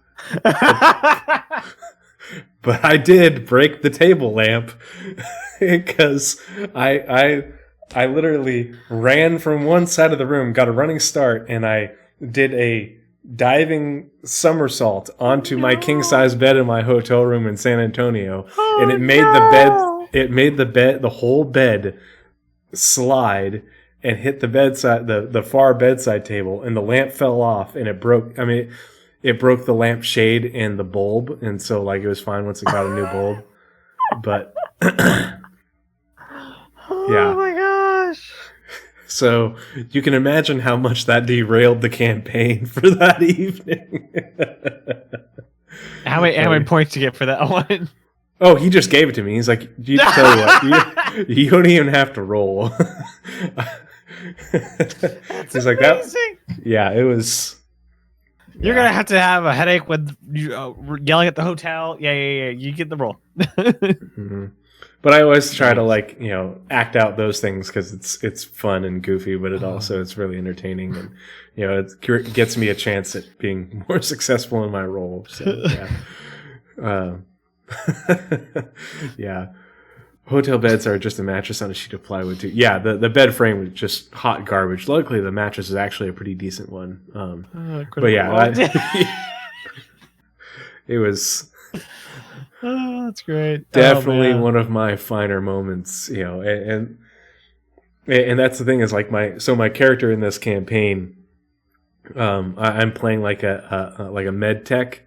but I did break the table lamp because I literally ran from one side of the room, got a running start, and I did a diving somersault onto my king size bed in my hotel room in San Antonio, and it made the whole bed slide and hit the bedside, the far bedside table, and the lamp fell off, and it broke. I mean, it broke the lamp shade and the bulb, and so like it was fine once it got a new bulb. But yeah. Oh my gosh. So you can imagine how much that derailed the campaign for that evening. How many points do you get for that one? Oh, he just gave it to me. He's like, you tell you what, you don't even have to roll. He's like, amazing. Yeah, it was. You're gonna have to have a headache with yelling at the hotel. Yeah. You get the roll. Mm-hmm. But I always try to act out those things because it's fun and goofy, but it's really entertaining, and it gets me a chance at being more successful in my role. So yeah, yeah. Hotel beds are just a mattress on a sheet of plywood too. Yeah, the bed frame was just hot garbage. Luckily, the mattress is actually a pretty decent one. But yeah, it was. Oh, that's great. Definitely one of my finer moments, and that's the thing is like my character in this campaign, I'm playing like a med tech,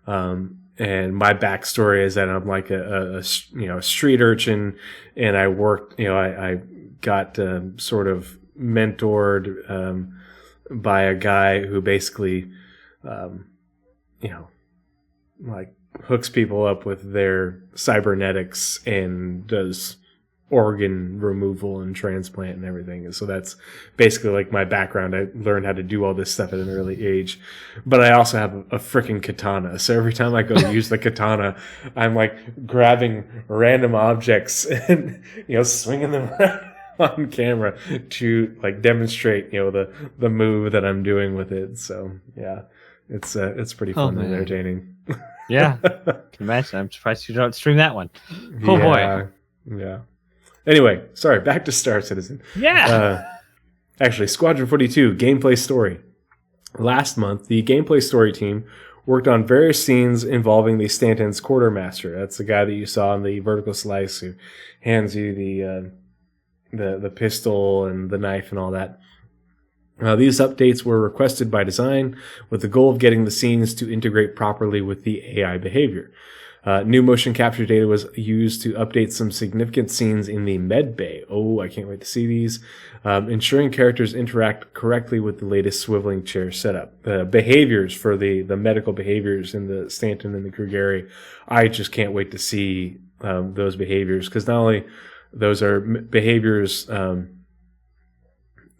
and my backstory is that I'm like a street urchin, and I worked, I got sort of mentored by a guy who basically, like hooks people up with their cybernetics and does organ removal and transplant and everything. And so that's basically like my background. I learned how to do all this stuff at an early age, but I also have a freaking katana. So every time I go to use the katana, I'm like grabbing random objects and, swinging them around on camera to like demonstrate, the move that I'm doing with it. So yeah, it's pretty fun and entertaining. Yeah, can imagine. I'm surprised you don't stream that one. Oh boy. Yeah. Anyway, sorry. Back to Star Citizen. Yeah. Actually, Squadron 42 gameplay story. Last month, the gameplay story team worked on various scenes involving the Stanton's quartermaster. That's the guy that you saw in the vertical slice who hands you the pistol and the knife and all that. These updates were requested by design with the goal of getting the scenes to integrate properly with the AI behavior. New motion capture data was used to update some significant scenes in the med bay. Oh, I can't wait to see these. Ensuring characters interact correctly with the latest swiveling chair setup. Behaviors for the medical behaviors in the Stanton and the Krugeri. I just can't wait to see those behaviors, because not only those are behaviors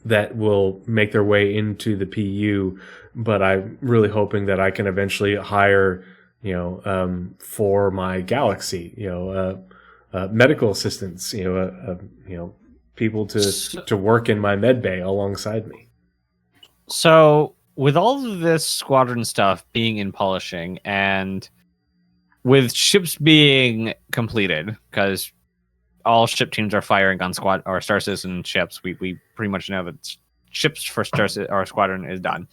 that will make their way into the PU, but I'm really hoping that I can eventually hire, for my Galaxy, medical assistants, people to work in my med bay alongside me. So with all of this squadron stuff being in polishing, and with ships being completed, because all ship teams are firing on Star Citizen ships, we pretty much know that ships for Squadron is done.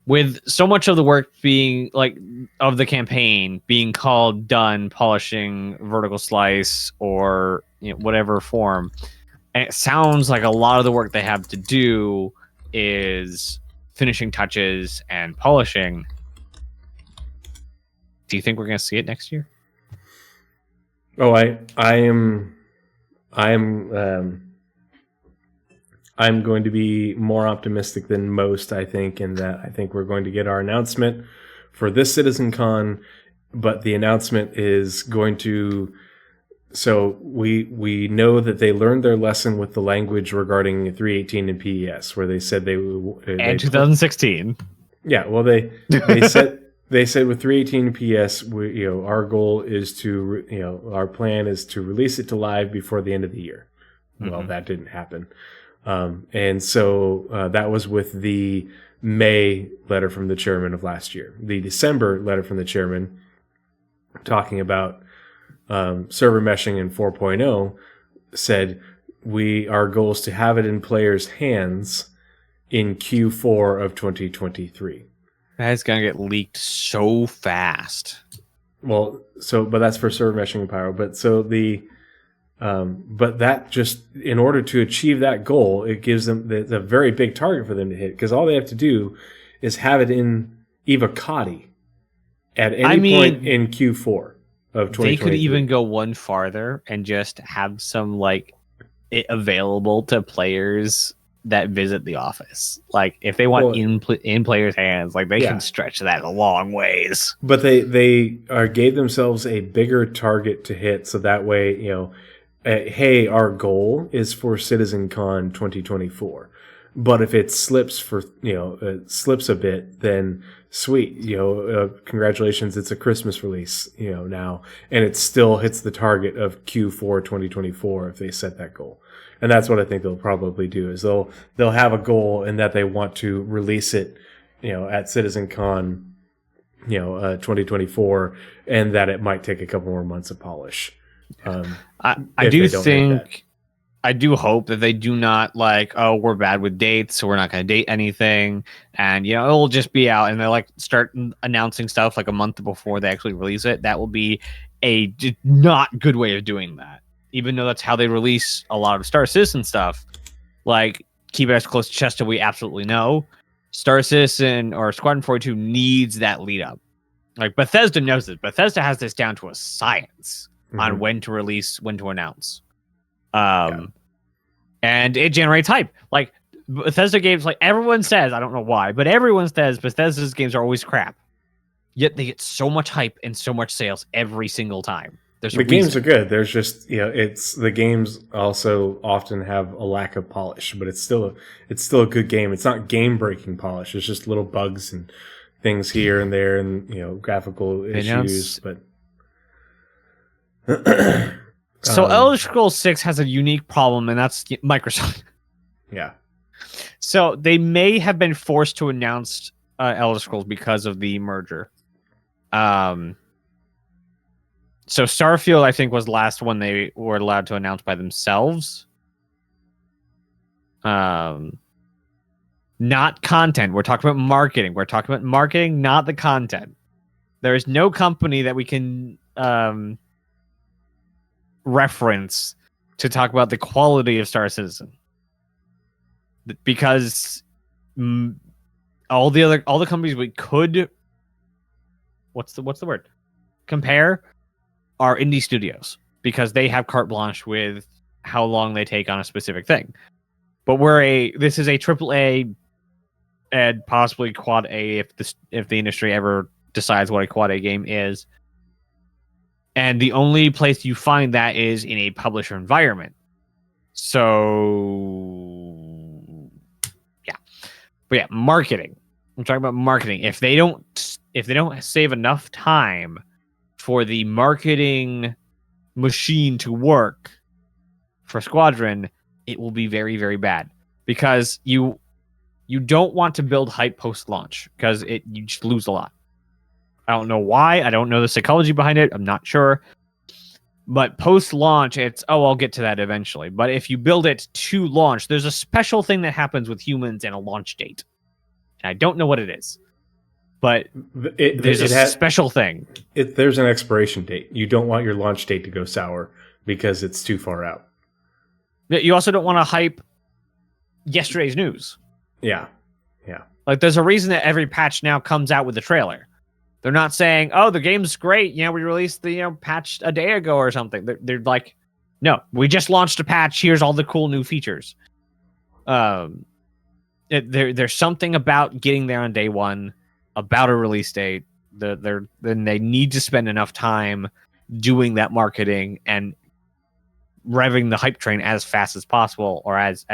With so much of the work being of the campaign being called done, polishing, vertical slice, or whatever form, and it sounds like a lot of the work they have to do is finishing touches and polishing. Do you think we're going to see it next year? Oh, I'm going to be more optimistic than most, I think, in that I think we're going to get our announcement for this CitizenCon, but the announcement is going to... So we know that they learned their lesson with the language regarding 318 and PES, where they said and 2016. Yeah, well, they said... They said with 318 PS, our goal is to, our plan is to release it to live before the end of the year. Mm-hmm. Well, that didn't happen. And so that was with the May letter from the chairman of last year. The December letter from the chairman talking about server meshing in 4.0 said, our goal is to have it in players' hands in Q4 of 2023. That's gonna get leaked so fast. Well, but that's for server meshing and pyro. But but that just, in order to achieve that goal, it gives them a very big target for them to hit, because all they have to do is have it in Evocati at any point in Q4 of 2023. They could even go one farther and just have some it available to players that visit the office. If they want in players' hands, they can stretch that a long ways. But they gave themselves a bigger target to hit, so that way, hey, our goal is for CitizenCon 2024. But if it slips slips a bit, then sweet, congratulations, it's a Christmas release, now, and it still hits the target of Q4 2024 if they set that goal. And that's what I think they'll probably do, is they'll have a goal in that they want to release it, at CitizenCon, 2024, and that it might take a couple more months of polish. I do hope that they do not we're bad with dates, so we're not going to date anything, and it'll just be out, and they start announcing stuff a month before they actually release it. That will be a not good way of doing that. Even though that's how they release a lot of Star Citizen stuff, keep it as close to chest as we absolutely know. Star Citizen or Squadron 42 needs that lead up. Bethesda knows this. Bethesda has this down to a science on when to release, when to announce. And it generates hype. Bethesda games, everyone says, I don't know why, but everyone says Bethesda's games are always crap. Yet they get so much hype and so much sales every single time. The games are good. There's just the games also often have a lack of polish, but it's still a good game. It's not game breaking polish. It's just little bugs and things here and there, and graphical issues. But so Elder Scrolls 6 has a unique problem, and that's Microsoft. Yeah. So they may have been forced to announce Elder Scrolls because of the merger. So Starfield, I think, was the last one they were allowed to announce by themselves. Not content. We're talking about marketing. We're talking about marketing, not the content. There is no company that we can reference to talk about the quality of Star Citizen, because all the companies we could, what's the word? compare are indie studios because they have carte blanche with how long they take on a specific thing. But this is a triple A and possibly quad A if the industry ever decides what a quad A game is. And the only place you find that is in a publisher environment. So yeah. But yeah, marketing. I'm talking about marketing. If they don't save enough time for the marketing machine to work for Squadron, it will be very, very bad. Because you don't want to build hype post-launch, because you just lose a lot. I don't know why. I don't know the psychology behind it. I'm not sure. But post-launch, it's, I'll get to that eventually. But if you build it to launch, there's a special thing that happens with humans and a launch date. And I don't know what it is. But there's a special thing. There's an expiration date. You don't want your launch date to go sour because it's too far out. You also don't want to hype yesterday's news. Yeah. Like, there's a reason that every patch now comes out with a trailer. They're not saying, "Oh, the game's great. We released the patch a day ago or something." They're like, "No, we just launched a patch. Here's all the cool new features." There's something about getting there on day one, about a release date. Then they need to spend enough time doing that marketing and revving the hype train as fast as possible, or as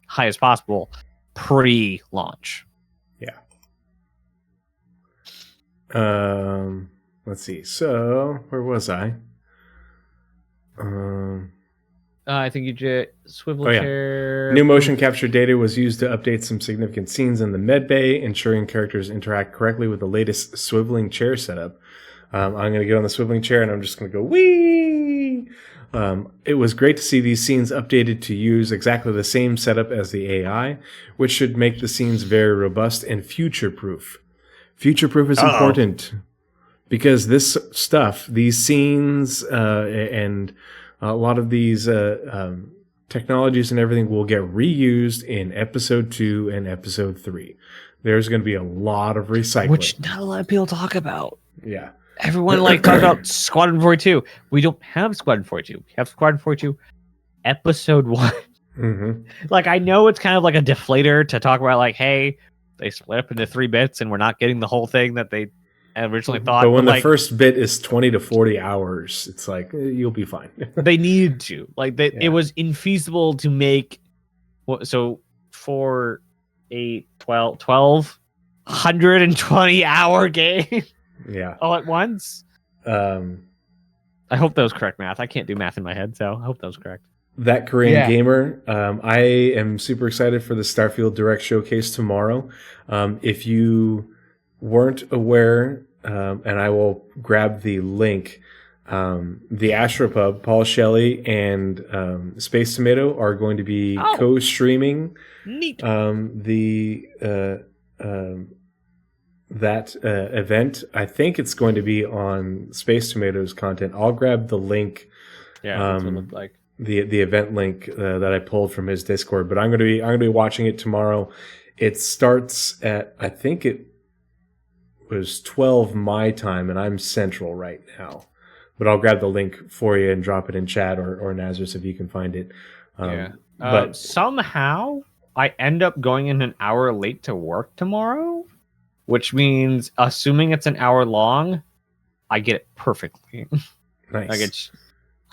high as possible, pre-launch. Yeah. Let's see. So, where was I? I think you just swivel chair. New motion capture data was used to update some significant scenes in the med bay, ensuring characters interact correctly with the latest swiveling chair setup. I'm going to get on the swiveling chair and I'm just going to go whee! It was great to see these scenes updated to use exactly the same setup as the AI, which should make the scenes very robust and future-proof. Future-proof is important because this stuff, these scenes, and a lot of these technologies and everything will get reused in episode 2 and episode 3. There's going to be a lot of recycling, which not a lot of people talk about. Yeah. Everyone talks about Squadron 42. We don't have Squadron 42. We have Squadron 42 episode 1. Mm-hmm. I know it's kind of like a deflator to talk about, hey, they split up into 3 bits and we're not getting the whole thing that they originally thought. But when the first bit is 20 to 40 hours, it's you'll be fine. They needed to. It was infeasible to make. So for a 1,220-hour game all at once. I hope that was correct math. I can't do math in my head, so I hope that was correct. That Korean gamer, I am super excited for the Starfield Direct Showcase tomorrow. If you weren't aware, and I will grab the link, the Astropub, Paul Shelley, and Space Tomato are going to be co-streaming that event. I think it's going to be on Space Tomato's content. I'll grab the link. Yeah, that's what it looked like. The event link that I pulled from his Discord, but I'm going to be watching it tomorrow. It starts at, I think it was 12 my time, and I'm Central right now. But I'll grab the link for you and drop it in chat or Nazeris if you can find it. But somehow I end up going in an hour late to work tomorrow, which means, assuming it's an hour long, I get it perfectly. Nice.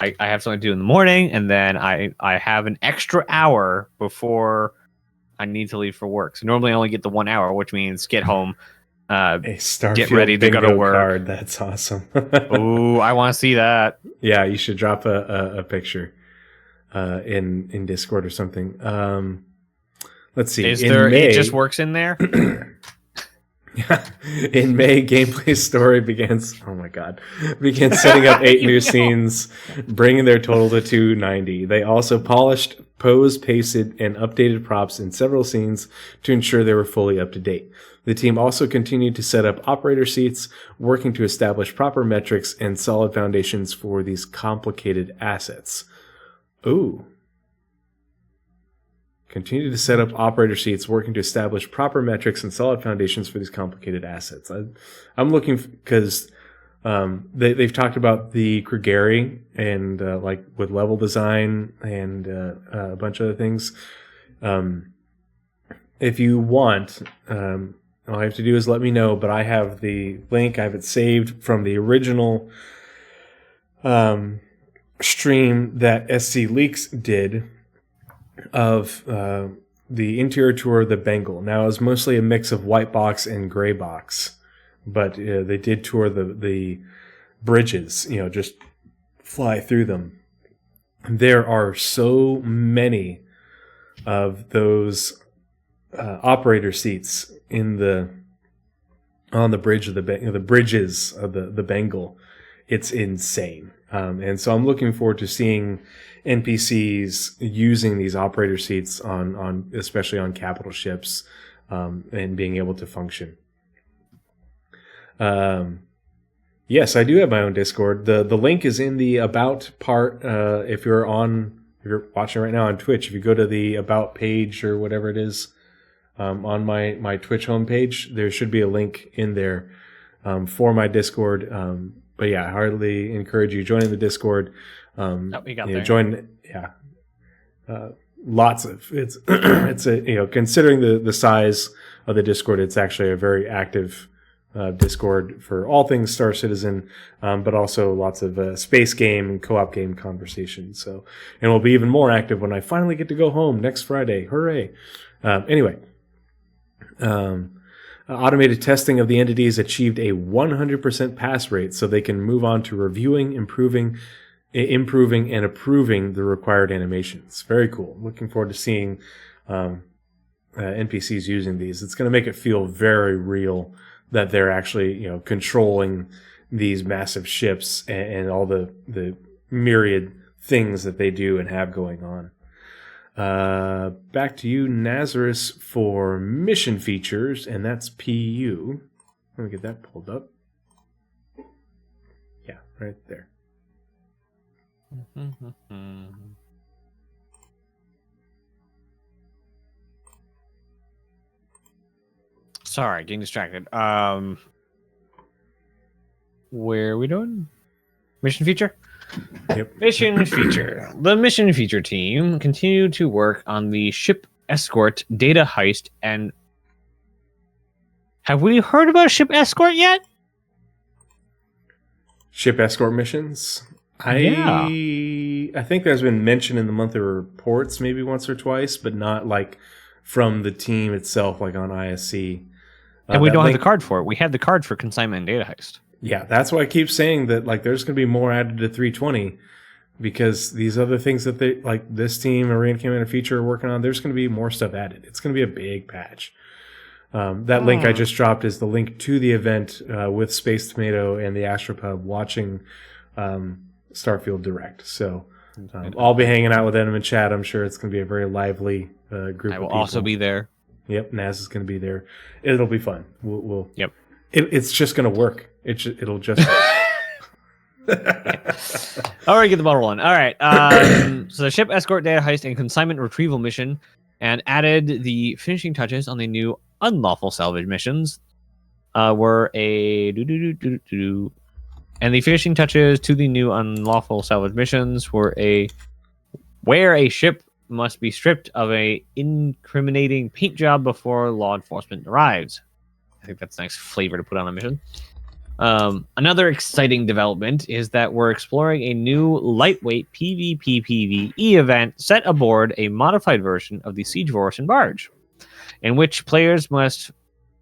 I have something to do in the morning, and then I have an extra hour before I need to leave for work. So normally I only get the 1 hour, which means get home, get ready to go to work. Card. That's awesome. Ooh, I want to see that. Yeah, you should drop a picture in Discord or something. Let's see. It just works in there? In May, gameplay story began setting up 8 new scenes, bringing their total to 290. They also polished, posed, pasted, and updated props in several scenes to ensure they were fully up to date. The team also continued to set up operator seats, working to establish proper metrics and solid foundations for these complicated assets. Ooh. Continue to set up operator seats, working to establish proper metrics and solid foundations for these complicated assets. I'm looking because They've talked about the Krigeri and like with level design and a bunch of other things. If you want, all you have to do is let me know. But I have the link. I have it saved from the original stream that SC Leaks did of the interior tour of the Bengal. Now, it was mostly a mix of white box and gray box, but they did tour the bridges, just fly through them. There are so many of those operator seats on the bridge of the bridges of the Bengal. It's insane. And so I'm looking forward to seeing NPCs using these operator seats on especially on capital ships, and being able to function. Yes, I do have my own Discord. The link is in the about part. If you're watching right now on Twitch, if you go to the about page or whatever it is, on my Twitch homepage, there should be a link in there for my Discord. But yeah, I heartily encourage you joining the Discord. Join. Yeah, lots of it's it's a considering the size of the Discord, it's actually a very active Discord for all things Star Citizen, but also lots of space game and co-op game conversations. So, and we'll be even more active when I finally get to go home next Friday. Hooray! Anyway. Automated testing of the entities achieved a 100% pass rate, so they can move on to reviewing, improving, and approving the required animations. Very cool. Looking forward to seeing NPCs using these. It's going to make it feel very real that they're actually, controlling these massive ships and all the myriad things that they do and have going on. Back to you, Nazeris, for mission features, and that's PU. Let me get that pulled up. Yeah, right there. Sorry, getting distracted. Where are we doing? Mission feature? Yep. Mission feature. The mission feature team continued to work on the ship escort data heist. And have we heard about ship escort yet? Ship escort missions? I think there's been mention in the monthly reports maybe once or twice, but not like from the team itself, like on ISC. And we don't have the card for it. We had the card for consignment and data heist. Yeah, that's why I keep saying that, like, there's going to be more added to 320, because these other things that they, like this team, Arena Commander Feature, are working on, there's going to be more stuff added. It's going to be a big patch. That link I just dropped is the link to the event with Space Tomato and the Astropub watching Starfield Direct. So I'll be hanging out with them in chat. I'm sure it's going to be a very lively group of people. I will also be there. Yep, Naz is going to be there. It'll be fun. We'll Yep. It's just going to work. It'll just. All right, get the ball rolling. All right. So the ship escort data heist and consignment retrieval mission, and added the finishing touches on the new unlawful salvage missions. Were a and the finishing touches to the new unlawful salvage missions were where a ship must be stripped of a incriminating paint job before law enforcement arrives. I think that's a nice flavor to put on a mission. Another exciting development is that we're exploring a new lightweight PvP/PvE event set aboard a modified version of the Siege Vorsen barge, in which players must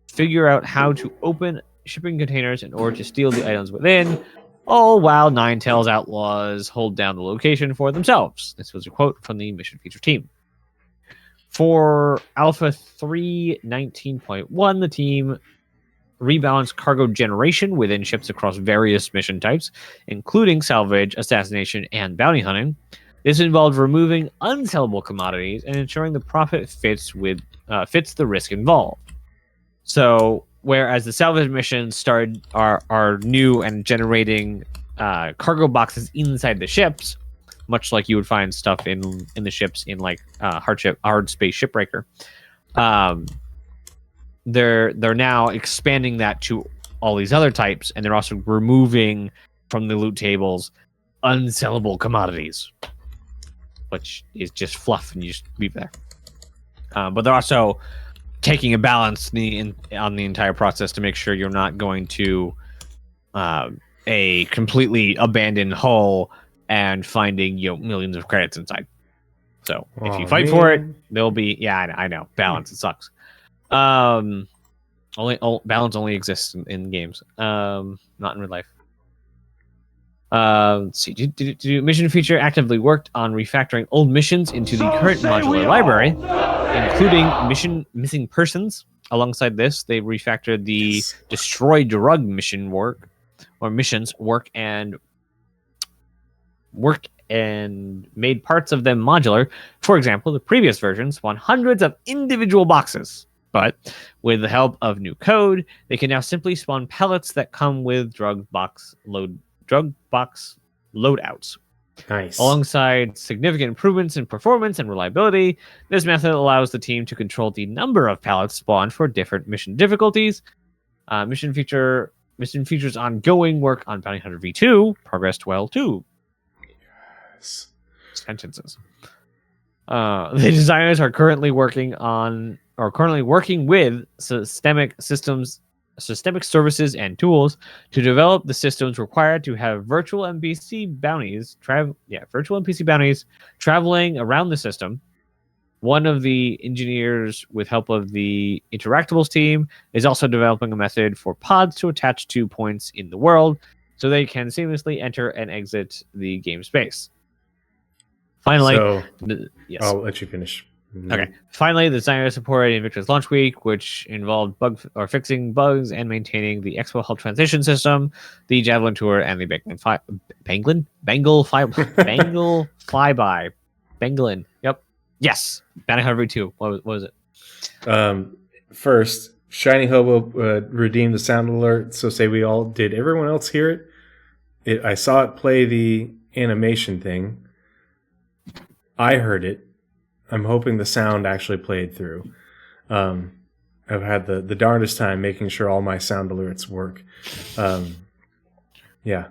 figure out how to open shipping containers in order to steal the items within, all while Ninetales outlaws hold down the location for themselves. This was a quote from the mission feature team. For Alpha 3.19.1, the team rebalanced cargo generation within ships across various mission types, including salvage, assassination, and bounty hunting. This involved removing unsellable commodities and ensuring the profit fits the risk involved. So, whereas the salvage missions are new and generating cargo boxes inside the ships, much like you would find stuff in the ships in like hard space shipbreaker. They're now expanding that to all these other types, and they're also removing from the loot tables unsellable commodities, which is just fluff and you just leave there. But they're also taking a balance on the entire process to make sure you're not going to a completely abandoned hull and finding millions of credits inside. So if you fight for it, there'll be I know balance. It sucks. Balance only exists in games, not in real life. Let's see. Mission feature actively worked on refactoring old missions into the current modular library, including missing persons. Alongside this, they refactored the destroy drug missions and made parts of them modular. For example, the previous versions spawned hundreds of individual boxes, but with the help of new code, they can now simply spawn pellets that come with drug box loadouts. Nice. Alongside significant improvements in performance and reliability, this method allows the team to control the number of pallets spawned for different mission difficulties. Mission features ongoing work on Bounty Hunter V2 progressed well too. Yes. Sentences. The designers are currently working with systemic services and tools to develop the systems required to have virtual NPC bounties traveling around the system. One of the engineers, with help of the Interactables team, is also developing a method for pods to attach to points in the world so they can seamlessly enter and exit the game space. Finally, yes. I'll let you finish. Okay. Finally, the designers supported Invictus Launch Week, which involved fixing bugs and maintaining the Expo Hub transition system, the Javelin Tour, and the Bangalin. Yep. Yes. Bounty Hunter V2. What was it? First, Shiny Hobo redeemed the sound alert. So say we all did. Everyone else hear it? I saw it play the animation thing. I heard it. I'm hoping the sound actually played through. I've had the darndest time making sure all my sound alerts work. Yeah.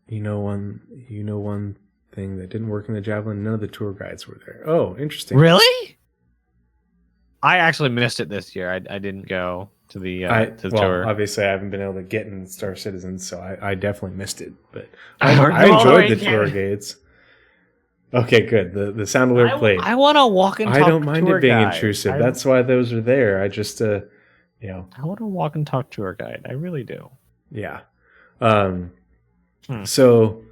You know one thing that didn't work in the Javelin? None of the tour guides were there. Oh, interesting. Really? I actually missed it this year. I didn't go to the tour. Obviously, I haven't been able to get in Star Citizen, so I definitely missed it. But I enjoyed the tour guides. Okay, good. The sound alert played. I want to walk and talk. I don't mind it being guide. intrusive. That's why those are there. I just, I want to walk and talk tour guide. I really do. Yeah. So,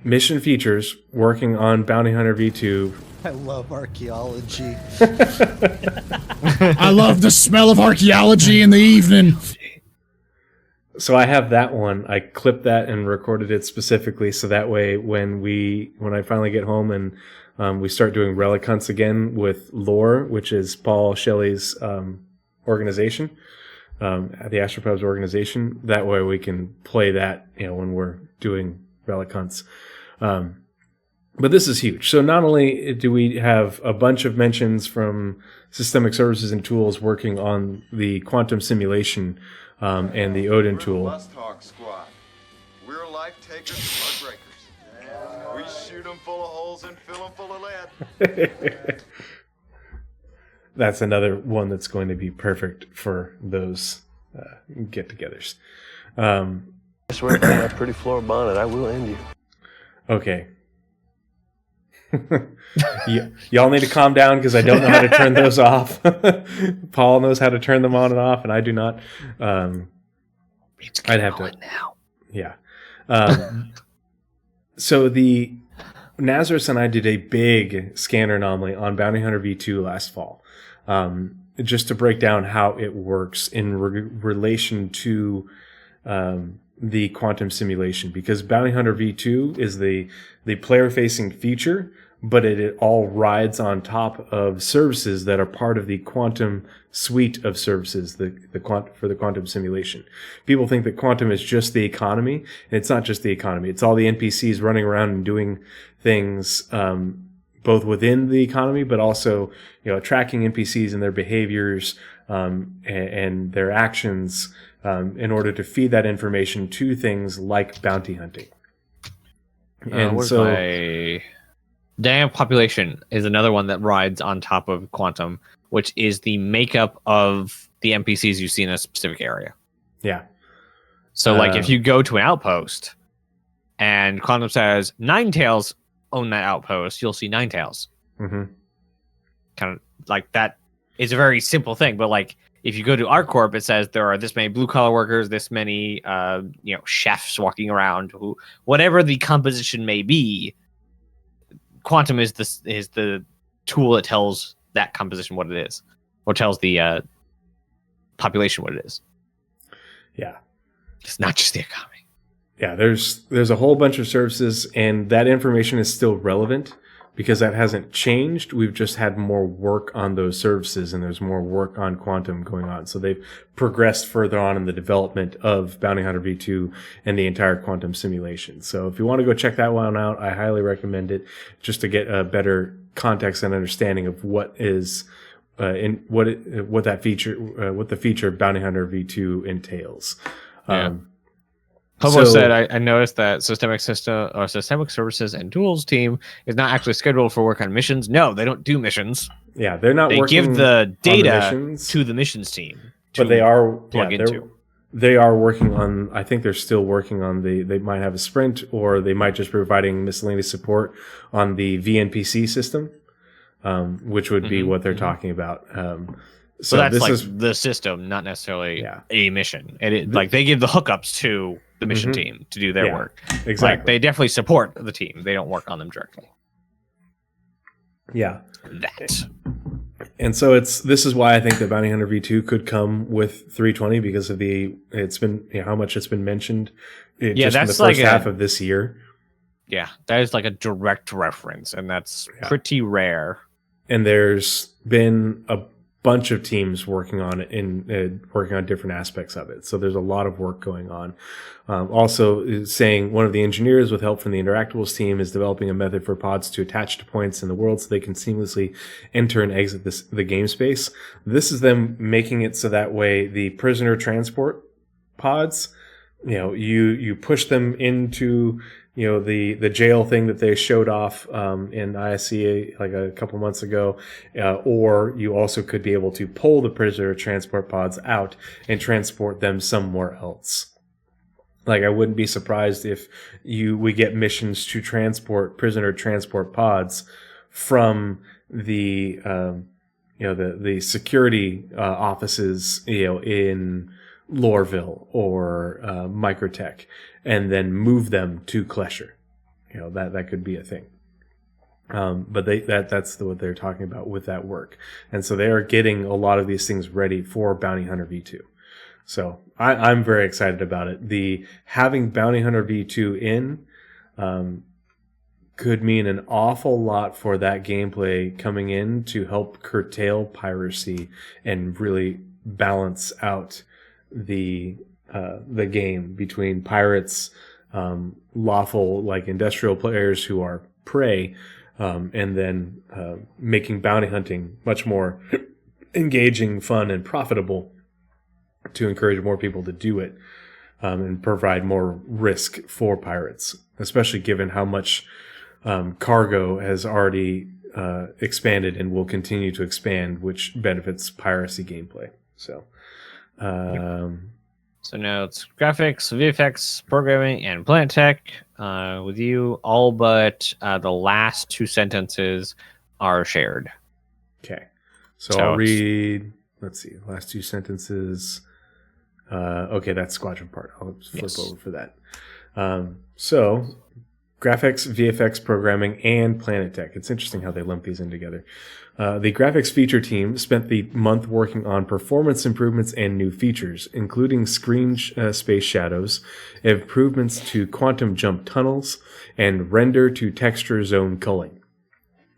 mission features working on Bounty Hunter V2. I love archaeology. I love the smell of archaeology in the evening. So I have that one. I clipped that and recorded it specifically so that way when I finally get home and we start doing relic hunts again with Lore, which is Paul Shelley's organization, the Astropubs organization. That way we can play that, when we're doing relic hunts. But this is huge. So not only do we have a bunch of mentions from systemic services and tools working on the quantum simulation and the Odin tool. Squad. We're life takers, blood breakers. We shoot them full of holes and fill them full of lead. That's another one that's going to be perfect for those get-togethers. I swear by that pretty floor bonnet, I will end you. Okay. Y'all need to calm down because I don't know how to turn those off. Paul knows how to turn them on and off, and I do not. I'd have to now. Yeah. So the Nazeris and I did a big scanner anomaly on Bounty Hunter V2 last fall, just to break down how it works in relation to the quantum simulation, because Bounty Hunter V2 is the player-facing feature, but it all rides on top of services that are part of the quantum suite of services, for the quantum simulation. People think that quantum is just the economy, and it's not just the economy. It's all the NPCs running around and doing things, both within the economy, but also, tracking NPCs and their behaviors, and their actions, in order to feed that information to things like bounty hunting. And dynamic population is another one that rides on top of quantum, which is the makeup of the NPCs you see in a specific area. Yeah. So, like, if you go to an outpost and quantum says Ninetales own that outpost, you'll see Ninetales. Mm-hmm. Kind of like that is a very simple thing, but like if you go to ArcCorp, it says there are this many blue collar workers, this many chefs walking around, whatever the composition may be. Quantum is the tool that tells that composition what it is, or tells the population what it is. Yeah. It's not just the economy. Yeah, there's a whole bunch of services, and that information is still relevant because that hasn't changed. We've just had more work on those services, and there's more work on quantum going on. So they've progressed further on in the development of Bounty Hunter V2 and the entire quantum simulation. So if you want to go check that one out, I highly recommend it, just to get a better context and understanding of what is what the feature of Bounty Hunter V2 entails. Yeah. Hobo said, I noticed that Systemic Services and Tools team is not actually scheduled for work on missions. No, they don't do missions. Yeah, they're not. They working give the data to the missions team, but they are plug into. They are working on. I think they're still working on the. They might have a sprint, or they might just be providing miscellaneous support on the VNPC system, which would be what they're talking about. So that's like the system, not necessarily a mission. And like they give the hookups to the mission team to do their work. Exactly. Like they definitely support the team. They don't work on them directly. Yeah. That. And so this is why I think that Bounty Hunter V2 could come with 320 because of it's been how much it's been mentioned just in the first half of this year. Yeah, that is like a direct reference, and that's pretty rare. And there's been a bunch of teams working on it working on different aspects of it. So there's a lot of work going on. Also saying one of the engineers with help from the Interactables team is developing a method for pods to attach to points in the world so they can seamlessly enter and exit the game space. This is them making it so that way the prisoner transport pods, you push them into the jail thing that they showed off in ISC like a couple months ago, or you also could be able to pull the prisoner transport pods out and transport them somewhere else. Like I wouldn't be surprised if we get missions to transport prisoner transport pods from the security offices in Lorville or Microtech, and then move them to Klesher. That could be a thing. But that's what they're talking about with that work. And so they are getting a lot of these things ready for Bounty Hunter V2. So I'm very excited about it. Having Bounty Hunter V2 in could mean an awful lot for that gameplay coming in to help curtail piracy and really balance out the game between pirates, lawful like industrial players who are prey, and then making bounty hunting much more engaging, fun, and profitable to encourage more people to do it, and provide more risk for pirates, especially given how much cargo has already expanded and will continue to expand, which benefits piracy gameplay. So now it's graphics, VFX, programming, and plant tech. With you, all but the last two sentences are shared. Okay, so I'll read. Let's see, last two sentences. Okay, that's squadron part. I'll flip over for that. So graphics, VFX, programming, and planet tech. It's interesting how they lump these in together. The graphics feature team spent the month working on performance improvements and new features, including screen space shadows, improvements to quantum jump tunnels, and render to texture zone culling.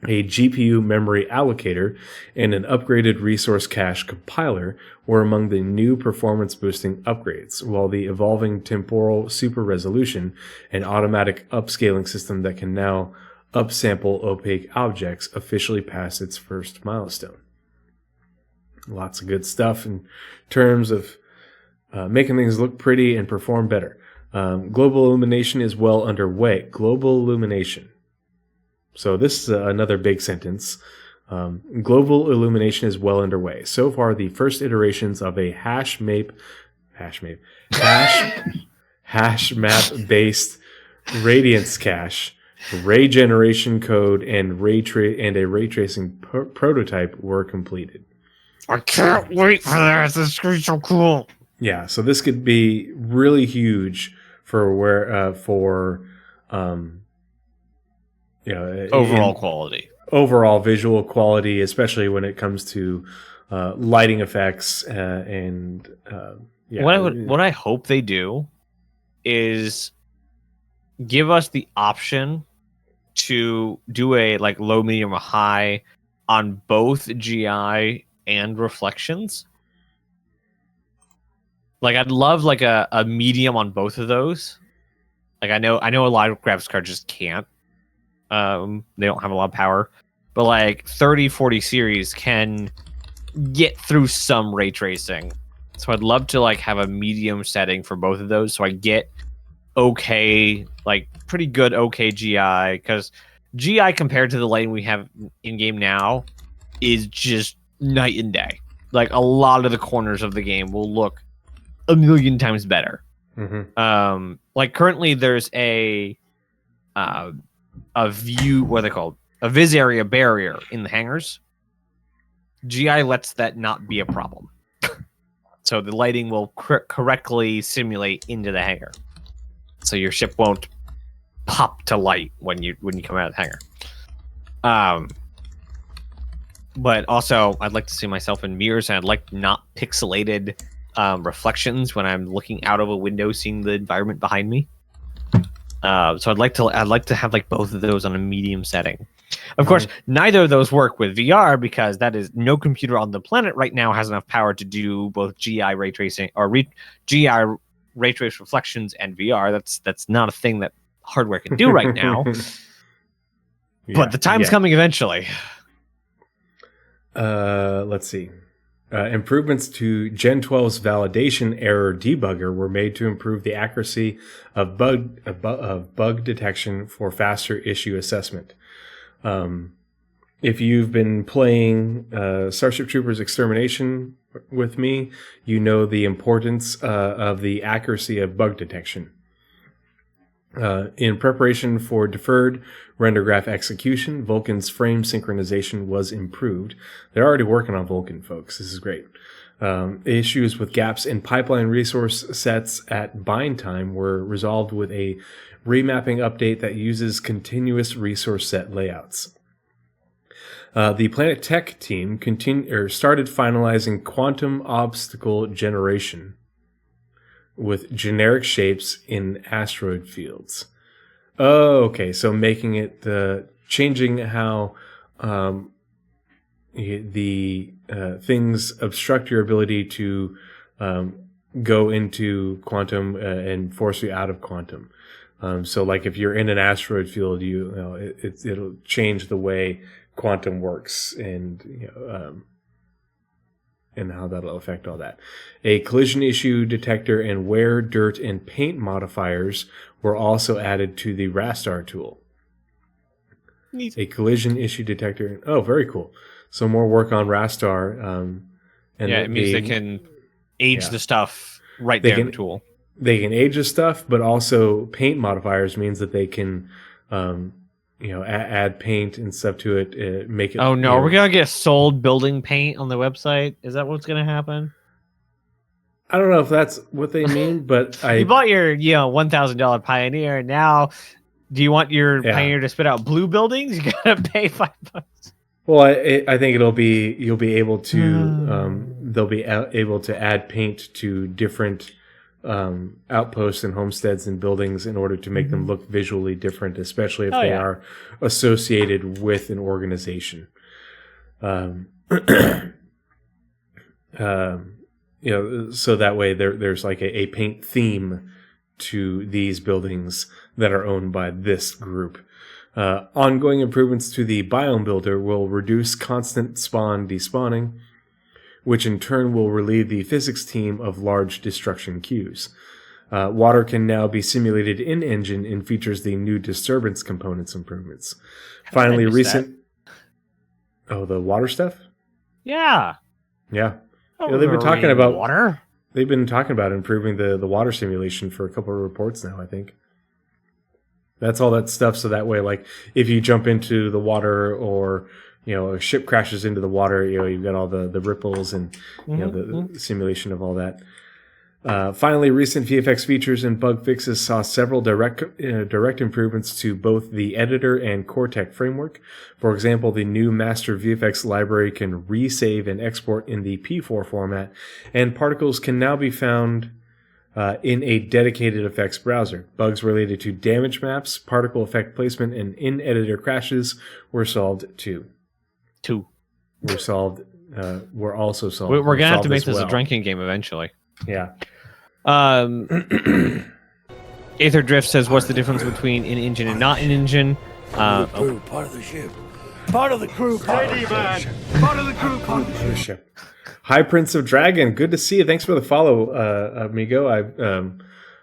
A GPU memory allocator and an upgraded resource cache compiler were among the new performance-boosting upgrades, while the evolving temporal super resolution and automatic upscaling system that can now upsample opaque objects officially passed its first milestone. Lots of good stuff in terms of making things look pretty and perform better. Global illumination is well underway. Global illumination. So this is another big sentence. Global illumination is well underway. So far, the first iterations of a hash map based radiance cache, ray generation code, and a ray tracing prototype were completed. I can't wait for that. This is going to be so cool. Yeah, so this could be really huge for Overall quality. Overall visual quality, especially when it comes to lighting effects and What I hope they do is give us the option to do a like low, medium, or high on both GI and reflections. Like I'd love like a medium on both of those. Like I know a lot of graphics cards just can't. They don't have a lot of power. But like 3040 series can get through some ray tracing. So I'd love to like have a medium setting for both of those so I get okay, like pretty good okay GI, because GI compared to the lighting we have in game now is just night and day. Like a lot of the corners of the game will look a million times better. Mm-hmm. Like currently there's a view, what are they called? A vis area barrier in the hangars. GI lets that not be a problem. So the lighting will correctly simulate into the hangar. So your ship won't pop to light when you come out of the hangar. But also I'd like to see myself in mirrors, and I'd like not pixelated reflections when I'm looking out of a window seeing the environment behind me. So I'd like to have like both of those on a medium setting. Of course, neither of those work with VR because that is no computer on the planet right now has enough power to do both GI ray tracing or GI ray trace reflections and VR. That's not a thing that hardware can do right now. But the time's coming eventually. Let's see. Improvements to Gen 12's validation error debugger were made to improve the accuracy of bug detection for faster issue assessment. If you've been playing Starship Troopers Extermination with me, you know the importance of the accuracy of bug detection. In preparation for deferred render graph execution, Vulkan's frame synchronization was improved. They're already working on Vulkan, folks. This is great. Issues with gaps in pipeline resource sets at bind time were resolved with a remapping update that uses continuous resource set layouts. The Planet Tech team started finalizing quantum obstacle generation with generic shapes in asteroid fields. Oh, okay. So making it changing how the things obstruct your ability to go into quantum and force you out of quantum. So, like if you're in an asteroid field, it'll change the way quantum works, and and how that'll affect all that. A collision issue detector and wear, dirt, and paint modifiers were also added to the Rastar tool. Neat. A collision issue detector. Oh, very cool. So more work on Rastar. And it means they can age the stuff right there in the tool. They can age the stuff, but also paint modifiers means that they can add paint and stuff to it, make it. Oh no, are we gonna get sold building paint on the website? Is that what's gonna happen? I don't know if that's what they mean, but you bought your $1,000 Pioneer. Now, do you want your Pioneer to spit out blue buildings? You gotta pay $5. Well, I think you'll be able to they'll be able to add paint to different outposts and homesteads and buildings in order to make them look visually different, especially if they are associated with an organization. So that way there's like a paint theme to these buildings that are owned by this group. Ongoing improvements to the biome builder will reduce constant spawn despawning, which in turn will relieve the physics team of large destruction queues. Water can now be simulated in-engine and features the new disturbance components improvements. Finally, recent... Oh, the water stuff? Yeah. Yeah. Oh, They've been talking about... water. They've been talking about improving the water simulation for a couple of reports now, I think. That's all that stuff, so that way, like, if you jump into the water or, a ship crashes into the water, you've got all the ripples and, the simulation of all that. Finally, recent VFX features and bug fixes saw several direct improvements to both the editor and Cortec framework. For example, the new master VFX library can resave and export in the P4 format, and particles can now be found in a dedicated effects browser. Bugs related to damage maps, particle effect placement, and in-editor crashes were solved too. Were also solved. We're going to have to make this a drinking game eventually. Yeah. Aether Drift says, what's the difference between in-engine and not in-engine? Part of the ship. Part of the crew. Part of the ship. High Prince of Dragon, good to see you. Thanks for the follow, amigo.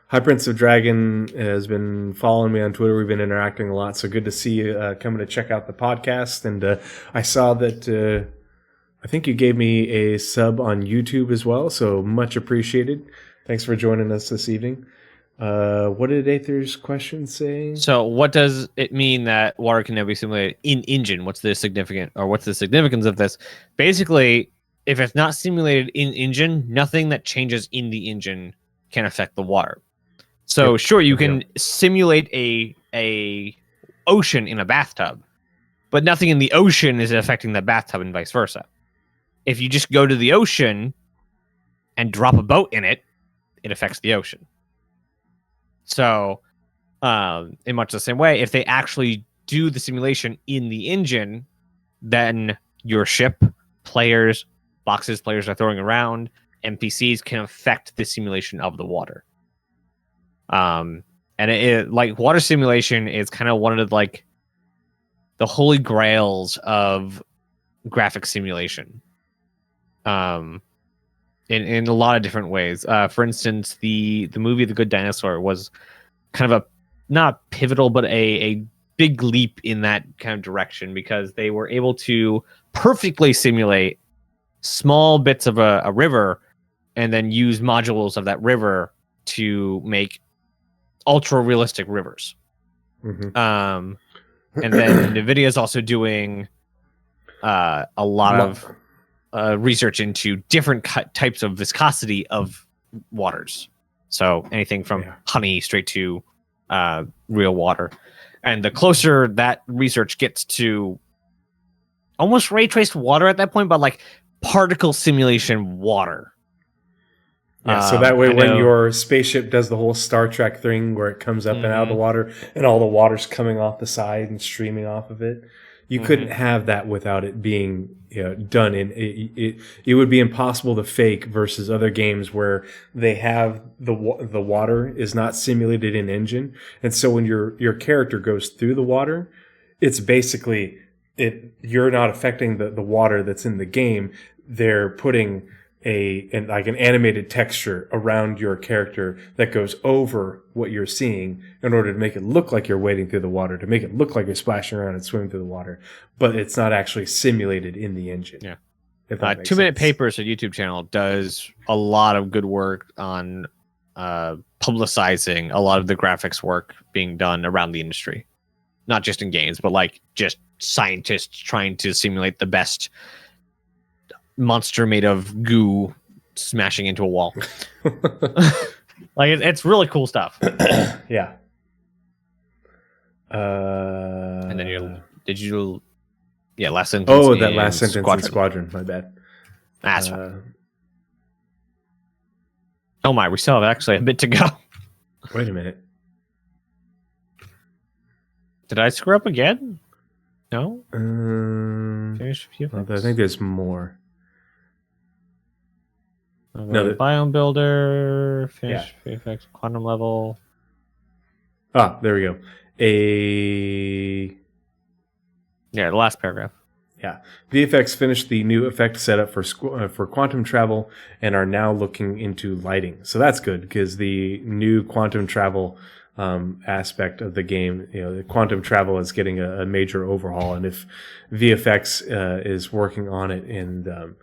High Prince of Dragon has been following me on Twitter. We've been interacting a lot, so good to see you coming to check out the podcast. And I saw that I think you gave me a sub on YouTube as well, so much appreciated. Thanks for joining us this evening. What did Aether's question say? So what does it mean that water can now be simulated in-engine? What's the significance of this? Basically, if it's not simulated in-engine, nothing that changes in the engine can affect the water. So sure, you can simulate a ocean in a bathtub, but nothing in the ocean is affecting the bathtub and vice versa. If you just go to the ocean and drop a boat in it, it affects the ocean. So, in much the same way, if they actually do the simulation in the engine, then your ship, players, boxes players are throwing around, NPCs can affect the simulation of the water. And it like water simulation is kind of one of the holy grails of graphic simulation. In a lot of different ways. For instance, the movie The Good Dinosaur was kind of a not pivotal, but a big leap in that kind of direction, because they were able to perfectly simulate small bits of a river and then use modules of that river to make ultra realistic rivers. Mm-hmm. And then NVIDIA is also doing a lot of research into different types of viscosity of waters. So anything from honey straight to real water. And the closer that research gets to almost ray traced water at that point, but like particle simulation water. Yeah, so that way when your spaceship does the whole Star Trek thing where it comes up and out of the water and all the water's coming off the side and streaming off of it, you couldn't have that without it being done in it. It would be impossible to fake versus other games where they have the water is not simulated in engine, and so when your character goes through the water, it's basically you're not affecting the water that's in the game. They're putting an animated texture around your character that goes over what you're seeing in order to make it look like you're wading through the water, to make it look like you're splashing around and swimming through the water, but it's not actually simulated in the engine. Yeah. 2 Minute Papers, a YouTube channel, does a lot of good work on publicizing a lot of the graphics work being done around the industry, not just in games, but like just scientists trying to simulate the best monster made of goo smashing into a wall. Like it's really cool stuff. Yeah. And then last sentence. Oh, that last sentence in Squadron. My bad. That's fine. Oh my, we still have actually a bit to go. Wait a minute. Did I screw up again? No. Finish a few. I think there's more. No, biome builder, finish effects, quantum level. Ah, there we go. The last paragraph. Yeah, VFX finished the new effect setup for quantum travel and are now looking into lighting. So that's good because the new quantum travel aspect of the game, the quantum travel is getting a major overhaul. And if VFX is working on it and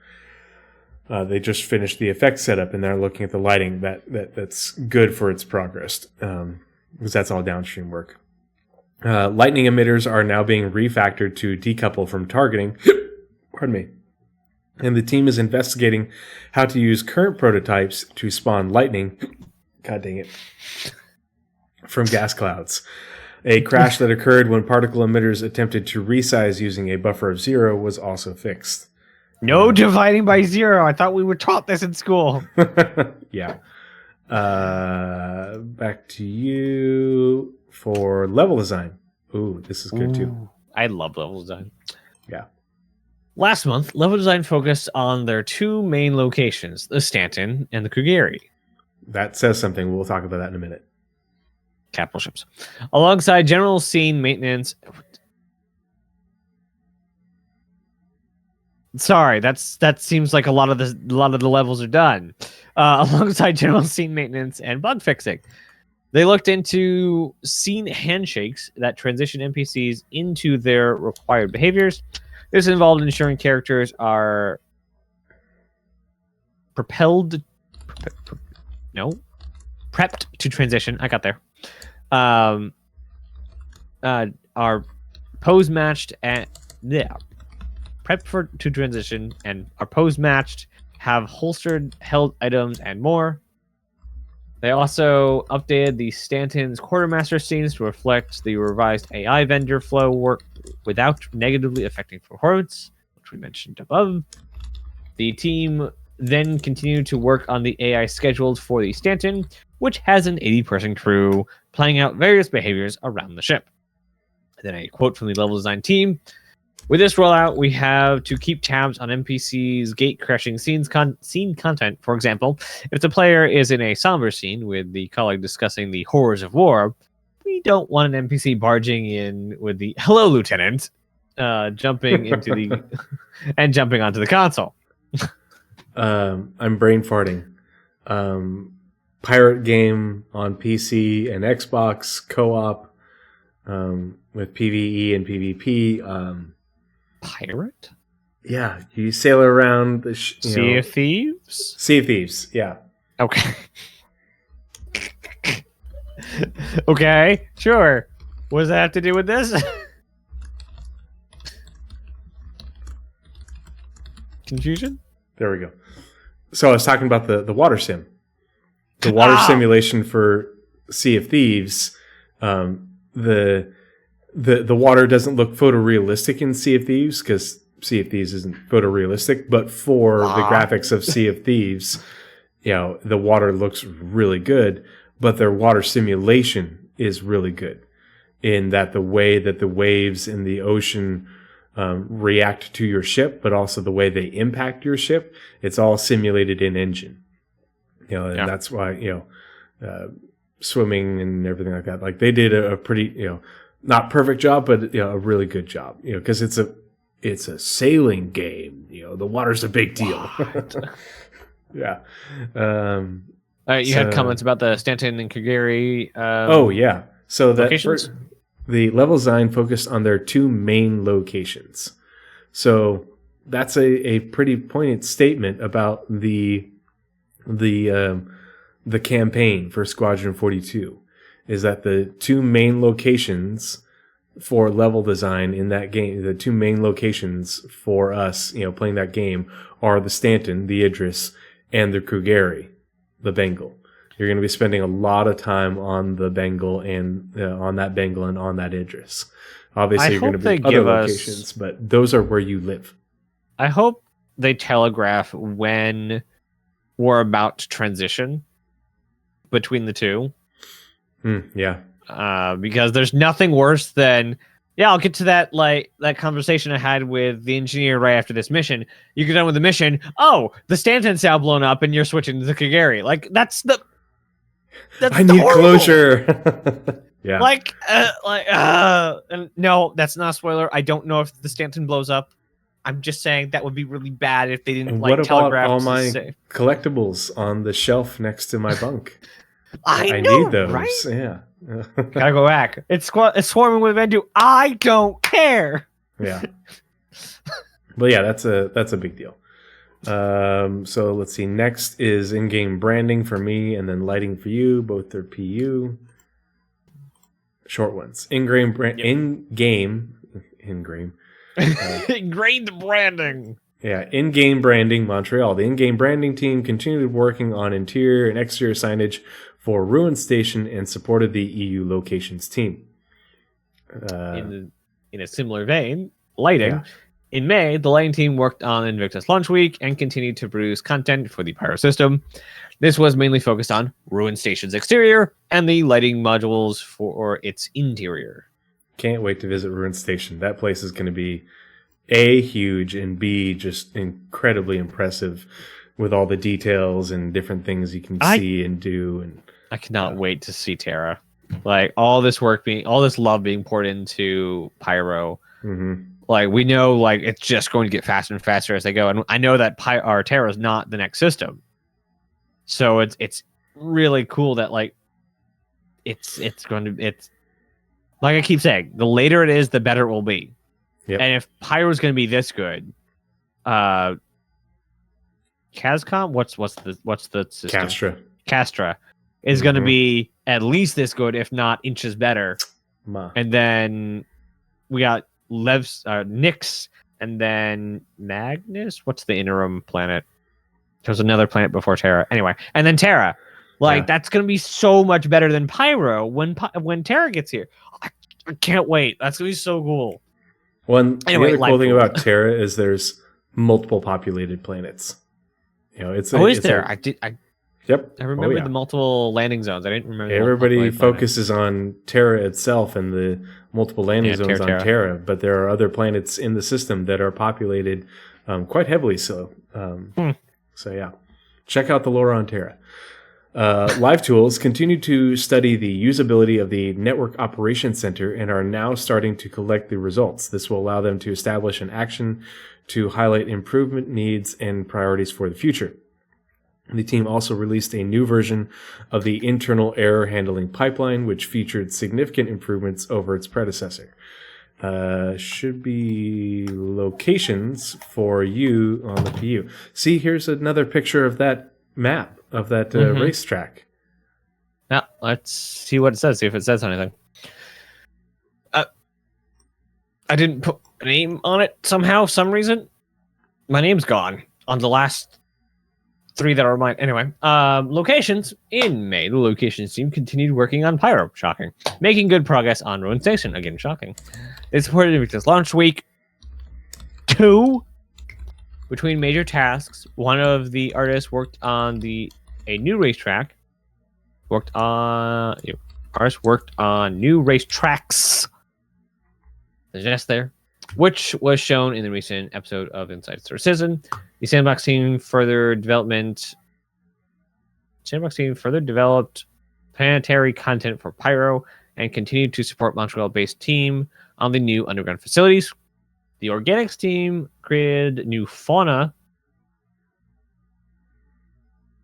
they just finished the effect setup and they're looking at the lighting, that's good for its progress because that's all downstream work. Lightning emitters are now being refactored to decouple from targeting. Pardon me. And the team is investigating how to use current prototypes to spawn lightning. God dang it. From gas clouds. A crash that occurred when particle emitters attempted to resize using a buffer of 0 was also fixed. No dividing by 0. I thought we were taught this in school. Yeah. Back to you for level design. Ooh, this is good too. I love level design. Yeah. Last month, level design focused on their 2 main locations, the Stanton and the Krugeri. That says something. We'll talk about that in a minute. Capital ships. Alongside general scene maintenance. Sorry, that seems like a lot of the levels are done. Alongside general scene maintenance and bug fixing. They looked into scene handshakes that transition NPCs into their required behaviors. This involved ensuring characters are prepped to transition. I got there. Are pose matched and prepped to transition and are pose matched, have holstered held items and more. They also updated the Stanton's quartermaster scenes to reflect the revised AI vendor flow work without negatively affecting performance, which we mentioned above. The team then continued to work on the AI scheduled for the Stanton, which has an 80-person crew playing out various behaviors around the ship. And then a quote from the level design team. With this rollout, we have to keep tabs on NPCs' gate-crashing scene content. For example, if the player is in a somber scene with the colleague discussing the horrors of war, we don't want an NPC barging in with the "Hello, Lieutenant," jumping into the and jumping onto the console. I'm brain farting. Pirate game on PC and Xbox co-op with PvE and PvP. Pirate? Yeah, you sail around the Sea of Thieves? Sea of Thieves, yeah. Okay. Okay, sure. What does that have to do with this? Confusion? There we go. So I was talking about the water sim. The water simulation for Sea of Thieves. The water doesn't look photorealistic in Sea of Thieves because Sea of Thieves isn't photorealistic, but for the graphics of Sea of Thieves, the water looks really good, but their water simulation is really good in that the way that the waves in the ocean react to your ship, but also the way they impact your ship, it's all simulated in engine. And that's why, swimming and everything like that. Like they did a pretty, not perfect job, but a really good job. Because it's a sailing game. The water's a big deal. Yeah. All right, you had comments about the Stanton and Krugeri. Oh yeah. So that locations? The level design focused on their 2 main locations. So that's a pretty poignant statement about the campaign for Squadron 42. Is that the 2 main locations for level design in that game, the 2 main locations for us, playing that game are the Stanton, the Idris, and the Krugeri, the Bengal. You're going to be spending a lot of time on the Bengal and on that Bengal and on that Idris. Obviously, you're going to be other locations, but those are where you live. I hope they telegraph when we're about to transition between the 2. Yeah. Because there's nothing worse than, I'll get to that conversation I had with the engineer right after this mission. You get done with the mission. Oh, the Stanton's now blown up and you're switching to the Krugeri. That's I need horrible. Closure. Yeah. And no, that's not a spoiler. I don't know if the Stanton blows up. I'm just saying that would be really bad if they didn't And like what about telegraph. all to my say- collectibles on the shelf next to my bunk? I know, need those. right? Yeah. Gotta go back. It's swarming with Vendu. I don't care. Yeah. But yeah, that's a big deal. So let's see. Next is in-game branding for me, and then lighting for you. Both are PU. Short ones. In-game. Ingrained branding. Yeah, in-game branding, Montreal. The in-game branding team continued working on interior and exterior signage for Ruin Station and supported the EU locations team. In a similar vein, lighting. Yeah. In May, the lighting team worked on Invictus Launch Week and continued to produce content for the Pyro system. This was mainly focused on Ruin Station's exterior and the lighting modules for its interior. Can't wait to visit Ruin Station. That place is going to be A, huge, and B, just incredibly impressive with all the details and different things you can see and do. And I cannot wait to see Terra. Like all this love being poured into Pyro. Mm-hmm. Like we know, like it's just going to get faster and faster as they go. And I know that Terra is not the next system, so it's really cool that like it's like I keep saying, the later it is, the better it will be. Yep. And if Pyro is going to be this good, Cascom, what's the system? Castra is going to be at least this good, if not inches better. And then we got Nyx, and then Magnus. What's the interim planet? There's another planet before Terra. Anyway, and then Terra. That's going to be so much better than Pyro when Terra gets here. I can't wait. That's going to be so cool. The other cool thing about Terra is there's multiple populated planets. You know, there? Yep. I remember the multiple landing zones. I didn't remember. Everybody focuses on Terra itself and the multiple landing zones on Terra, but there are other planets in the system that are populated quite heavily. So yeah, check out the lore on Terra. Live Tools continue to study the usability of the Network Operations Center and are now starting to collect the results. This will allow them to establish an action to highlight improvement needs and priorities for the future. The team also released a new version of the internal error handling pipeline, which featured significant improvements over its predecessor. Should be locations for you on the PU. See, here's another picture of that map of that racetrack. Now, let's see what it says. See if it says anything. I didn't put a name on it somehow, some reason. My name's gone on the last 3 that are mine. Anyway, locations. In May, the locations team continued working on Pyro, shocking. Making good progress on Ruin Station, again, shocking. They supported Invictus Launch Week 2. Between major tasks, one of the artists worked on a new racetrack. Artists worked on new racetracks. Just there. Which was shown in the recent episode of Inside Star Citizen. The Sandbox team further developed planetary content for Pyro and continued to support Montreal-based team on the new underground facilities. The Organics team created new fauna.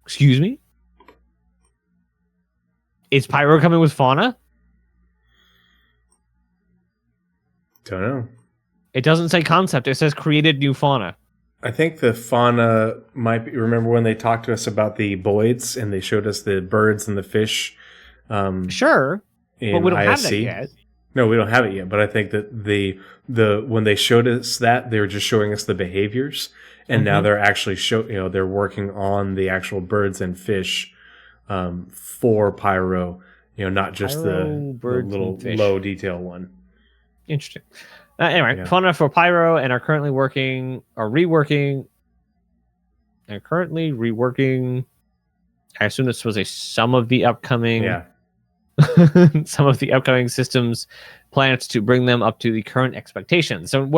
Excuse me? Is Pyro coming with fauna? Don't know. It doesn't say concept. It says created new fauna. I think the fauna might be... Remember when they talked to us about the boids and they showed us the birds and the fish? Sure, but we don't have that yet. No, we don't have it yet. But I think that when they showed us that, they were just showing us the behaviors, and now they're actually they're working on the actual birds and fish for Pyro. Not just the little low detail one. Interesting. Anyway, fauna for Pyro and are currently reworking. I assume this was some of the upcoming. Yeah. Some of the upcoming systems plans to bring them up to the current expectations. So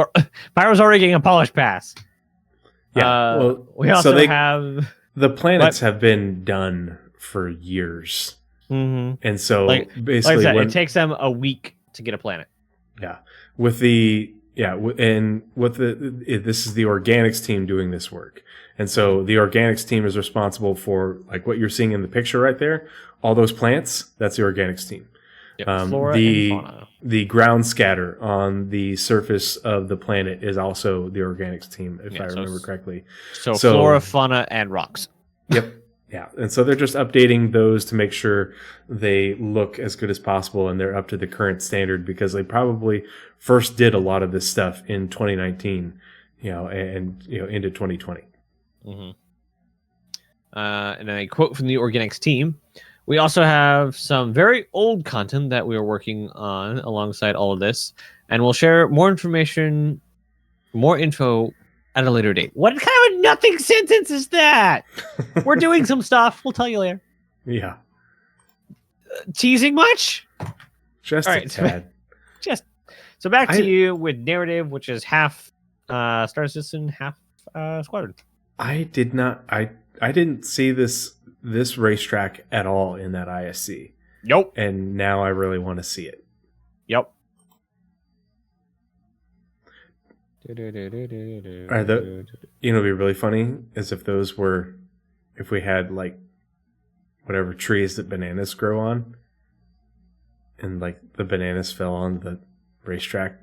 Pyro's already getting a polished pass. Yeah. We also have the planets have been done for years, and so basically, like I said, it takes them a week to get a planet. Yeah, with the Yeah, and this is the organics team doing this work. And so the organics team is responsible for like what you're seeing in the picture right there. All those plants, that's the organics team. Yep, flora and fauna. The ground scatter on the surface of the planet is also the organics team, if I remember correctly. So flora, fauna, and rocks. Yep. Yeah. And so they're just updating those to make sure they look as good as possible and they're up to the current standard, because they probably first did a lot of this stuff in 2019, and into 2020. Mm-hmm. And a quote from the organics team. We also have some very old content that we are working on alongside all of this, and we'll share more info at a later date. What kind of a nothing sentence is that? We're doing some stuff. We'll tell you later. Yeah. Teasing much? Just a tad. So back to you with narrative, which is half Star Citizen, half Squadron. I didn't see this racetrack at all in that ISC. Nope. And now I really want to see it. Yep. It'd be really funny is if we had like whatever trees that bananas grow on, and like the bananas fell on the racetrack.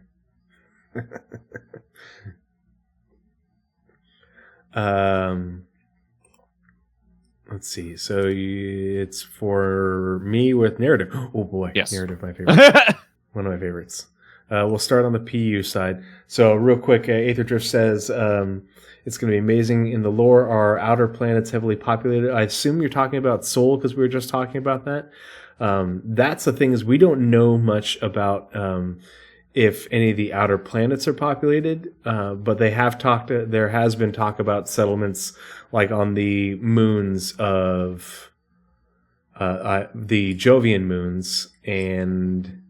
Let's see. So it's for me with narrative. Oh boy, yes. Narrative, my favorite. One of my favorites. We'll start on the PU side. So real quick, Aether Drift says it's going to be amazing. In the lore, are outer planets heavily populated? I assume you're talking about Sol, because we were just talking about that. That's the thing, is we don't know much about if any of the outer planets are populated, but they have there has been talk about settlements like on the moons of the Jovian moons, and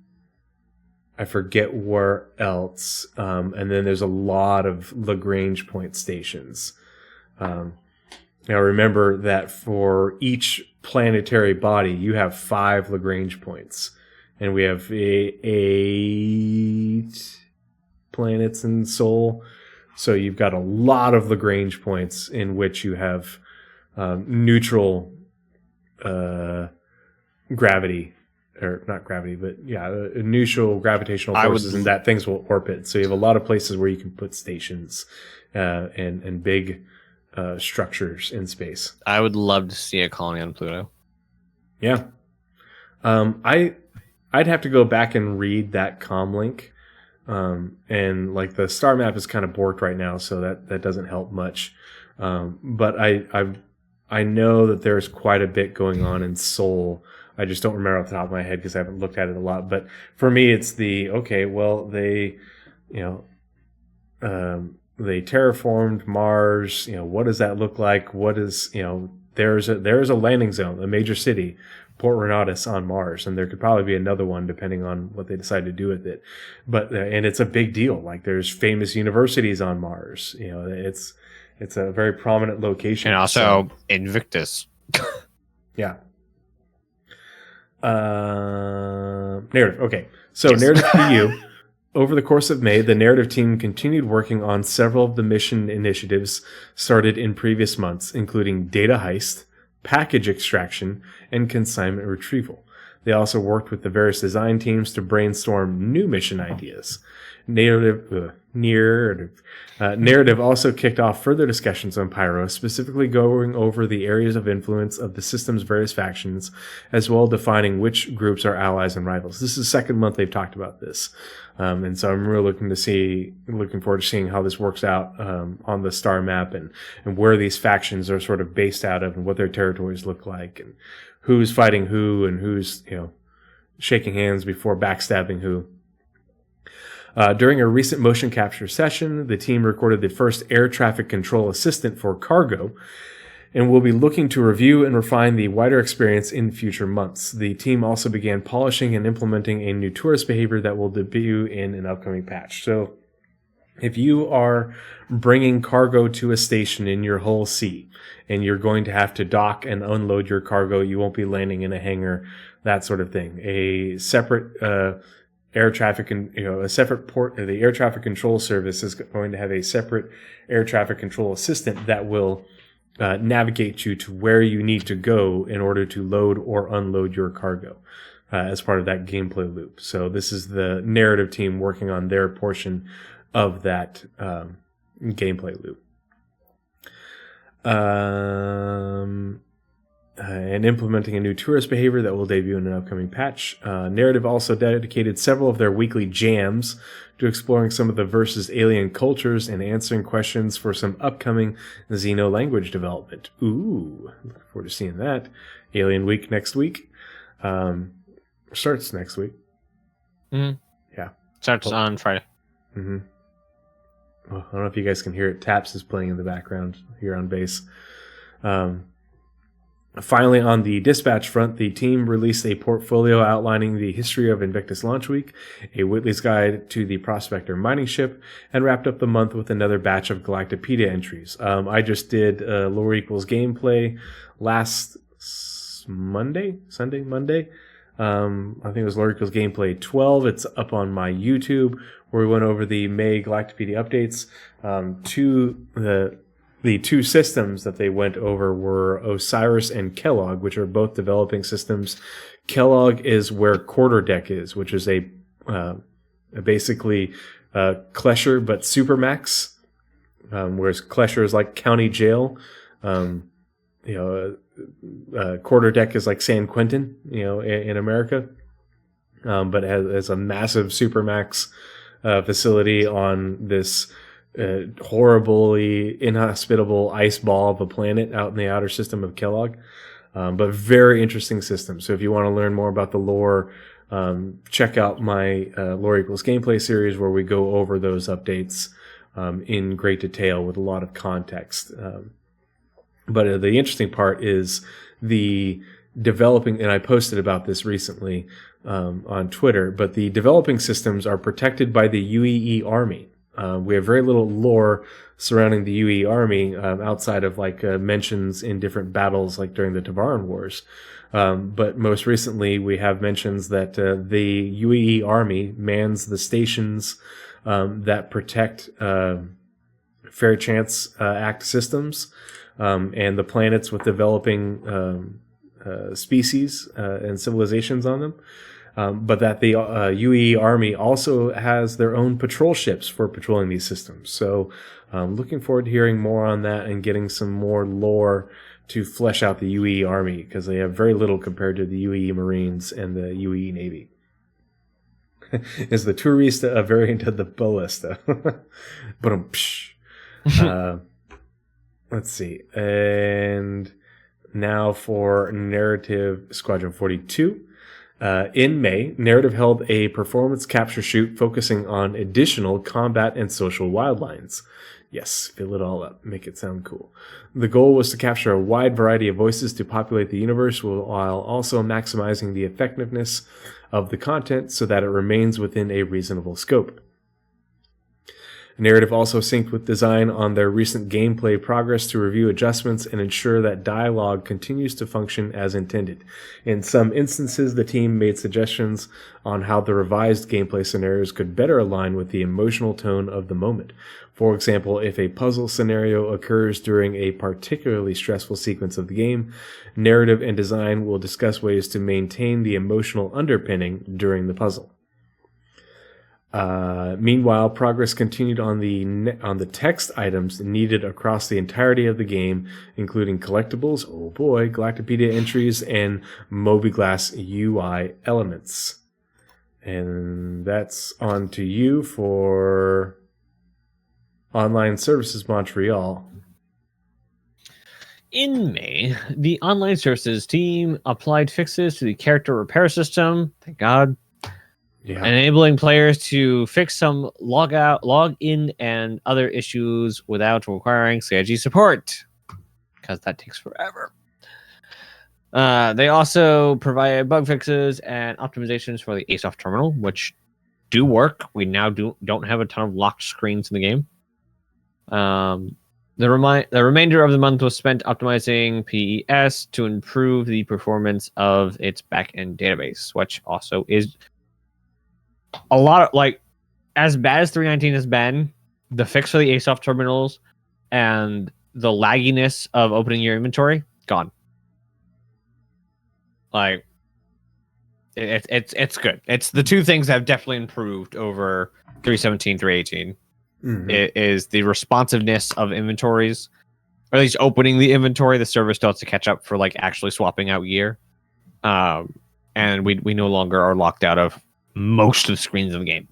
I forget where else. And then there's a lot of Lagrange point stations. Now remember that for each planetary body, you have 5 Lagrange points. And we have 8 planets in Sol. So you've got a lot of Lagrange points in which you have neutral gravity. Or not gravity, but neutral gravitational forces, and that things will orbit. So you have a lot of places where you can put stations and big structures in space. I would love to see a colony on Pluto. Yeah. I'd have to go back and read that comm link. And like the star map is kind of borked right now, so that doesn't help much. But I know that there's quite a bit going on in Sol. I just don't remember off the top of my head because I haven't looked at it a lot. But for me, it's they terraformed Mars. What does that look like? What is, there's a landing zone, a major city, Port Renatus on Mars, and there could probably be another one depending on what they decide to do with it. But and it's a big deal. Like there's famous universities on Mars. It's a very prominent location, and also Invictus. Yeah. Narrative. Okay. So yes. Narrative for you. Over the course of May, the narrative team continued working on several of the mission initiatives started in previous months, including data heist, package extraction, and consignment retrieval. They also worked with the various design teams to brainstorm new mission ideas. Narrative also kicked off further discussions on Pyro, specifically going over the areas of influence of the system's various factions, as well as defining which groups are allies and rivals. This is the second month they've talked about this. And so I'm really looking forward to seeing how this works out on the star map and where these factions are sort of based out of and what their territories look like and who's fighting who and who's, shaking hands before backstabbing who. During a recent motion capture session, the team recorded the first air traffic control assistant for cargo, and will be looking to review and refine the wider experience in future months. The team also began polishing and implementing a new tourist behavior that will debut in an upcoming patch. So if you are bringing cargo to a station in your Hull C, and you're going to have to dock and unload your cargo, you won't be landing in a hangar, that sort of thing. A separate air traffic and a separate port. The air traffic control service is going to have a separate air traffic control assistant that will navigate you to where you need to go in order to load or unload your cargo as part of that gameplay loop. So this is the narrative team working on their portion of that gameplay loop. And implementing a new tourist behavior that will debut in an upcoming patch. Narrative also dedicated several of their weekly jams to exploring some of the verse's alien cultures and answering questions for some upcoming Xeno language development. Ooh, looking forward to seeing that. Alien Week next week. Starts next week. Mm-hmm. Yeah. Starts on Friday. Mm-hmm. Well, I don't know if you guys can hear it. Taps is playing in the background here on bass. Finally, on the dispatch front, the team released a portfolio outlining the history of Invictus Launch Week, a Whitley's Guide to the Prospector mining ship, and wrapped up the month with another batch of Galactopedia entries. I just did Lore Equals gameplay last Monday. I think it was Lore Equals gameplay 12. It's up on my YouTube, where we went over the May Galactopedia updates. The two systems that they went over were Osiris and Kellogg, which are both developing systems. Kellogg is where Quarterdeck is, which is a basically Klesher but Supermax, whereas Klesher is like County Jail. Quarterdeck is like San Quentin, in America, but it has a massive Supermax facility on this horribly inhospitable ice ball of a planet out in the outer system of Kellogg. But very interesting system. So if you want to learn more about the lore, check out my Lore Equals gameplay series, where we go over those updates in great detail with a lot of context. But the interesting part is the developing, and I posted about this recently on Twitter, but the developing systems are protected by the UEE Army. We have very little lore surrounding the UE Army outside of mentions in different battles, like during the Tavaran Wars. But most recently, we have mentions that the UE Army mans the stations that protect Fair Chance Act systems and the planets with developing species and civilizations on them. But that the UE Army also has their own patrol ships for patrolling these systems. So looking forward to hearing more on that and getting some more lore to flesh out the UE Army, because they have very little compared to the UE Marines and the UE Navy. Is the Tourista a variant of the Ballista? Let's see. And now for Narrative Squadron 42. In May, Narrative held a performance capture shoot focusing on additional combat and social wildlines. Yes, fill it all up. Make it sound cool. The goal was to capture a wide variety of voices to populate the universe while also maximizing the effectiveness of the content so that it remains within a reasonable scope. Narrative also synced with design on their recent gameplay progress to review adjustments and ensure that dialogue continues to function as intended. In some instances, the team made suggestions on how the revised gameplay scenarios could better align with the emotional tone of the moment. For example, if a puzzle scenario occurs during a particularly stressful sequence of the game, narrative and design will discuss ways to maintain the emotional underpinning during the puzzle. Meanwhile, progress continued on the text items needed across the entirety of the game, including collectibles, Galactopedia entries, and Mobiglass UI elements. And that's on to you for Online Services Montreal. In May, the Online Services team applied fixes to the character repair system. Thank God. Yeah. Enabling players to fix some login, and other issues without requiring CIG support, because that takes forever. They also provide bug fixes and optimizations for the ASOF terminal, which do work. We now don't have a ton of locked screens in the game. The remainder of the month was spent optimizing PES to improve the performance of its backend database, which also is a lot of like, as bad as 319 has been, the fix for the ASOF terminals and the lagginess of opening your inventory gone. Like, it's good. It's the two things that have definitely improved over 317, 318. It is the responsiveness of inventories, or at least opening the inventory. The server still has to catch up for like actually swapping out gear, and we no longer are locked out of most of the screens of the game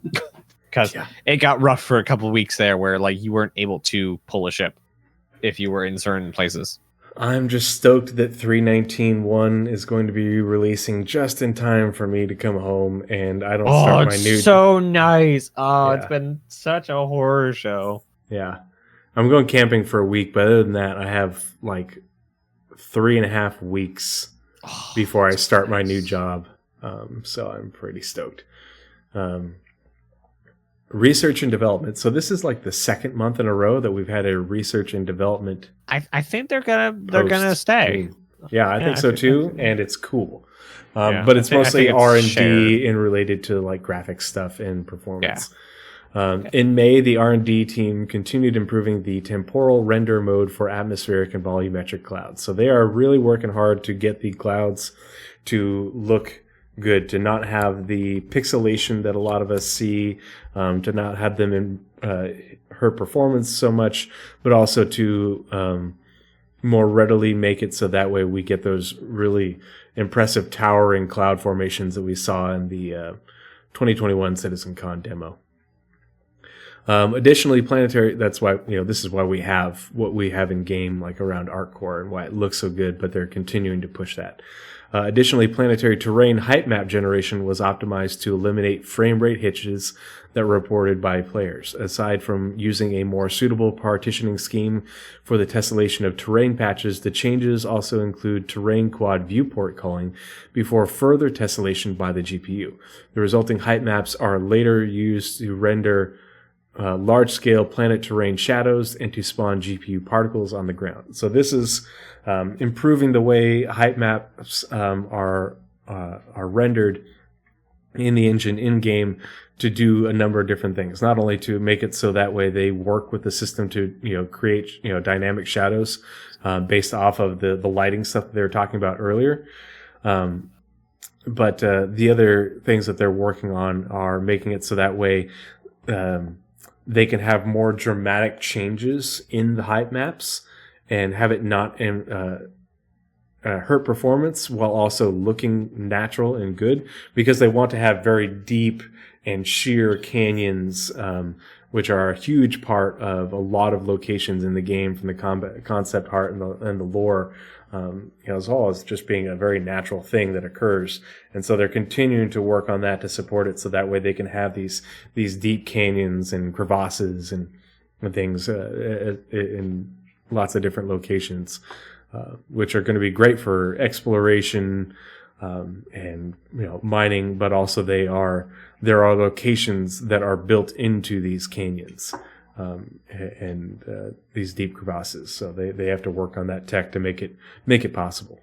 because it got rough for a couple of weeks there, where like you weren't able to pull a ship if you were in certain places. I'm just stoked that 319.1 is going to be releasing just in time for me to come home, and I don't start my new. So nice. It's been such a horror show. Yeah, I'm going camping for a week, but other than that, I have like 3.5 weeks before I start my new job. So I'm pretty stoked. Research and development. So this is like the second month in a row that we've had a research and development. I think they're gonna stay. Yeah, I think so too, and it's cool. But it's mostly R&D and related to like graphics stuff and performance. In May, the R&D team continued improving the temporal render mode for atmospheric and volumetric clouds. So they are really working hard to get the clouds to look good, to not have the pixelation that a lot of us see, to not have them hurt performance so much, but also to more readily make it so that way we get those really impressive towering cloud formations that we saw in the 2021 CitizenCon demo. Additionally, planetary, that's why, this is why we have what we have in game, like around ArcCore, and why it looks so good, but they're continuing to push that. Additionally, planetary terrain height map generation was optimized to eliminate frame rate hitches that were reported by players. Aside from using a more suitable partitioning scheme for the tessellation of terrain patches, the changes also include terrain quad viewport calling before further tessellation by the GPU. The resulting height maps are later used to render large-scale planet terrain shadows and to spawn GPU particles on the ground. So this is improving the way height maps are rendered in the engine in-game to do a number of different things. Not only to make it so that way they work with the system to create dynamic shadows based off of the lighting stuff that they were talking about earlier. But the other things that they're working on are making it so that way they can have more dramatic changes in the height maps and have it not hurt performance while also looking natural and good, because they want to have very deep and sheer canyons, which are a huge part of a lot of locations in the game, from the concept art and the lore, as well as just being a very natural thing that occurs. And so they're continuing to work on that to support it, so that way they can have these deep canyons and crevasses and things in lots of different locations, which are going to be great for exploration and mining, but also there are locations that are built into these canyons and these deep crevasses. So they have to work on that tech to make it possible.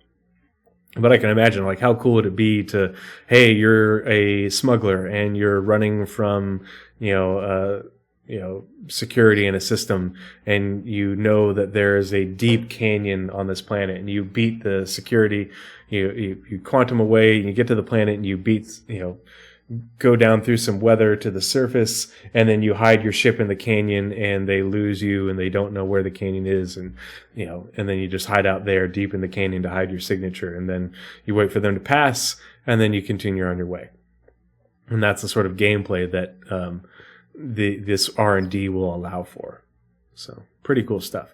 But I can imagine, like, how cool would it be to, hey, you're a smuggler and you're running from security in a system, and that there is a deep canyon on this planet, and you beat the security, you quantum away, and you get to the planet, and you go down through some weather to the surface, and then you hide your ship in the canyon, and they lose you, and they don't know where the canyon is, and and then you just hide out there deep in the canyon to hide your signature, and then you wait for them to pass, and then you continue on your way. And that's the sort of gameplay that this R&D will allow for. So pretty cool stuff.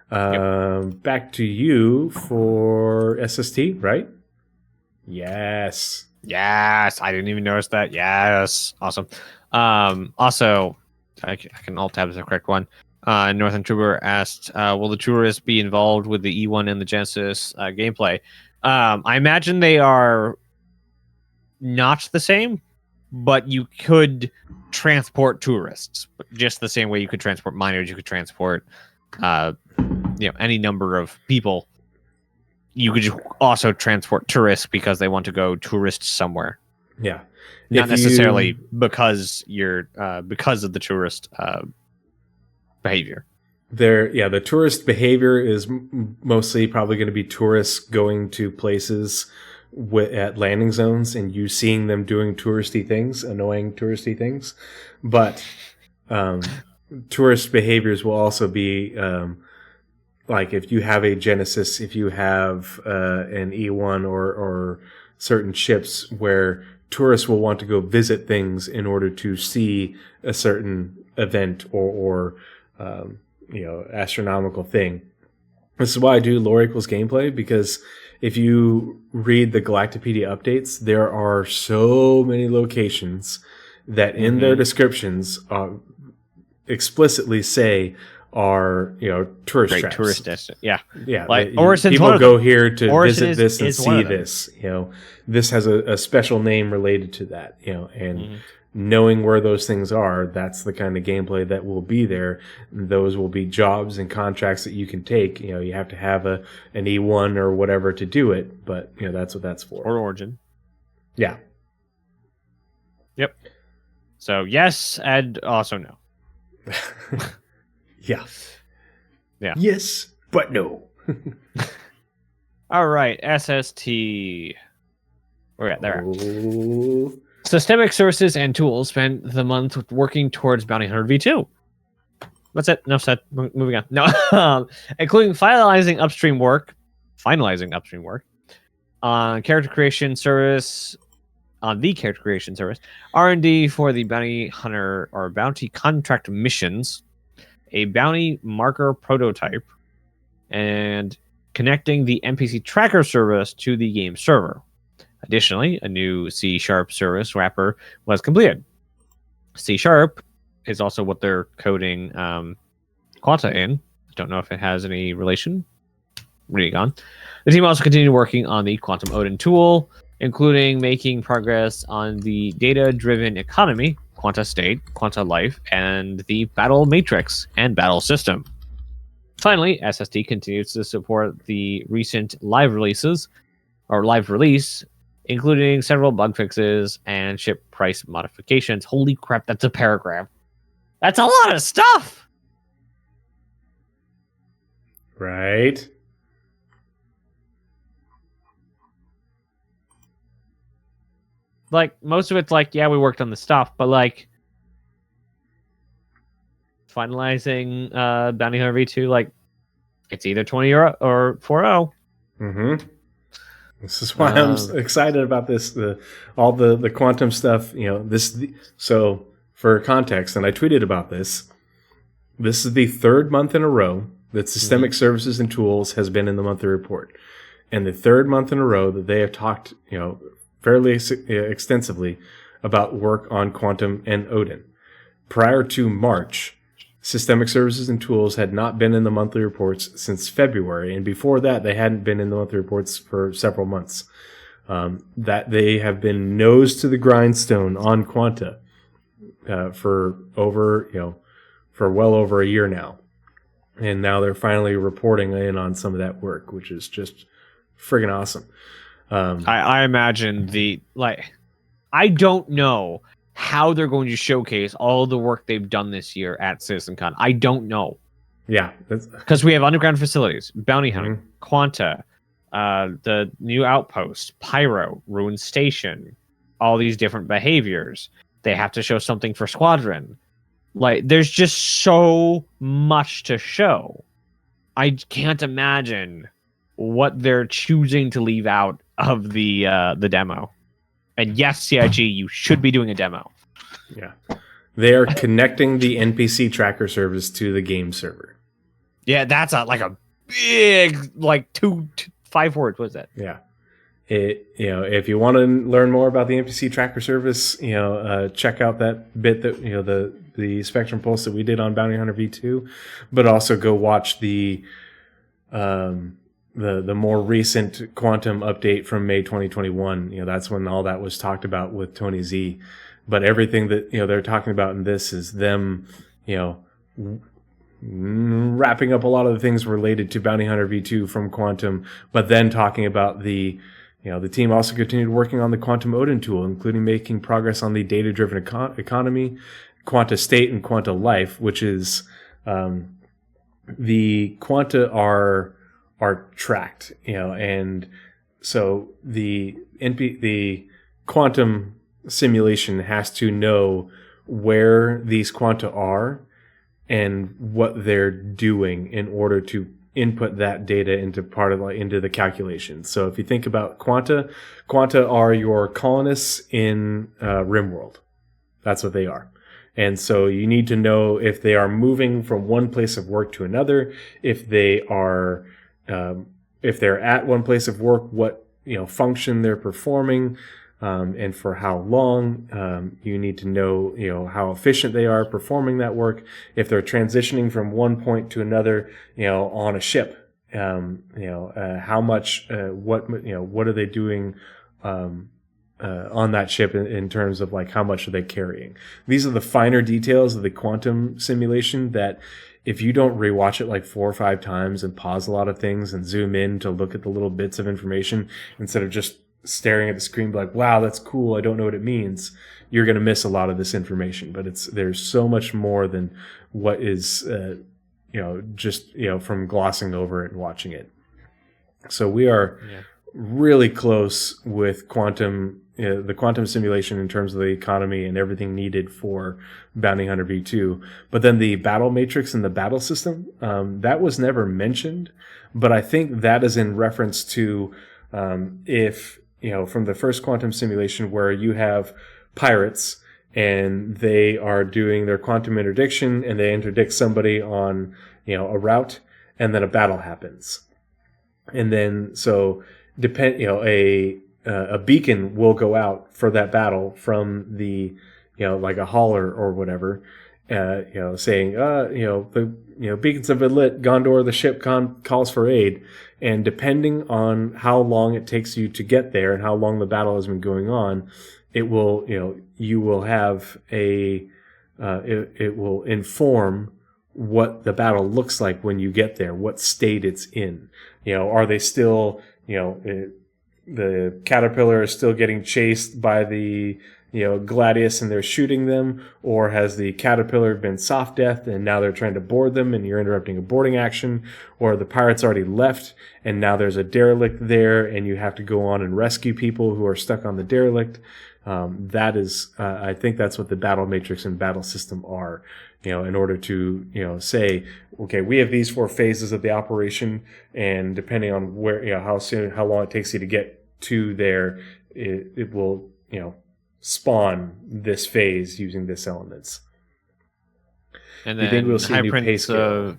Back to you for SST, right? Yes, I didn't even notice that. Yes, awesome. Also, I can alt tab is the correct one. Northern Trooper asked, will the tourists be involved with the E1 and the Genesis gameplay? I imagine they are not the same, but you could transport tourists just the same way you could transport miners. You could transport any number of people. You could just also transport tourists because they want to go tourist somewhere. Yeah. Not necessarily because you're because of the tourist behavior. The tourist behavior is mostly probably going to be tourists going to places at landing zones and you seeing them doing touristy things, annoying touristy things. But tourist behaviors will also be like if you have a Genesis, if you have an E1 or certain ships where tourists will want to go visit things in order to see a certain event or astronomical thing. This is why I do lore equals gameplay, because if you read the Galactopedia updates, there are so many locations that in their descriptions explicitly say are tourist traps. Tourist destination. Yeah, like people go here to Orison visit this and is see this. This has a special name related to that. And knowing where those things are, that's the kind of gameplay that will be there. Those will be jobs and contracts that you can take. You have to have an E1 or whatever to do it, but that's what that's for. Or Origin. Yeah. Yep. So yes, and also no. Yeah. Yeah. Yes, but no. All right, SST. We're at there. Oh. Systemic Services and Tools spent the month working towards Bounty Hunter V2. That's it. No set. Moving on. No, including finalizing upstream work on character creation service, R&D for the Bounty Hunter or Bounty Contract missions, a bounty marker prototype, and connecting the NPC tracker service to the game server. Additionally, a new C# service wrapper was completed. C# is also what they're coding Quanta in. I don't know if it has any relation. Reading on. The team also continued working on the Quantum Odin tool, including making progress on the data-driven economy, Quanta State, Quanta Life, and the Battle Matrix and Battle System. Finally, SST continues to support the recent live release, including several bug fixes and ship price modifications. Holy crap, that's a paragraph. That's a lot of stuff! Right. Like, most of it's like, yeah, we worked on the stuff, but like, finalizing Bounty Hunter V2, like, it's either 20 or 4.0. Mm-hmm. This is why I'm excited about this. All the quantum stuff. So for context, and I tweeted about this. This is the third month in a row that Systemic Services and Tools has been in the monthly report, and the third month in a row that they have talked, fairly extensively about work on Quantum and Odin. Prior to March, Systemic Services and Tools had not been in the monthly reports since February, and before that, they hadn't been in the monthly reports for several months. That they have been nose to the grindstone on Quanta for well over a year now, and now they're finally reporting in on some of that work, which is just friggin' awesome. I imagine I don't know how they're going to showcase all the work they've done this year at CitizenCon. I don't know. Yeah. Because we have underground facilities, bounty hunting, Quanta, the new outpost, Pyro, Ruin Station, all these different behaviors. They have to show something for Squadron. Like, there's just so much to show. I can't imagine what they're choosing to leave out of the demo. And yes, CIG, you should be doing a demo. Yeah. They are connecting the NPC tracker service to the game server. Yeah, that's a big, 5 words. What's that? Yeah. If you want to learn more about the NPC tracker service, check out that bit that, the Spectrum Pulse that we did on Bounty Hunter V2, but also go watch the more recent Quantum update from May 2021. That's when all that was talked about with Tony Z. But everything that they're talking about in this is them, wrapping up a lot of the things related to Bounty Hunter V2 from Quantum, but then talking about the The team also continued working on the quantum Odin tool, including making progress on the data-driven economy, quanta state, and quanta life, which is the quanta are tracked, and so the quantum simulation has to know where these quanta are and what they're doing in order to input that data into the calculation. So if you think about quanta are your colonists in RimWorld. That's what they are. And so you need to know if they are moving from one place of work to another, if they are if they're at one place of work, what function they're performing, and for how long. You need to know how efficient they are performing that work. If they're transitioning from one point to another, on a ship, how much, what are they doing on that ship in terms of like how much are they carrying. These are the finer details of the quantum simulation that if you don't rewatch it like 4 or 5 times and pause a lot of things and zoom in to look at the little bits of information instead of just staring at the screen like, wow, that's cool, I don't know what it means, you're going to miss a lot of this information. But there's so much more than what is just from glossing over it and watching it. So we are really close with the quantum simulation in terms of the economy and everything needed for Bounty Hunter V2. But then the battle matrix and the battle system, that was never mentioned, but I think that is in reference to if from the first quantum simulation where you have pirates and they are doing their quantum interdiction and they interdict somebody on a route, and then a battle happens, and then so a beacon will go out for that battle from the like a hauler or whatever, saying the beacons have been lit, Gondor the ship calls for aid. And depending on how long it takes you to get there and how long the battle has been going on, it will you will have it will inform what the battle looks like when you get there, what state it's in. Are they still the caterpillar is still getting chased by the Gladius and they're shooting them, or has the caterpillar been soft deathed and now they're trying to board them and you're interrupting a boarding action, or the pirates already left and now there's a derelict there and you have to go on and rescue people who are stuck on the derelict. That is, I think that's what the battle matrix and battle system are, in order to, say, okay, we have these 4 phases of the operation, and depending on where, how long it takes you to get to there, it will, spawn this phase using this elements. And you think we'll see a new pay scale?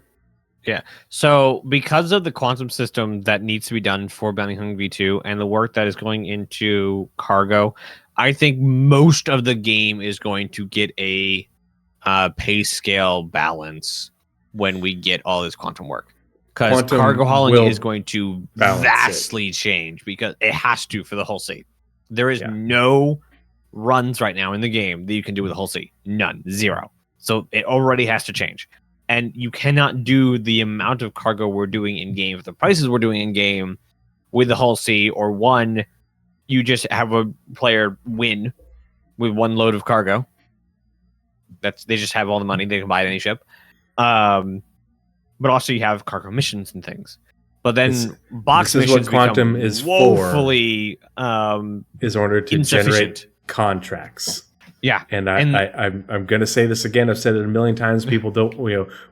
Yeah. So because of the quantum system that needs to be done for Bounty Hunter V2 and the work that is going into cargo, I think most of the game is going to get a pay scale balance when we get all this quantum work. Because cargo hauling is going to vastly change, because it has to for the whole sea. There is no runs right now in the game that you can do with the whole sea. None. 0. So it already has to change. And you cannot do the amount of cargo we're doing in game, the prices we're doing in game with the whole sea, or one, you just have a player win with 1 load of cargo. They just have all the money, they can buy any ship. But also you have cargo missions and things. But then box missions is what quantum is woefully is order to generate contracts. Yeah. And I'm going to say this again. I've said it a million times. People don't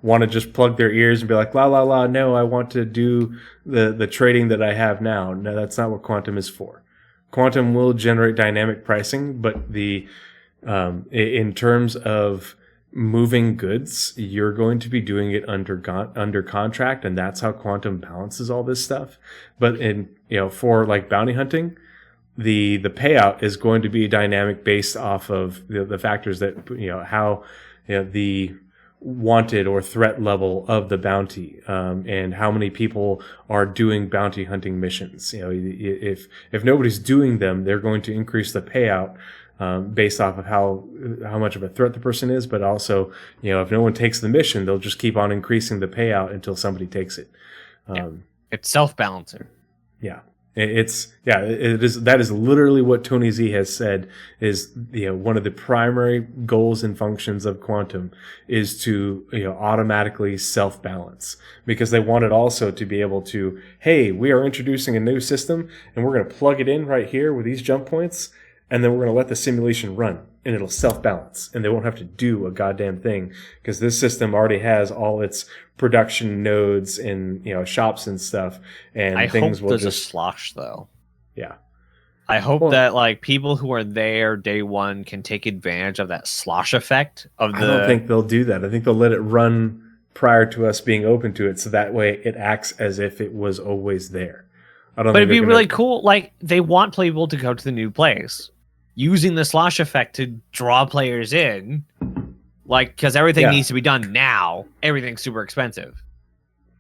want to just plug their ears and be like, la, la, la. No, I want to do the trading that I have now. No, that's not what quantum is for. Quantum will generate dynamic pricing, but in terms of moving goods, you're going to be doing it under contract, and that's how quantum balances all this stuff. But for like bounty hunting, the payout is going to be dynamic based off of the factors that how the wanted or threat level of the bounty, and how many people are doing bounty hunting missions. If nobody's doing them, they're going to increase the payout based off of how much of a threat the person is. But also, if no one takes the mission, they'll just keep on increasing the payout until somebody takes it. It's self-balancing. Yeah. It is. That is literally what Tony Z has said is, one of the primary goals and functions of quantum is to, automatically self-balance, because they want it also to be able to, hey, we are introducing a new system and we're going to plug it in right here with these jump points, and then we're going to let the simulation run and it'll self-balance and they won't have to do a goddamn thing, because this system already has all its production nodes and shops and stuff, and I things hope will there's just a slosh though. yeah. I hope that like people who are there day one can take advantage of that slosh effect of the. I don't think they'll do that. I think they'll let it run prior to us being open to it, so that way it acts as if it was always there. I don't. But think it'd be really cool. Like they want people to go to the new place, using the slosh effect to draw players in, like because everything needs to be done now. Everything's super expensive.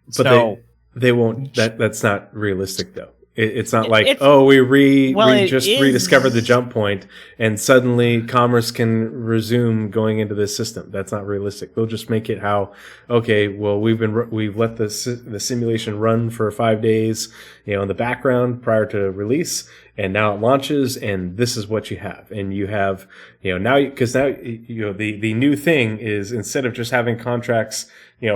But so they won't. That's not realistic though. It's not like, we just rediscovered the jump point and suddenly commerce can resume going into this system. That's not realistic. They'll just make it how, okay, well, we've let the simulation run for 5 days, in the background prior to release, and now it launches, and this is what you have. And you have, the new thing is, instead of just having contracts,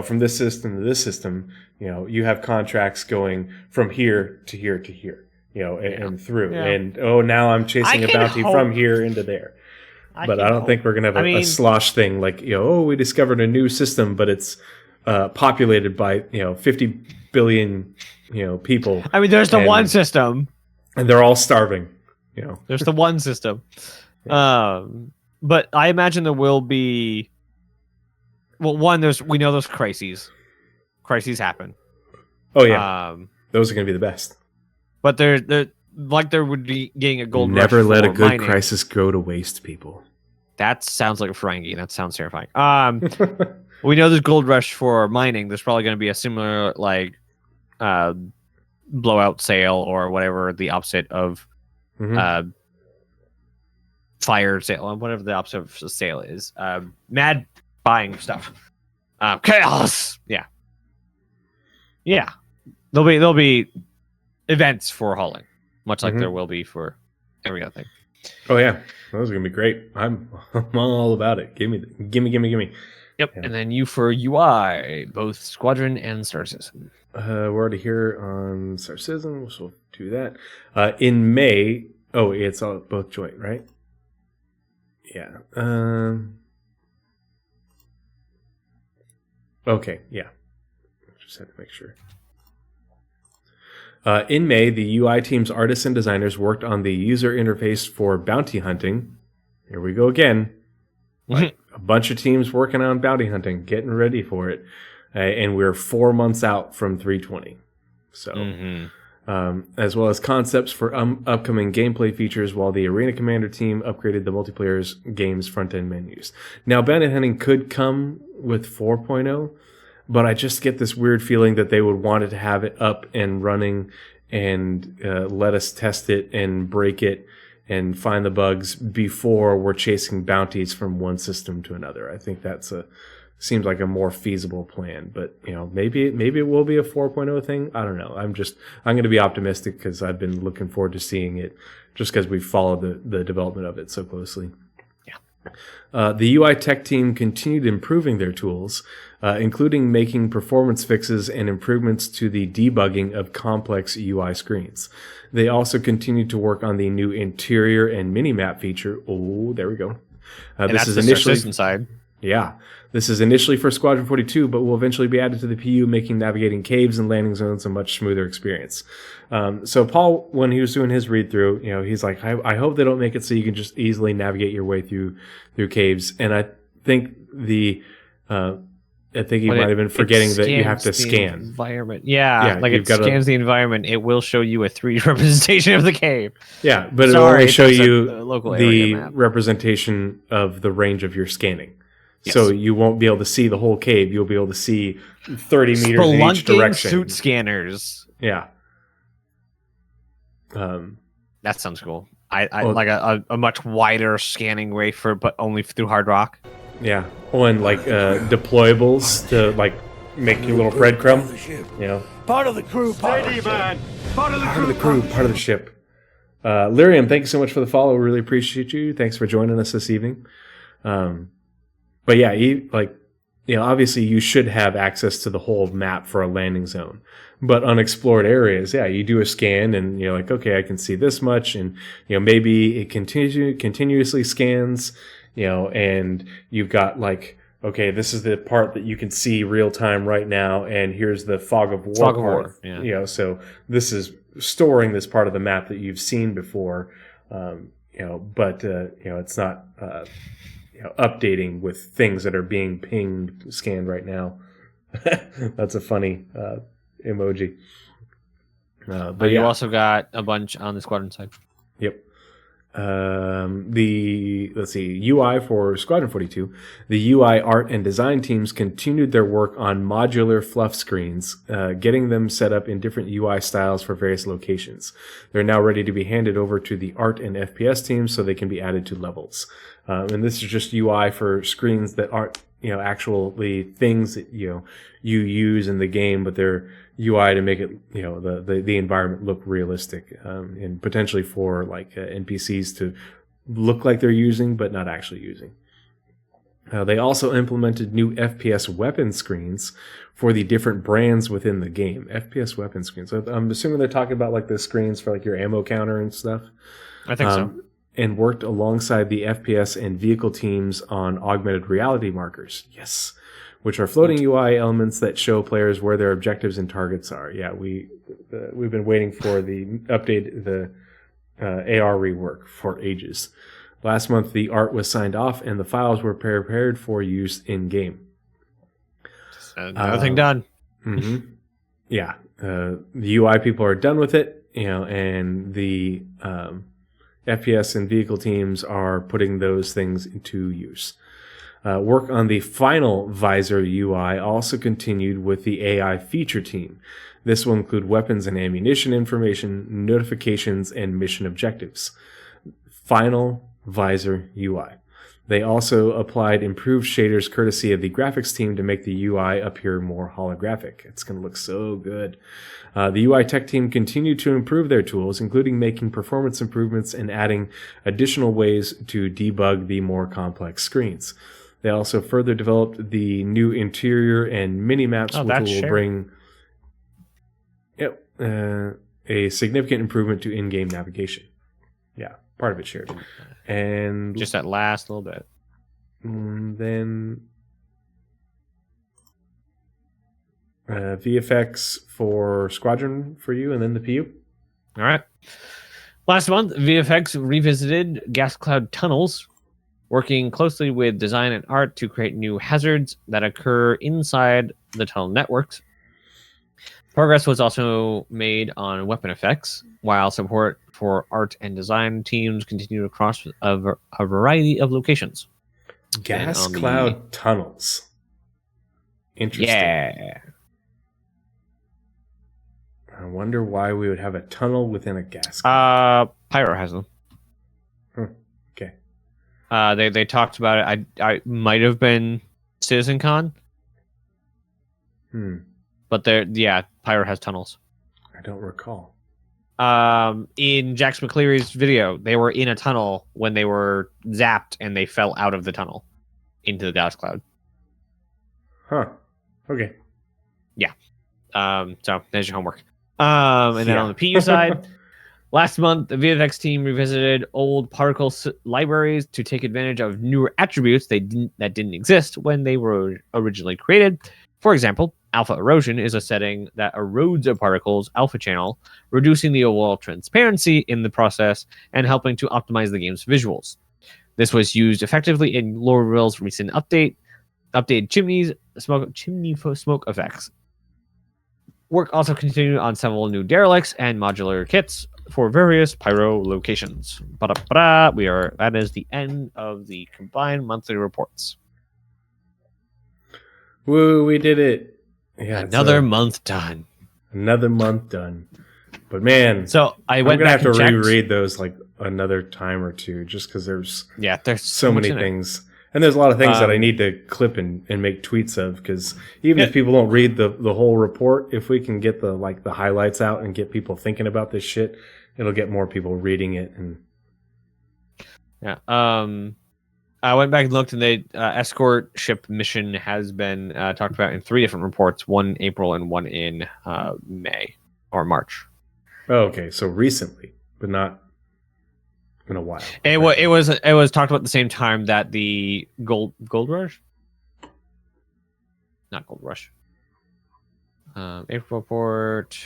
from this system to this system, you have contracts going from here to here to here, and through. Yeah. And, now I'm chasing a bounty from here into there. But I don't think we're going to have a slosh thing like, we discovered a new system, but it's populated by, 50 billion, people. I mean, there's the one system. And they're all starving, There's the one system. But I imagine there will be... Well, we know those crises. Crises happen. Oh yeah, those are going to be the best. But there would be getting a gold. Never rush let for a good mining. crisis go to waste, people. That sounds like a Ferengi. That sounds terrifying. We know there's gold rush for mining. There's probably going to be a similar blowout sale or whatever the opposite of fire sale, whatever the opposite of sale is. Mad buying stuff. Chaos. Yeah. There'll be events for hauling, much like there will be for every other thing. Oh yeah, those are gonna be great. I'm all about it. Give me. Yep. Yeah. And then you for UI, both Squadron and Star Citizen. We're already here on Star Citizen, so we'll do that. In May. Oh, it's all both joint, right? Yeah. Okay, yeah. Just had to make sure. In May, the UI team's artists and designers worked on the user interface for bounty hunting. Here we go again. A bunch of teams working on bounty hunting, getting ready for it. And we're 4 months out from 320. So, as well as concepts for upcoming gameplay features, while the Arena Commander team upgraded the multiplayer's game's front-end menus. Now, bounty hunting could come with 4.0, but I just get this weird feeling that they would want it to have it up and running and let us test it and break it and find the bugs before we're chasing bounties from one system to another. I think seems like a more feasible plan, but maybe it will be a 4.0 thing. I don't know. I'm going to be optimistic because I've been looking forward to seeing it just because we've followed the development of it so closely. The UI tech team continued improving their tools, including making performance fixes and improvements to the debugging of complex UI screens. They also continued to work on the new interior and minimap feature. Oh, there we go. This is initially side. Yeah. This is initially for Squadron 42, but will eventually be added to the PU, making navigating caves and landing zones a much smoother experience. So Paul, when he was doing his read-through, he's like, I hope they don't make it so you can just easily navigate your way through caves. And I think he might have been forgetting that you have to scan. Environment. Yeah, like it scans the environment. It will show you a 3D representation of the cave. Yeah, but it'll only show you the representation of the range of your scanning. Yes. So you won't be able to see the whole cave. You'll be able to see 30 meters in each direction. Suit scanners. Yeah. That sounds cool. I like a much wider scanning way but only through hard rock. Yeah. Oh, and deployables to make your little breadcrumb. Part of the ship. You know, Part of the crew. Part of the ship. Part of the part of the crew, part of the ship. Lyrium, thank you so much for the follow. We really appreciate you. Thanks for joining us this evening. But yeah, obviously you should have access to the whole map for a landing zone. But unexplored areas, yeah, you do a scan and you're like, okay, I can see this much, and maybe it continuously scans, and you've got like, okay, this is the part that you can see real time right now, and here's the fog of war. Fog of war, yeah. So this is storing this part of the map that you've seen before, but it's not updating with things that are being pinged, scanned right now. That's a funny emoji. But you also got a bunch on the squadron side. Yep. Let's see, UI for Squadron 42. The UI art and design teams continued their work on modular fluff screens, getting them set up in different UI styles for various locations. They're now ready to be handed over to the art and FPS teams so they can be added to levels. And this is just UI for screens that aren't, actually things that, you use in the game, but they're UI to make it, the environment look realistic, and potentially for like NPCs to look like they're using, but not actually using. They also implemented new FPS weapon screens for the different brands within the game. FPS weapon screens. So I'm assuming they're talking about like the screens for like your ammo counter and stuff. I think so. And worked alongside the FPS and vehicle teams on augmented reality markers. Yes. Which are floating UI elements that show players where their objectives and targets are. Yeah, we've been waiting for the update, the AR rework for ages. Last month, the art was signed off and the files were prepared for use in game. Nothing done. Mm-hmm. Yeah, the UI people are done with it, and the FPS and vehicle teams are putting those things into use. Work on the final visor UI also continued with the AI feature team. This will include weapons and ammunition information, notifications, and mission objectives. Final visor UI. They also applied improved shaders courtesy of the graphics team to make the UI appear more holographic. It's going to look so good. The UI tech team continued to improve their tools, including making performance improvements and adding additional ways to debug the more complex screens. They also further developed the new interior and mini-maps, which will bring a significant improvement to in-game navigation. Yeah, part of it shared. And just that last little bit. Then VFX for Squadron for you, and then the PU. All right. Last month, VFX revisited gas cloud tunnels, working closely with design and art to create new hazards that occur inside the tunnel networks. Progress was also made on weapon effects, while support for art and design teams continued across a variety of locations. Gas cloud tunnels. Interesting. Yeah. I wonder why we would have a tunnel within a gas cloud. Pyro has them. Okay. They talked about it. I might have been CitizenCon. But Pyro has tunnels. I don't recall. In Jax McCleary's video, they were in a tunnel when they were zapped and they fell out of the tunnel into the gas cloud. Huh. Okay. Yeah. So there's your homework. And then on the PU side, last month, the VFX team revisited old particle libraries to take advantage of newer attributes that didn't exist when they were originally created. For example, alpha erosion is a setting that erodes a particle's alpha channel, reducing the overall transparency in the process and helping to optimize the game's visuals. This was used effectively in Lorville's recent updated chimney smoke effects. Work also continued on several new derelicts and modular kits for various pyro locations. That is the end of the combined monthly reports. Woo, we did it. Yeah, another month done. Another month done. But man, so I'm gonna have to reread those like another time or two, just because there's there's so many things. And there's a lot of things that I need to clip and make tweets of, because even if people don't read the whole report, if we can get the highlights out and get people thinking about this shit, it'll get more people reading it. And I went back and looked, and the escort ship mission has been talked about in 3 different reports, one in April and one in May or March. Oh, okay, so recently, but not in a while. It was talked about at the same time that the Gold Rush, not Gold Rush. April report,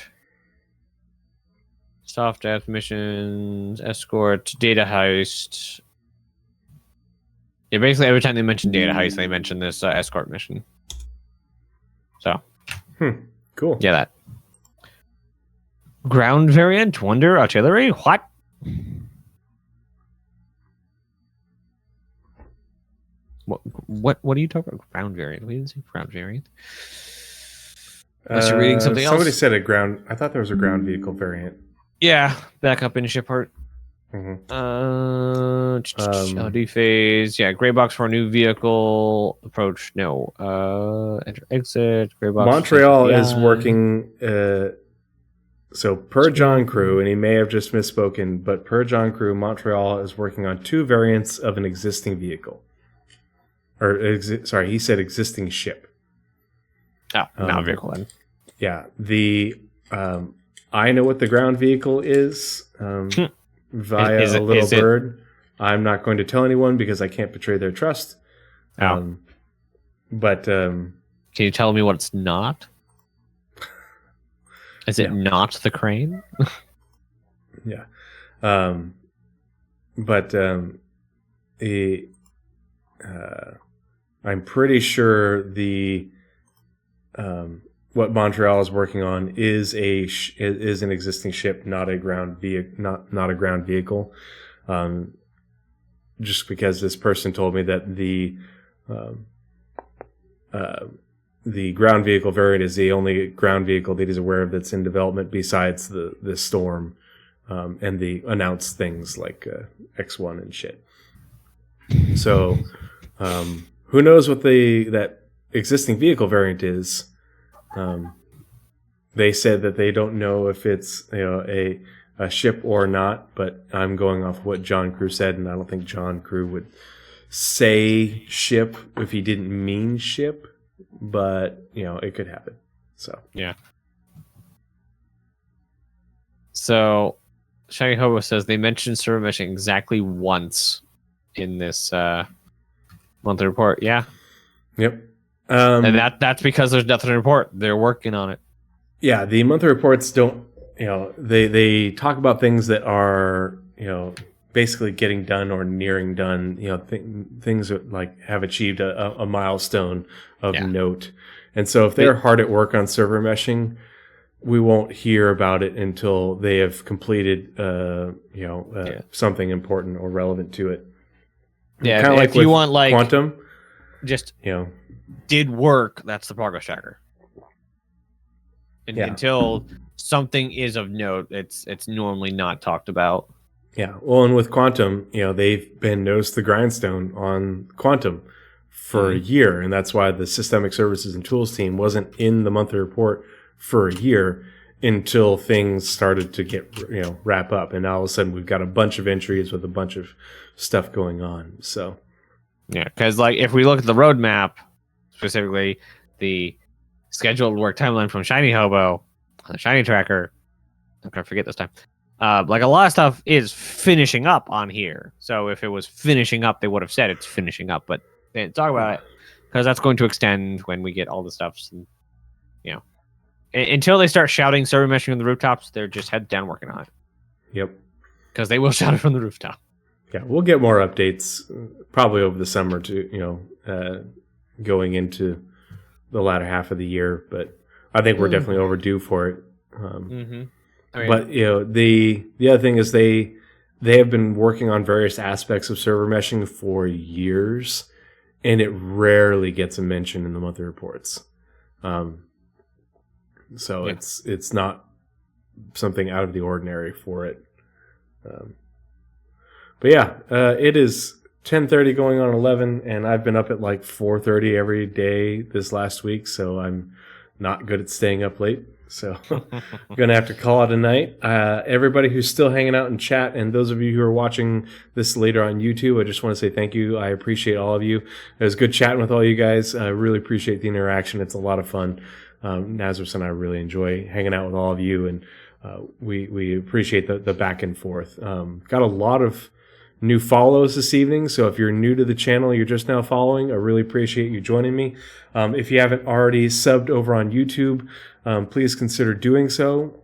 soft death missions, escort, data heist. Yeah, basically every time they mention data heist, they mention this escort mission. So, cool. Yeah, that ground variant, wonder artillery. What? What are you talking about? Ground variant. We didn't say ground variant. Unless you're reading something else. Somebody said a ground. I thought there was a ground vehicle variant. Yeah, back up in ship part. Mm-hmm. LD phase. Yeah, gray box for a new vehicle. Approach. No. Enter exit. Gray box. Montreal is working. So per John Crew, and he may have just misspoken, but per John Crew, Montreal is working on 2 variants of an existing vehicle. Sorry, he said existing ship. Oh, not vehicle then. Yeah, I know what the ground vehicle is via a little bird. I'm not going to tell anyone because I can't betray their trust. But can you tell me what it's not? Is it not the crane? Yeah. But I'm pretty sure what Montreal is working on is an existing ship, not a ground not a ground vehicle. Just because this person told me that the ground vehicle variant is the only ground vehicle that he's aware of that's in development besides the Storm and the announced things like X1 and shit. So who knows what that existing vehicle variant is? They said that they don't know if it's a ship or not, but I'm going off what John Crew said, and I don't think John Crew would say ship if he didn't mean ship, but it could happen. So yeah. So Shaggy Hobo says they mentioned server meshing exactly once in this monthly report. Yeah. Yep. And that's because there's nothing to report. They're working on it. Yeah, the monthly reports don't. They talk about things that are basically getting done or nearing done. Things that like have achieved a milestone of note. And so if they're hard at work on server meshing, we won't hear about it until they have completed something important or relevant to it. Yeah, kind of like if you want like Quantum, just did work, that's the progress tracker. Until something is of note, it's normally not talked about. Yeah, well, and with Quantum, they've been nose to the grindstone on Quantum for a year, and that's why the Systemic Services and Tools team wasn't in the monthly report for a year until things started to get wrap up, and now all of a sudden we've got a bunch of entries with a bunch of stuff going on. So yeah, because like if we look at the roadmap, specifically the scheduled work timeline from Shiny Hobo on the Shiny Tracker, I'm gonna forget this time. Like a lot of stuff is finishing up on here. So if it was finishing up, they would have said it's finishing up, but they didn't talk about it because that's going to extend when we get all the stuff. And, until they start shouting server meshing on the rooftops, they're just head down working on it. Yep. Because they will shout it from the rooftop. Yeah, we'll get more updates probably over the summer to going into the latter half of the year, but I think we're definitely overdue for it. But the other thing is they have been working on various aspects of server meshing for years, and it rarely gets a mention in the monthly reports. So it's not something out of the ordinary for it. But yeah, it is 10:30 going on 11, and I've been up at like 4:30 every day this last week, so I'm not good at staying up late. So I'm going to have to call it a night. Everybody who's still hanging out in chat, and those of you who are watching this later on YouTube, I just want to say thank you. I appreciate all of you. It was good chatting with all you guys. I really appreciate the interaction. It's a lot of fun. Nazeris and I really enjoy hanging out with all of you, and we appreciate the back and forth. Got a lot of new follows this evening, so if you're new to the channel, you're just now following, I really appreciate you joining me. If you haven't already subbed over on YouTube, please consider doing so,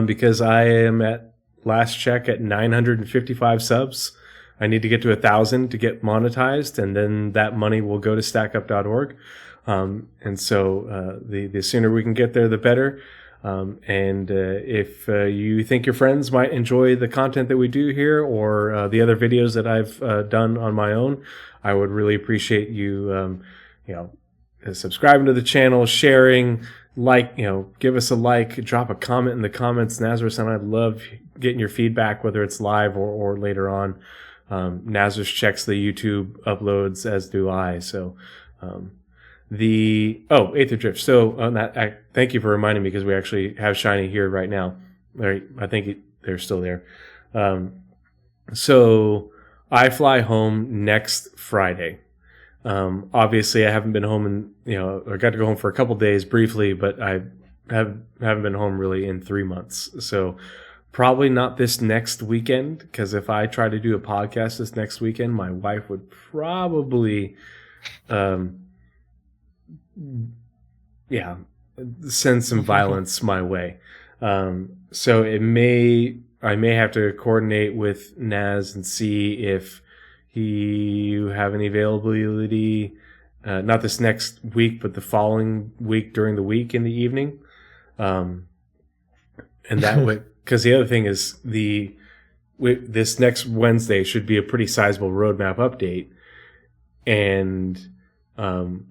because I am at last check at 955 subs. I need to get to 1,000 to get monetized, and then that money will go to stackup.org. And so the sooner we can get there, the better. And if you think your friends might enjoy the content that we do here, or the other videos that I've done on my own, I would really appreciate you, subscribing to the channel, sharing, give us a like, drop a comment in the comments. Nazeris and I love getting your feedback, whether it's live or later on. Nazeris checks the YouTube uploads, as do I. So, Aether Drift. So on that, thank you for reminding me, because we actually have Shiny here right now. I think they're still there. So I fly home next Friday. Obviously I haven't been home I got to go home for a couple days briefly, but I haven't been home really in 3 months. So probably not this next weekend, because if I try to do a podcast this next weekend, my wife would probably, send some violence my way. So I may have to coordinate with Naz and see if you have any availability, not this next week, but the following week during the week in the evening. And that way, because the other thing is this next Wednesday should be a pretty sizable roadmap update, and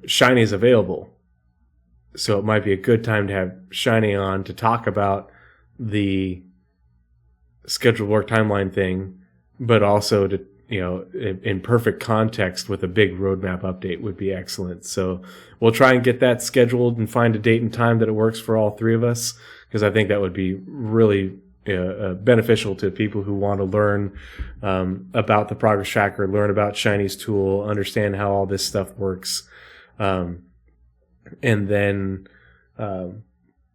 Shiny is available. So it might be a good time to have Shiny on to talk about the scheduled work timeline thing, but also to, in perfect context with a big roadmap update would be excellent. So we'll try and get that scheduled and find a date and time that it works for all three of us, because I think that would be really beneficial to people who want to learn about the progress tracker, learn about Shiny's tool, understand how all this stuff works. And then, but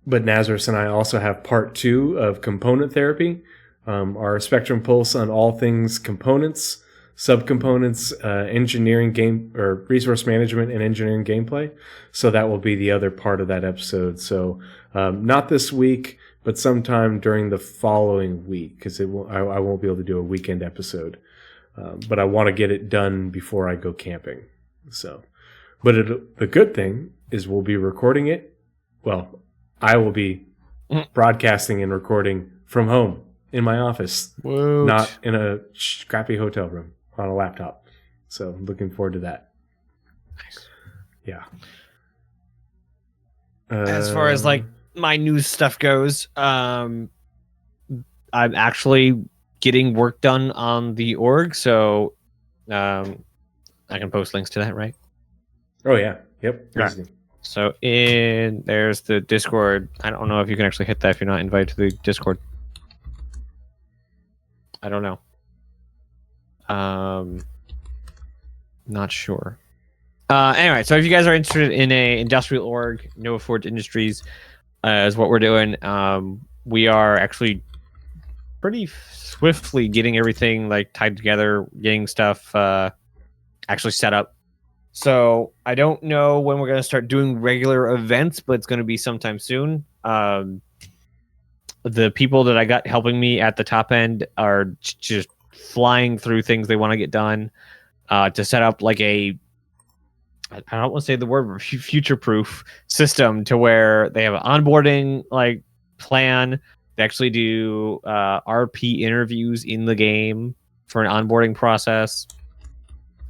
Nazeris and I also have part 2 of component therapy, our spectrum pulse on all things components, subcomponents, engineering game or resource management and engineering gameplay. So that will be the other part of that episode. So, not this week, but sometime during the following week, because I won't be able to do a weekend episode. But I want to get it done before I go camping. So, but the good thing is we'll be recording it. Well, I will be broadcasting and recording from home in my office, not in a crappy hotel room on a laptop. So I'm looking forward to that. Nice. Yeah. As far as my news stuff goes, I'm actually getting work done on the org, so I can post links to that, right? Oh yeah. Yep. Right. So there's the Discord. I don't know if you can actually hit that if you're not invited to the Discord. I don't know. Not sure. Anyway, so if you guys are interested in a industrial org, Nova Forge Industries is what we're doing. We are actually pretty swiftly getting everything tied together, getting stuff actually set up. So I don't know when we're going to start doing regular events, but it's going to be sometime soon. The people that I got helping me at the top end are just flying through things they want to get done to set up I don't want to say the word, but future-proof system to where they have an onboarding plan. They actually do RP interviews in the game for an onboarding process.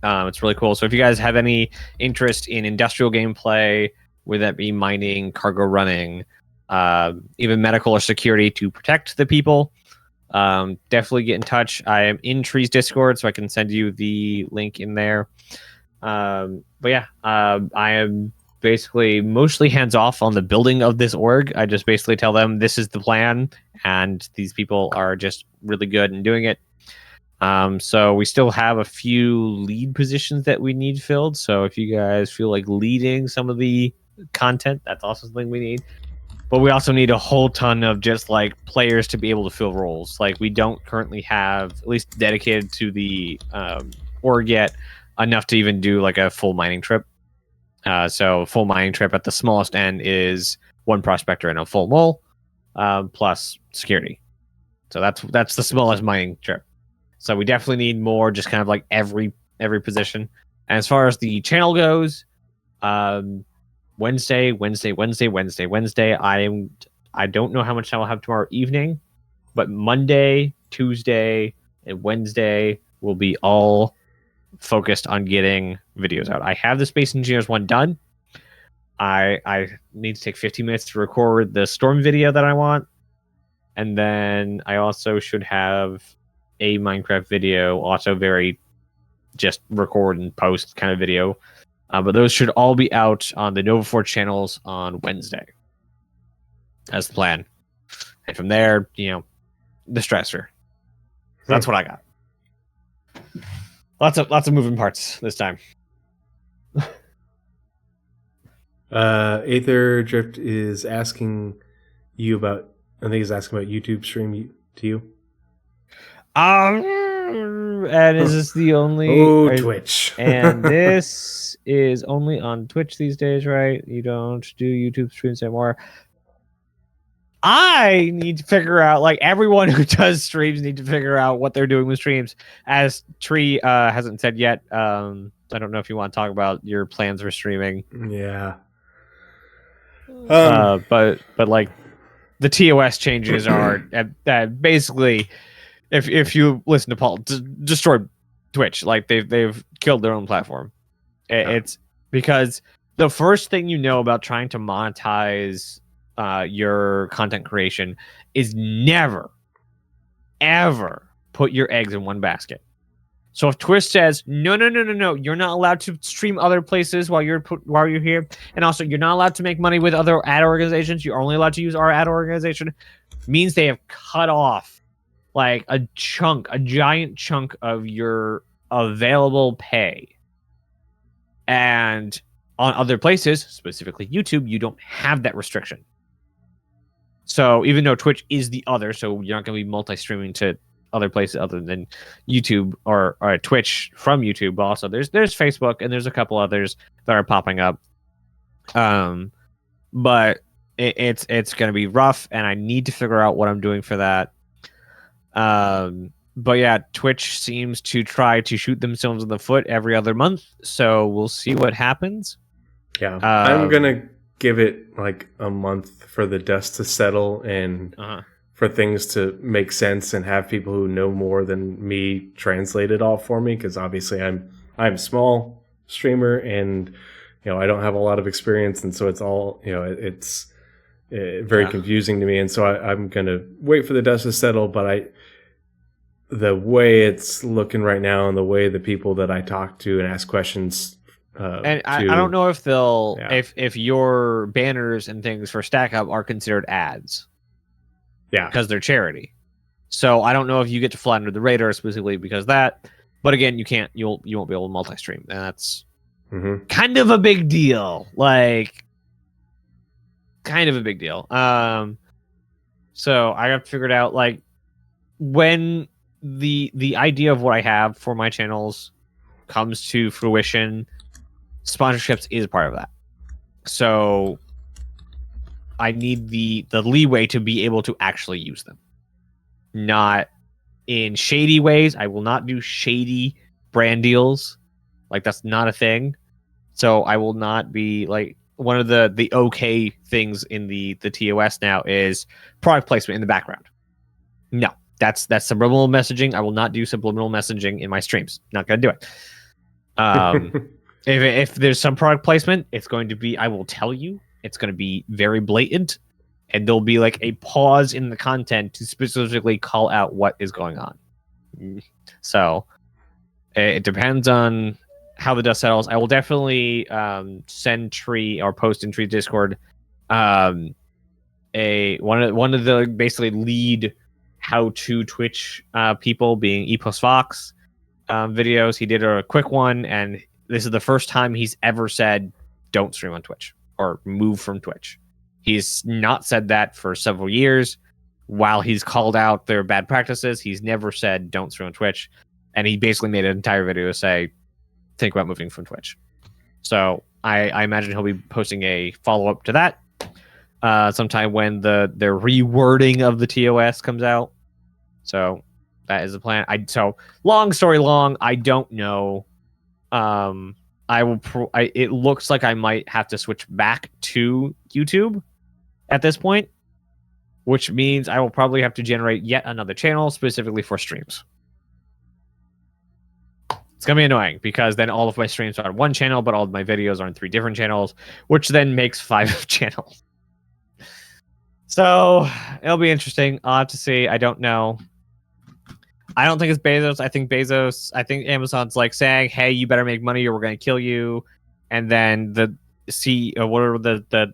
It's really cool. So if you guys have any interest in industrial gameplay, whether that be mining, cargo running, even medical or security to protect the people, definitely get in touch. I am in Tree's Discord, so I can send you the link in there. But yeah, I am basically mostly hands off on the building of this org. I just basically tell them this is the plan, and these people are just really good in doing it. So we still have a few lead positions that we need filled. So if you guys feel like leading some of the content, that's also something we need. But we also need a whole ton of just like players to be able to fill roles. Like we don't currently have, at least dedicated to the org yet, enough to even do like a full mining trip. So a full mining trip at the smallest end is one prospector and a full mole, plus security. So that's the smallest mining trip. So we definitely need more, just kind of like every position. And as far as the channel goes, Wednesday. I don't know how much I will have tomorrow evening, but Monday, Tuesday, and Wednesday will be all focused on getting videos out. I have the Space Engineers one done. I need to take 15 minutes to record the Storm video that I want. And then I also should have a Minecraft video, also very just record and post kind of video. But those should all be out on the Nova 4 channels on Wednesday. That's the plan. And from there, the stressor. That's what I got. Lots of moving parts this time. Aether Drift is asking you about, I think he's asking about YouTube stream to you. And is this the only... Twitch. And this is only on Twitch these days, right? You don't do YouTube streams anymore. I need to figure out, like, everyone who does streams need to figure out what they're doing with streams. As Tree hasn't said yet, I don't know if you want to talk about your plans for streaming. Yeah. But like, the TOS changes are basically... If you listen to Paul, destroyed Twitch. Like they've killed their own platform. It's because the first thing you know about trying to monetize your content creation is never, ever put your eggs in one basket. So if Twitch says no, you're not allowed to stream other places while you're here, and also you're not allowed to make money with other ad organizations. You're only allowed to use our ad organization. Means they have cut off like a giant chunk of your available pay. And on other places, specifically YouTube, you don't have that restriction. So even though Twitch is the other, so you're not going to be multi-streaming to other places other than YouTube or Twitch from YouTube. But also there's Facebook and there's a couple others that are popping up. But it's going to be rough, and I need to figure out what I'm doing for that. But yeah, Twitch seems to try to shoot themselves in the foot every other month, so we'll see what happens. Yeah, I'm gonna give it like a month for the dust to settle and for things to make sense and have people who know more than me translate it all for me, because obviously I'm a small streamer and I don't have a lot of experience, and so it's all it's very confusing to me, and so I'm gonna wait for the dust to settle. But the way it's looking right now, and the way the people that I talk to and ask questions, and I don't know if they'll if your banners and things for Stack Up are considered ads, because they're charity. So I don't know if you get to fly under the radar specifically because of that. But again, you won't be able to multi-stream, and that's kind of a big deal. Like. Kind of a big deal. So I have to figure it out. Like when the idea of what I have for my channels comes to fruition, sponsorships is part of that. So I need the leeway to be able to actually use them, not in shady ways. I will not do shady brand deals. Like that's not a thing. So I will not be like. One of the okay things in the TOS now is product placement in the background. No, that's subliminal messaging. I will not do subliminal messaging in my streams. Not gonna do it. If there's some product placement, it's going to be. I will tell you, it's going to be very blatant. and there'll be like a pause in the content to specifically call out what is going on. So it depends on how the dust settles. I will definitely send Tree or post in Tree Discord one of the basically lead how to Twitch people being E plus Fox videos. He did a quick one, and this is the first time he's ever said don't stream on Twitch or move from Twitch. He's not said that for several years. While he's called out their bad practices, he's never said don't stream on Twitch. And he basically made an entire video to say, think about moving from Twitch. So I imagine he'll be posting a follow-up to that sometime when the rewording of the TOS comes out. So that is the plan. So long story long, I don't know. It looks like I might have to switch back to YouTube at this point, which means I will probably have to generate yet another channel specifically for streams. It's going to be annoying because then all of my streams are on one channel, but all of my videos are on 3 different channels, which then makes 5 channels. So it'll be interesting. I'll have to see. I don't know. I don't think it's Bezos. I think Amazon's like saying, hey, you better make money or we're going to kill you. And then the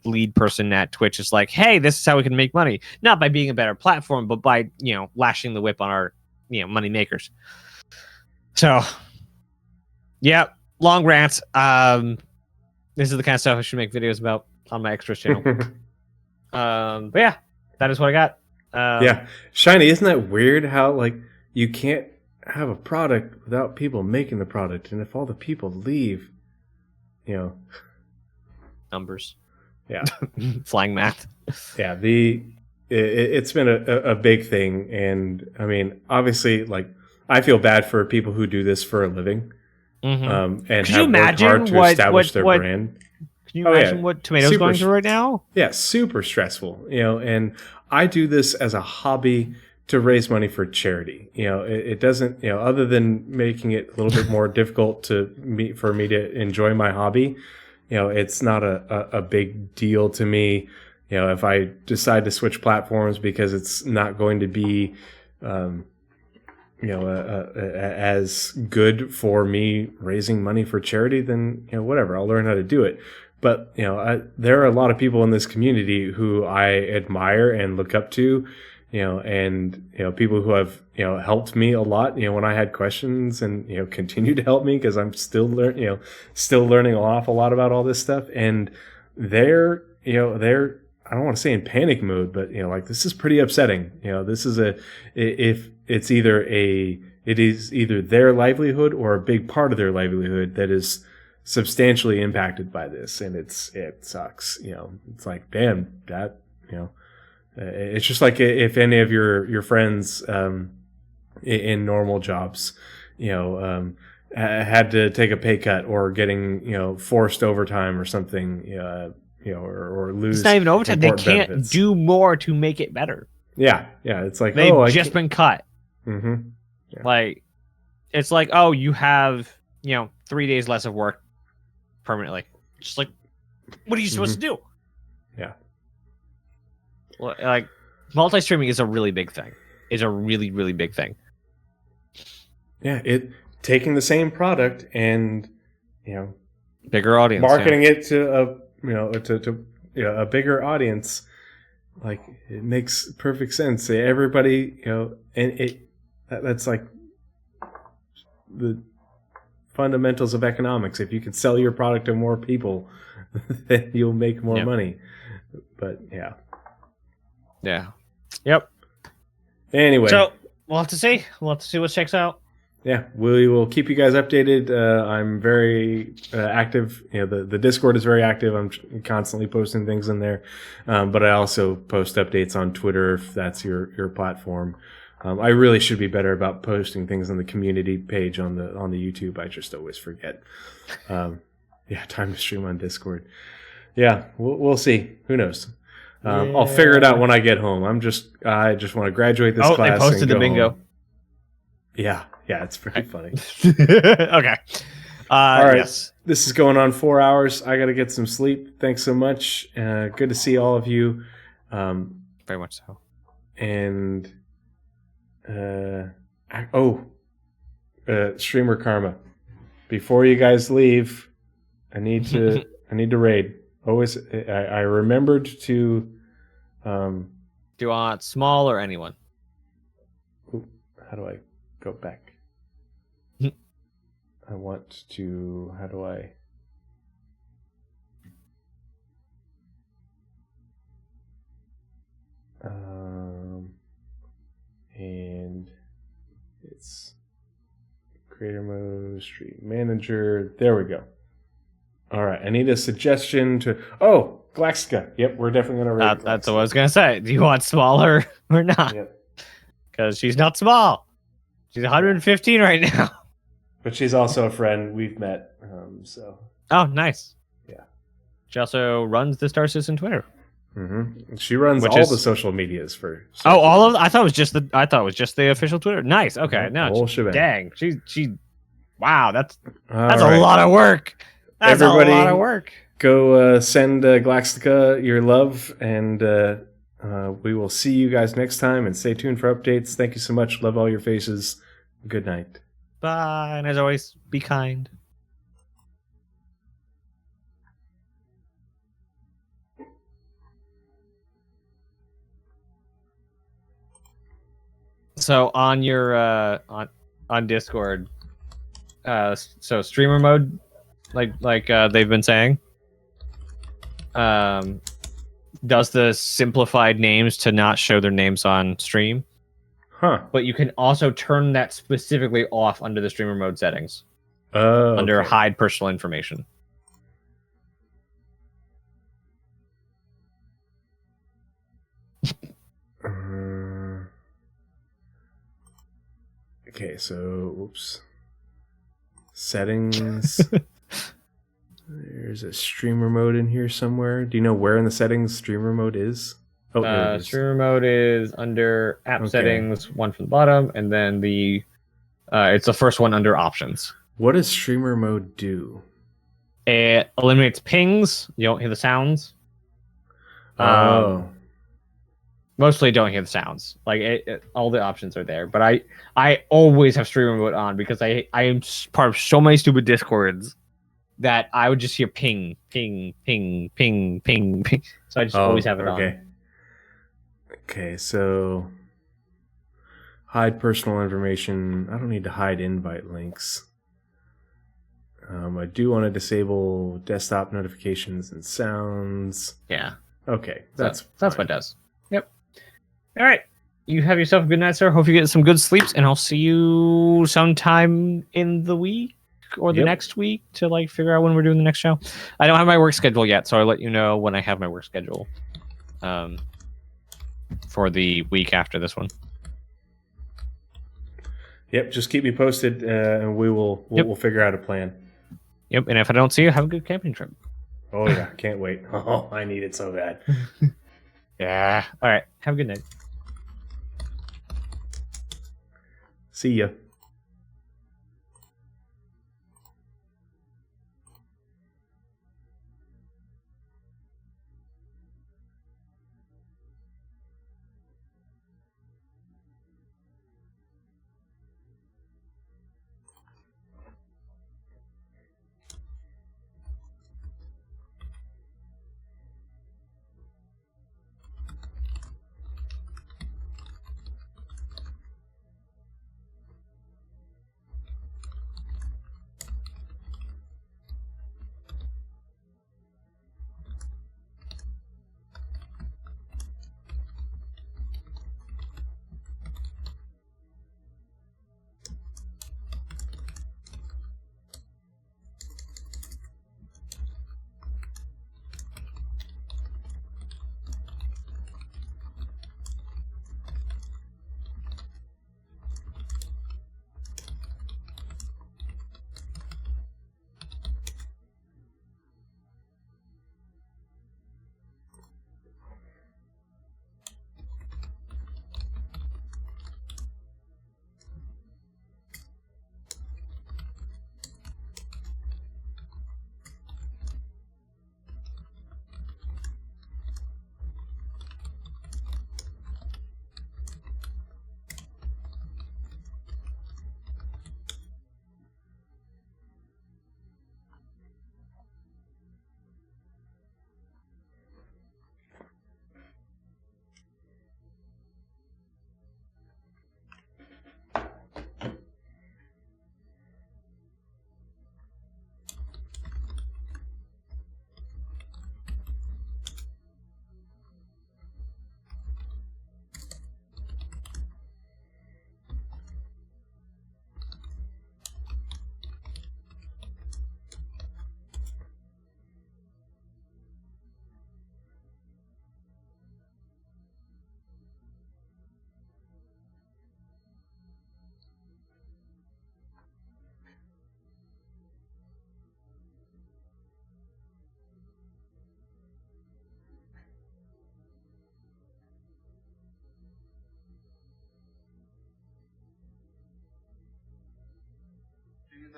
lead person at Twitch is like, hey, this is how we can make money. Not by being a better platform, but by, lashing the whip on our, money makers. So, yeah, long rant. This is the kind of stuff I should make videos about on my extras channel. But yeah, that is what I got. Yeah. Shiny, isn't that weird how, like, you can't have a product without people making the product, and if all the people leave, numbers. Yeah. Flying math. Yeah, it's been a big thing, and I mean, obviously, like, I feel bad for people who do this for a living, and Could have worked hard to establish their brand. Can you imagine what Tomato's going through right now? Yeah, super stressful, and I do this as a hobby to raise money for charity. It doesn't, other than making it a little bit more difficult for me to enjoy my hobby, it's not a big deal to me. If I decide to switch platforms because it's not going to be, as good for me raising money for charity, then, whatever, I'll learn how to do it. But, there are a lot of people in this community who I admire and look up to, and, people who have, helped me a lot, when I had questions and, continue to help me because I'm still learning an awful lot about all this stuff. And they're, I don't want to say in panic mode, but, like, this is pretty upsetting. This is it is either their livelihood or a big part of their livelihood that is substantially impacted by this. And it sucks. It's like, damn, that, it's just like if any of your friends in normal jobs, had to take a pay cut or getting forced overtime or something, or lose. It's not even overtime. They can't benefits. do more to make it better. Yeah. It's like they've just been cut. Mm-hmm. Yeah. Like, it's like, you have 3 days less of work permanently. Just like, what are you supposed to do? Yeah. Like, multi-streaming is a really big thing. It's a really, really big thing. Yeah, taking the same product and bigger audience, marketing it to a bigger audience, like, it makes perfect sense. Everybody, and that's like the fundamentals of economics. If you can sell your product to more people, then you'll make more money. But yeah. Yep. Anyway, so we'll have to see. What checks out. Yeah, we will keep you guys updated. I'm very active. The Discord is very active. I'm constantly posting things in there, but I also post updates on Twitter if that's your platform. I really should be better about posting things on the community page on the YouTube. I just always forget. Time to stream on Discord. Yeah, we'll see. Who knows? I'll figure it out when I get home. I just want to graduate this class. They posted and the go bingo. Home. Yeah, it's pretty funny. Okay. All right. Yes. This is going on 4 hours. I got to get some sleep. Thanks so much. Good to see all of you. Very much so. And streamer karma. Before you guys leave, I need to raid. Always, I remembered to. Do you want small or anyone? How do I go back? I want to. How do I? And it's creator mode, stream manager. There we go. All right, I need a suggestion to. Oh, Galactica. Yep, we're definitely gonna raid. That's what I was gonna say. Do you want smaller or not? Yep. Because she's not small. She's 115 right now. But she's also a friend we've met. So. Oh, nice. Yeah. She also runs the Star Citizen Twitter. Mm-hmm. She runs Which all is- the social medias for. Oh, all of. I thought it was just the official Twitter. Nice. Okay. No, No. whole shebang. Dang. She. Wow. That's All a right. lot of work. That's Everybody- a lot of work. Go send Galactica your love, and we will see you guys next time. And stay tuned for updates. Thank you so much. Love all your faces. Good night. Bye. And as always, be kind. So on your on Discord, so streamer mode, like they've been saying, does the simplified names to not show their names on stream, Huh. but you can also turn that specifically off under the streamer mode settings under Okay. hide personal information. Okay, so whoops. Settings. There's a streamer mode in here somewhere. Do you know where in the settings streamer mode is? Oh, there it is. Streamer mode is under app Okay. settings, one from the bottom, and then the it's the first one under options. What does streamer mode do? It eliminates pings. You don't hear the sounds. Mostly don't hear the sounds. Like all the options are there, but I always have streamer mode on because I am part of so many stupid discords that I would just hear ping, ping, ping, ping, ping, ping. So I just always have it on. Okay, so hide personal information. I don't need to hide invite links. I do want to disable desktop notifications and sounds. Yeah, Okay, that's fine. what it does. Yep. All right. You have yourself a good night, sir. Hope you get some good sleeps, and I'll see you sometime in the week or the Yep. next week to like figure out when we're doing the next show. I don't have my work schedule yet, so I'll let you know when I have my work schedule. For the week after this one. Yep, just keep me posted, and we'll figure out a plan. Yep. And if I don't see you, have a good camping trip. Oh yeah, can't wait. Oh, I need it so bad. Yeah. All right. Have a good night. See ya.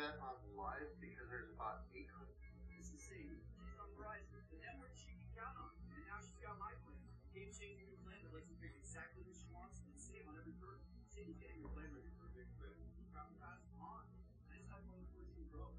that on live because there's about 800. It's the same. She's on Verizon, the network she can count on. And now she's got my plan. Game-changing new plan that lets her pick exactly what she wants and save on every bird. Shady's getting her plan ready for a big trip. Crown Pass on. Nice iPhone 14 Pro.